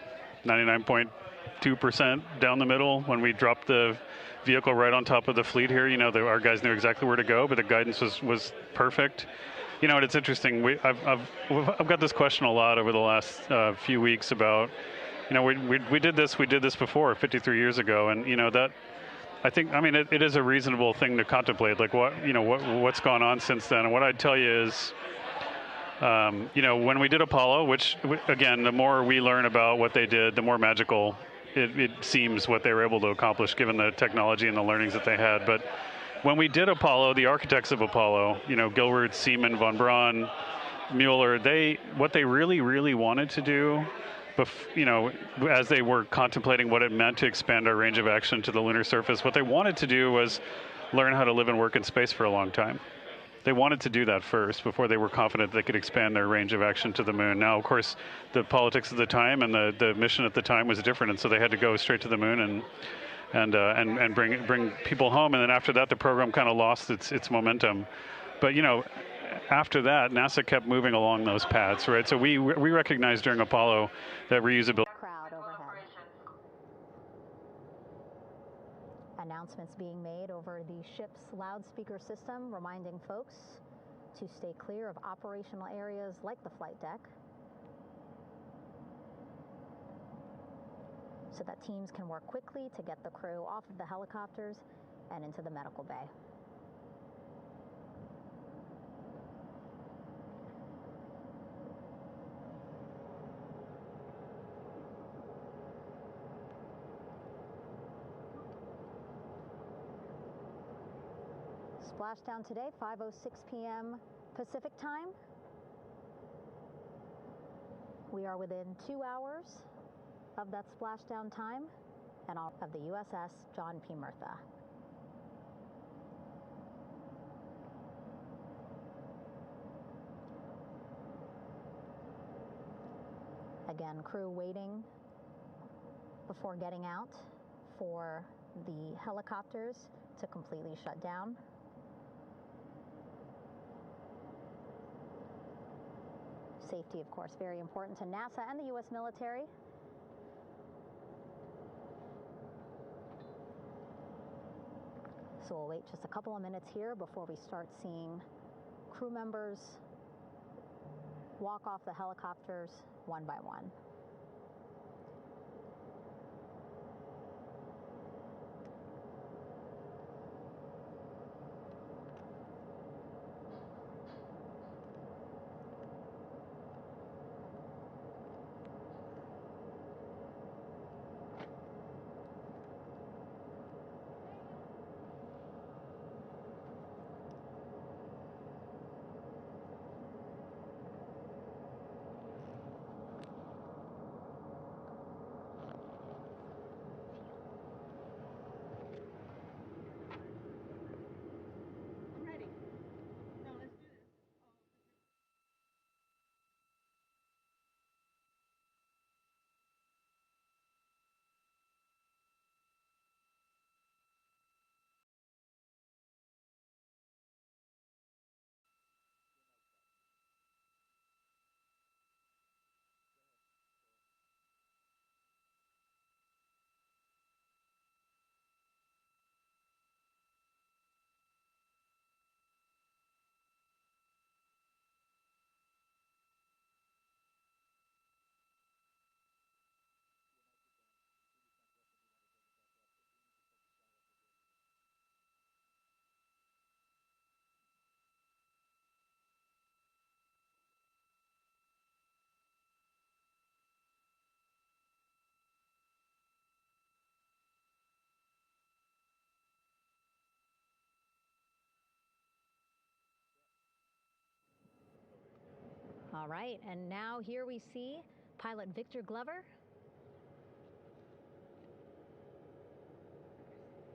99.2% down the middle. When we dropped the vehicle right on top of the fleet here, you know, our guys knew exactly where to go, but the guidance was perfect. You know, and it's interesting. I've got this question a lot over the last few weeks about, you know, we did this before 53 years ago, and you know that I think, I mean, it is a reasonable thing to contemplate, like what's gone on since then. And what I'd tell you is, you know, when we did Apollo, which again, the more we learn about what they did, the more magical it seems what they were able to accomplish given the technology and the learnings that they had. But when we did Apollo, the architects of Apollo, you know, Gilbert, Seaman, von Braun, Mueller, what they really wanted to do, you know, as they were contemplating what it meant to expand our range of action to the lunar surface, what they wanted to do was learn how to live and work in space for a long time. They wanted to do that first before they were confident they could expand their range of action to the moon. Now, of course, the politics of the time and the mission at the time was different, and so they had to go straight to the moon and bring people home. And then after that, the program kind of lost its momentum. But you know, after that, NASA kept moving along those paths, right? So we recognized during Apollo that reusability. Crowd overhead. Announcements being made over the ship's loudspeaker system, reminding folks to stay clear of operational areas like the flight deck, so that teams can work quickly to get the crew off of the helicopters and into the medical bay. Splashdown today, 5:06 p.m. Pacific time. We are within 2 hours of that splashdown time and of the USS John P. Murtha. Again, crew waiting before getting out for the helicopters to completely shut down. Safety, of course, very important to NASA and the U.S. military. So we'll wait just a couple of minutes here before we start seeing crew members walk off the helicopters one by one. All right, and now here we see pilot Victor Glover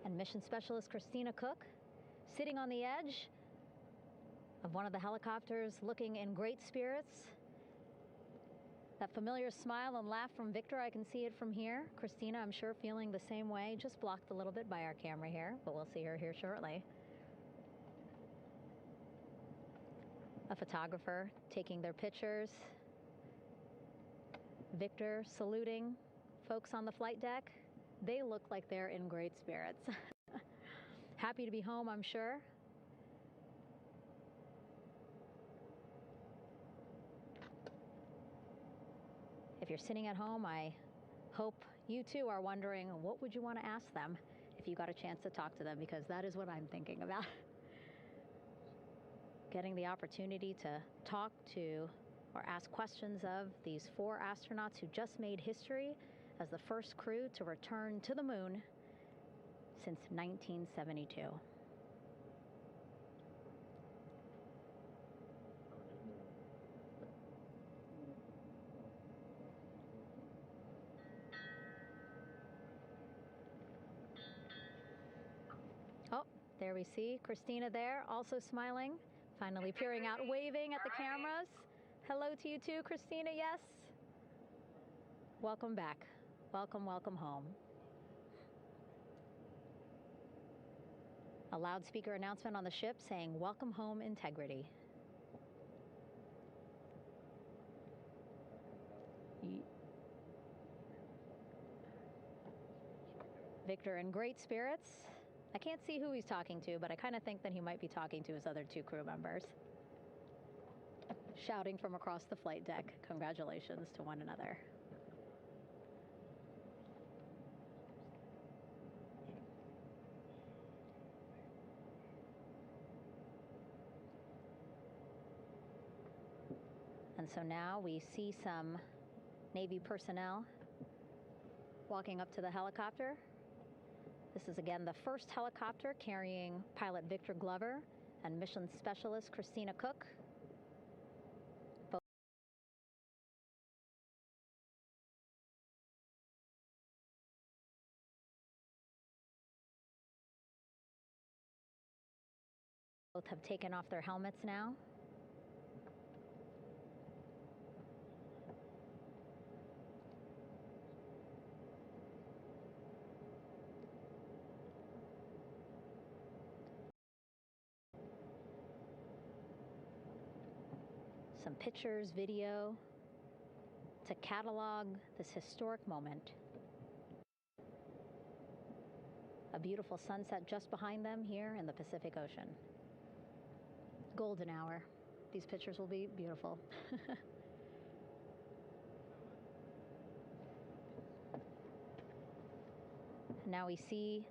and mission specialist Christina Cook sitting on the edge of one of the helicopters, looking in great spirits. That familiar smile and laugh from Victor, I can see it from here. Christina, I'm sure, feeling the same way, just blocked a little bit by our camera here, but we'll see her here shortly. A photographer taking their pictures. Victor saluting folks on the flight deck. They look like they're in great spirits. Happy to be home, I'm sure. If you're sitting at home, I hope you too are wondering, what would you want to ask them if you got a chance to talk to them, because that is what I'm thinking about. Getting the opportunity to talk to or ask questions of these 4 astronauts who just made history as the first crew to return to the moon since 1972. Oh, there we see Christina there, also smiling, finally peering out, waving at the cameras. Hello to you too, Christina, yes. Welcome back. Welcome, welcome home. A loudspeaker announcement on the ship saying, "Welcome home, Integrity." Victor in great spirits. I can't see who he's talking to, but I kind of think that he might be talking to his other 2 crew members. Shouting from across the flight deck, congratulations to one another. And so now we see some Navy personnel walking up to the helicopter. This is again the first helicopter carrying pilot Victor Glover and mission specialist Christina Cook. Both have taken off their helmets now. Some pictures, video to catalog this historic moment. A beautiful sunset just behind them here in the Pacific Ocean. Golden hour. These pictures will be beautiful. Now we see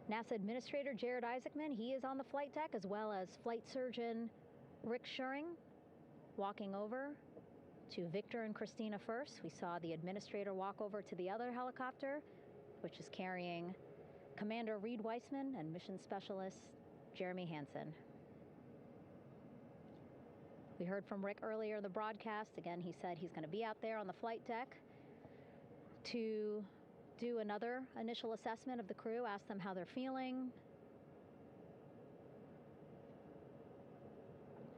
NASA Administrator Jared Isaacman. He is on the flight deck, as well as flight surgeon Rick Schuring, walking over to Victor and Christina first. We saw the administrator walk over to the other helicopter, which is carrying Commander Reed Weissman and mission specialist Jeremy Hansen. We heard from Rick earlier in the broadcast. Again, he said he's going to be out there on the flight deck to do another initial assessment of the crew, ask them how they're feeling,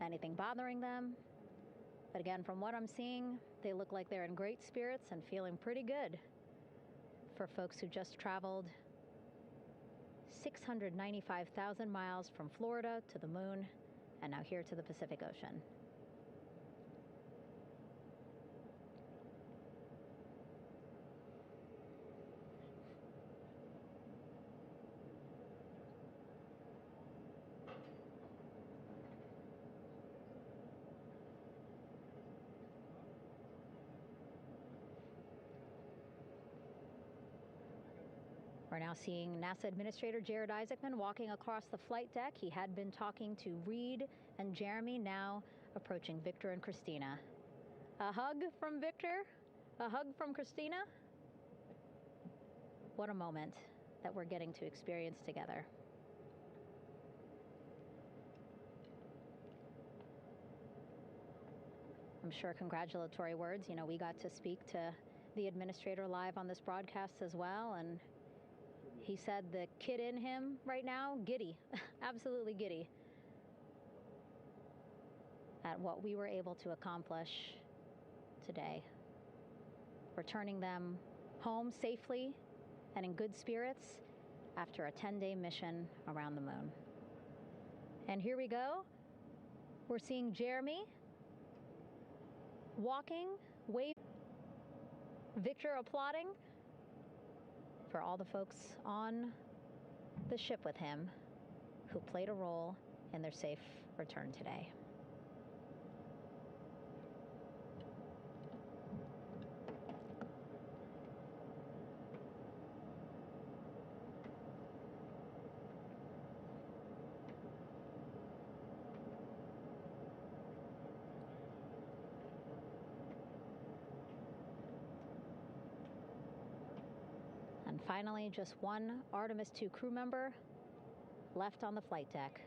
anything bothering them. But again, from what I'm seeing, they look like they're in great spirits and feeling pretty good for folks who just traveled 695,000 miles from Florida to the moon and now here to the Pacific Ocean. We're now seeing NASA Administrator Jared Isaacman walking across the flight deck. He had been talking to Reed and Jeremy, now approaching Victor and Christina. A hug from Victor, a hug from Christina. What a moment that we're getting to experience together. I'm sure, congratulatory words. You know, we got to speak to the administrator live on this broadcast as well, and he said the kid in him right now, giddy, absolutely giddy at what we were able to accomplish today. Returning them home safely and in good spirits after a 10-day mission around the moon. And here we go. We're seeing Jeremy walking, waving, Victor applauding for all the folks on the ship with him who played a role in their safe return today. And finally, just one Artemis II crew member left on the flight deck,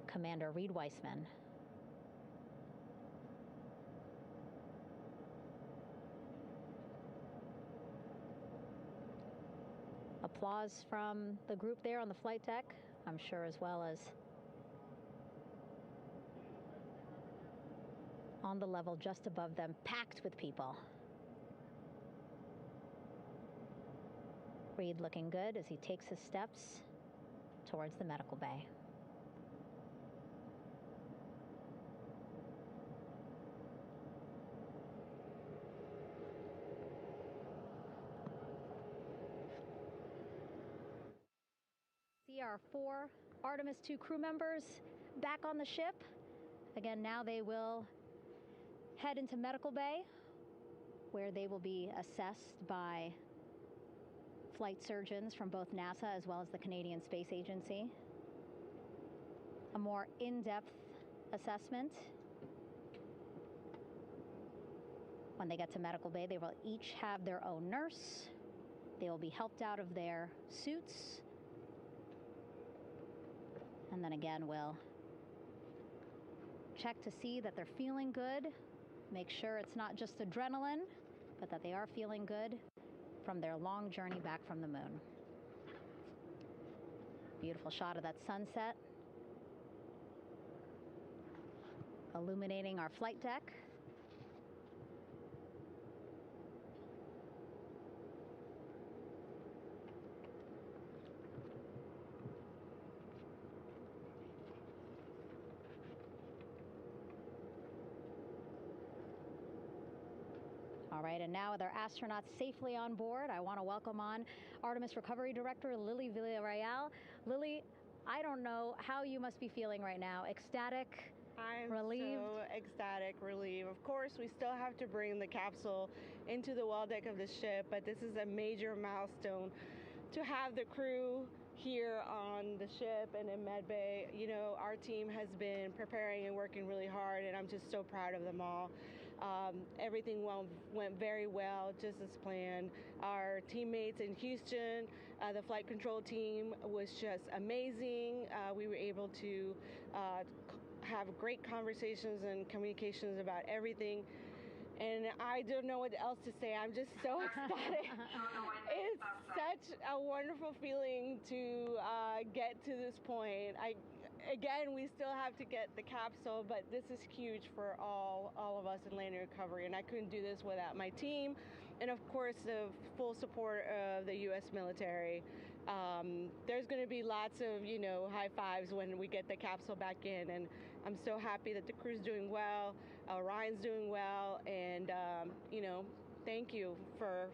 Commander Reed Weissman. Applause from the group there on the flight deck, I'm sure, as well as on the level just above them, packed with people. Reed looking good as he takes his steps towards the medical bay. See our 4 Artemis II crew members back on the ship. Again, now they will head into medical bay, where they will be assessed by flight surgeons from both NASA as well as the Canadian Space Agency. A more in-depth assessment. When they get to medical bay, they will each have their own nurse. They will be helped out of their suits. And then again, we'll check to see that they're feeling good. Make sure it's not just adrenaline, but that they are feeling good from their long journey back from the moon. Beautiful shot of that sunset, illuminating our flight deck. All right, and now with our astronauts safely on board, I want to welcome on Artemis Recovery Director Lily Villarreal. Lily, I don't know how you must be feeling right now. Ecstatic, relieved? So ecstatic, relieved. Of course, we still have to bring the capsule into the well deck of the ship, but this is a major milestone to have the crew here on the ship and in medbay. You know, our team has been preparing and working really hard, and I'm just so proud of them all. Everything went very well, just as planned. Our teammates in Houston, the flight control team was just amazing. We were able to have great conversations and communications about everything. And I don't know what else to say. I'm just so ecstatic. It's such a wonderful feeling to get to this point. Again, we still have to get the capsule, but this is huge for all of us in landing recovery. And I couldn't do this without my team, and of course the full support of the U.S. military. There's going to be lots of high fives when we get the capsule back in, and I'm so happy that the crew's doing well, Ryan's doing well, and thank you for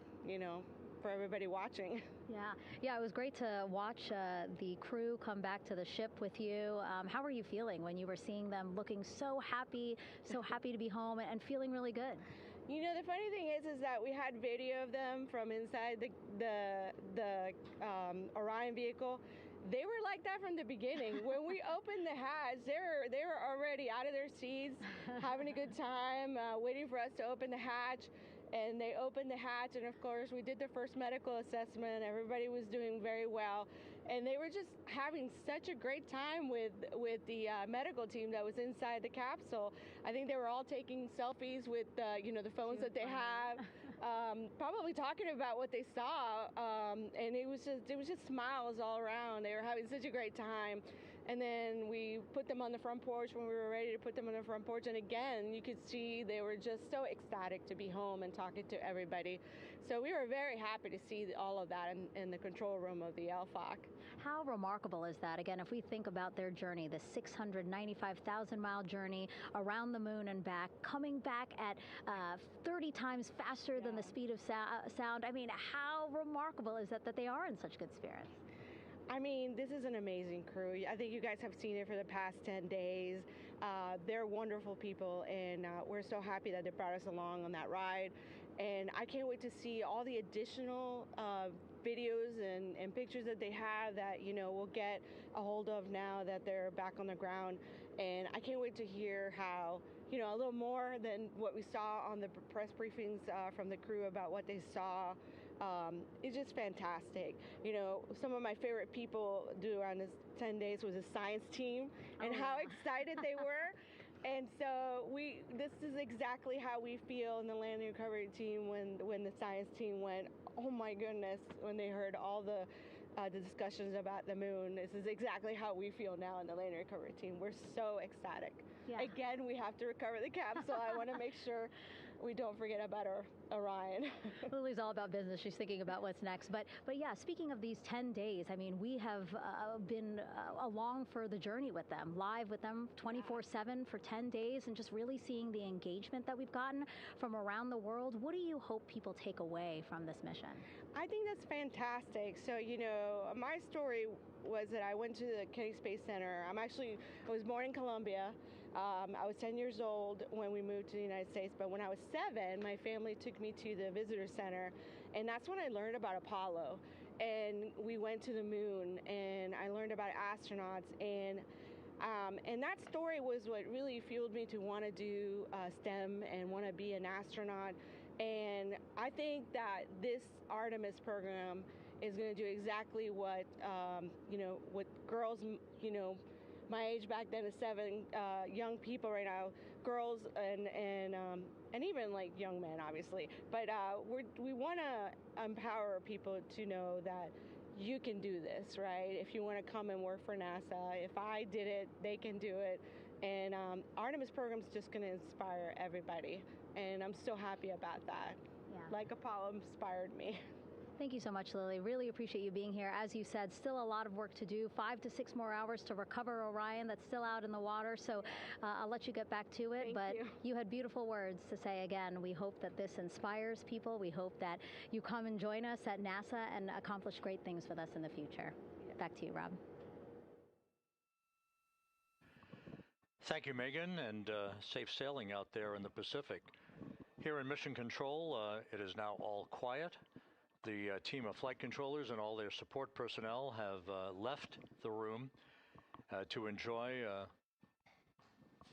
for everybody watching. Yeah, it was great to watch the crew come back to the ship with you. How were you feeling when you were seeing them looking so happy to be home and feeling really good? The funny thing is that we had video of them from inside the Orion vehicle. They were like that from the beginning. When we opened the hatch, they were already out of their seats, having a good time, waiting for us to open the hatch. And they opened the hatch, and of course we did the first medical assessment. Everybody was doing very well. and they were just having such a great time with the medical team that was inside the capsule. I think they were all taking selfies with the phones that they have, probably talking about what they saw, and it was just smiles all around. They were having such a great time. And then we put them on the front porch when we were ready to put them on the front porch. And again, you could see they were just so ecstatic to be home and talking to everybody. So we were very happy to see all of that in the control room of the LFOC. How remarkable is that? Again, if we think about their journey, the 695,000-mile journey around the moon and back, coming back at 30 times faster than the speed of sound. I mean, how remarkable is that they are in such good spirits? I mean, this is an amazing crew. I think you guys have seen it for the past 10 days. They're wonderful people, and we're so happy that they brought us along on that ride. And I can't wait to see all the additional videos and pictures that they have that, we'll get a hold of now that they're back on the ground. And I can't wait to hear how, a little more than what we saw on the press briefings from the crew about what they saw. It's just fantastic. Some of my favorite people around this 10 days was the science team and how excited they were. And so this is exactly how we feel in the landing recovery team when the science team went, oh my goodness, when they heard all the discussions about the moon. This is exactly how we feel now in the landing recovery team. We're so ecstatic. Yeah. Again, we have to recover the capsule. I want to make sure we don't forget about our Orion. Lily's all about business. She's thinking about what's next. But yeah, speaking of these 10 days, I mean, we have been along for the journey with them, live with them 24/7 for 10 days, and just really seeing the engagement that we've gotten from around the world. What do you hope people take away from this mission? I think that's fantastic. So, my story was that I went to the Kennedy Space Center. I was born in Colombia. I was 10 years old when we moved to the United States, but when I was 7, my family took me to the visitor center, and that's when I learned about Apollo. And we went to the moon, and I learned about astronauts, and that story was what really fueled me to want to do STEM and want to be an astronaut. And I think that this Artemis program is going to do exactly what what girls, my age back then is 7, young people right now, girls and even like young men, obviously. But we want to empower people to know that you can do this, right? If you want to come and work for NASA, if I did it, they can do it. And Artemis program is just going to inspire everybody. And I'm so happy about that. Yeah. Like Apollo inspired me. Thank you so much, Lily. Really appreciate you being here. As you said, still a lot of work to do. 5 to 6 more hours to recover Orion that's still out in the water. So I'll let you get back to it. But you had beautiful words to say again. We hope that this inspires people. We hope that you come and join us at NASA and accomplish great things with us in the future. Back to you, Rob. Thank you, Megan, and safe sailing out there in the Pacific. Here in Mission Control, it is now all quiet. The team of flight controllers and all their support personnel have left the room to enjoy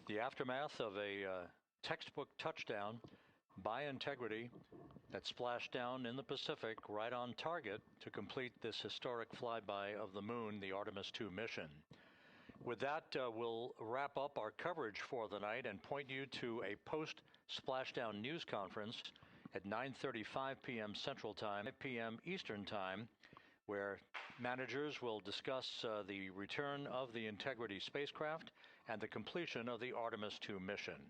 the aftermath of a textbook touchdown by Integrity that splashed down in the Pacific right on target to complete this historic flyby of the moon, the Artemis II mission. With that, we'll wrap up our coverage for the night and point you to a post-splashdown news conference at 9:35 p.m. Central Time, 8 p.m. Eastern Time, where managers will discuss the return of the Integrity spacecraft and the completion of the Artemis II mission.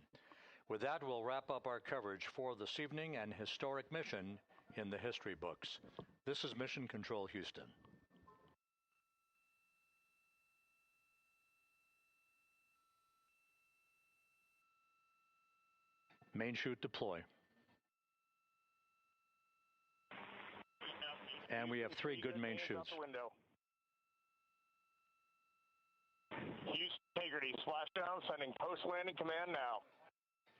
With that, we'll wrap up our coverage for this evening and historic mission in the history books. This is Mission Control Houston. Main chute deploy. And we have 3 good main chutes. Houston Integrity, splashdown, sending post-landing command now.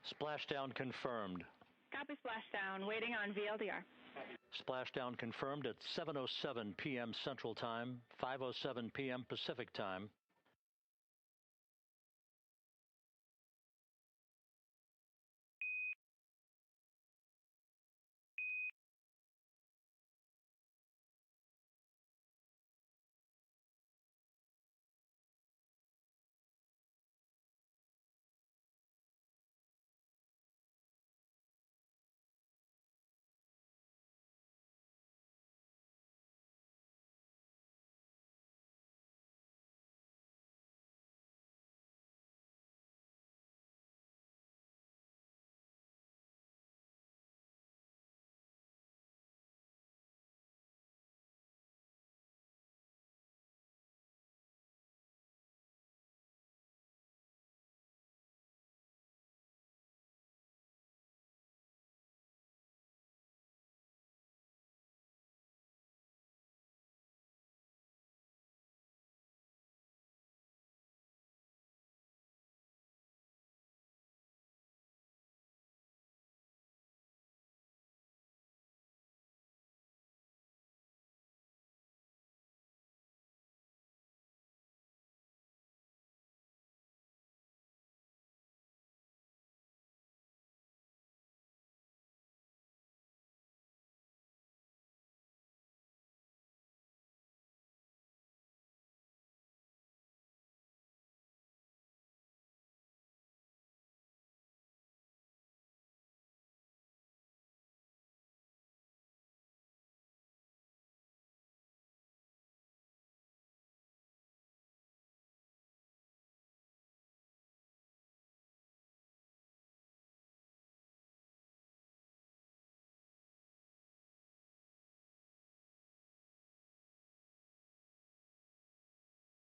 Splashdown confirmed. Copy splashdown, waiting on VLDR. Splashdown confirmed at 7:07 p.m. Central Time, 5:07 p.m. Pacific Time.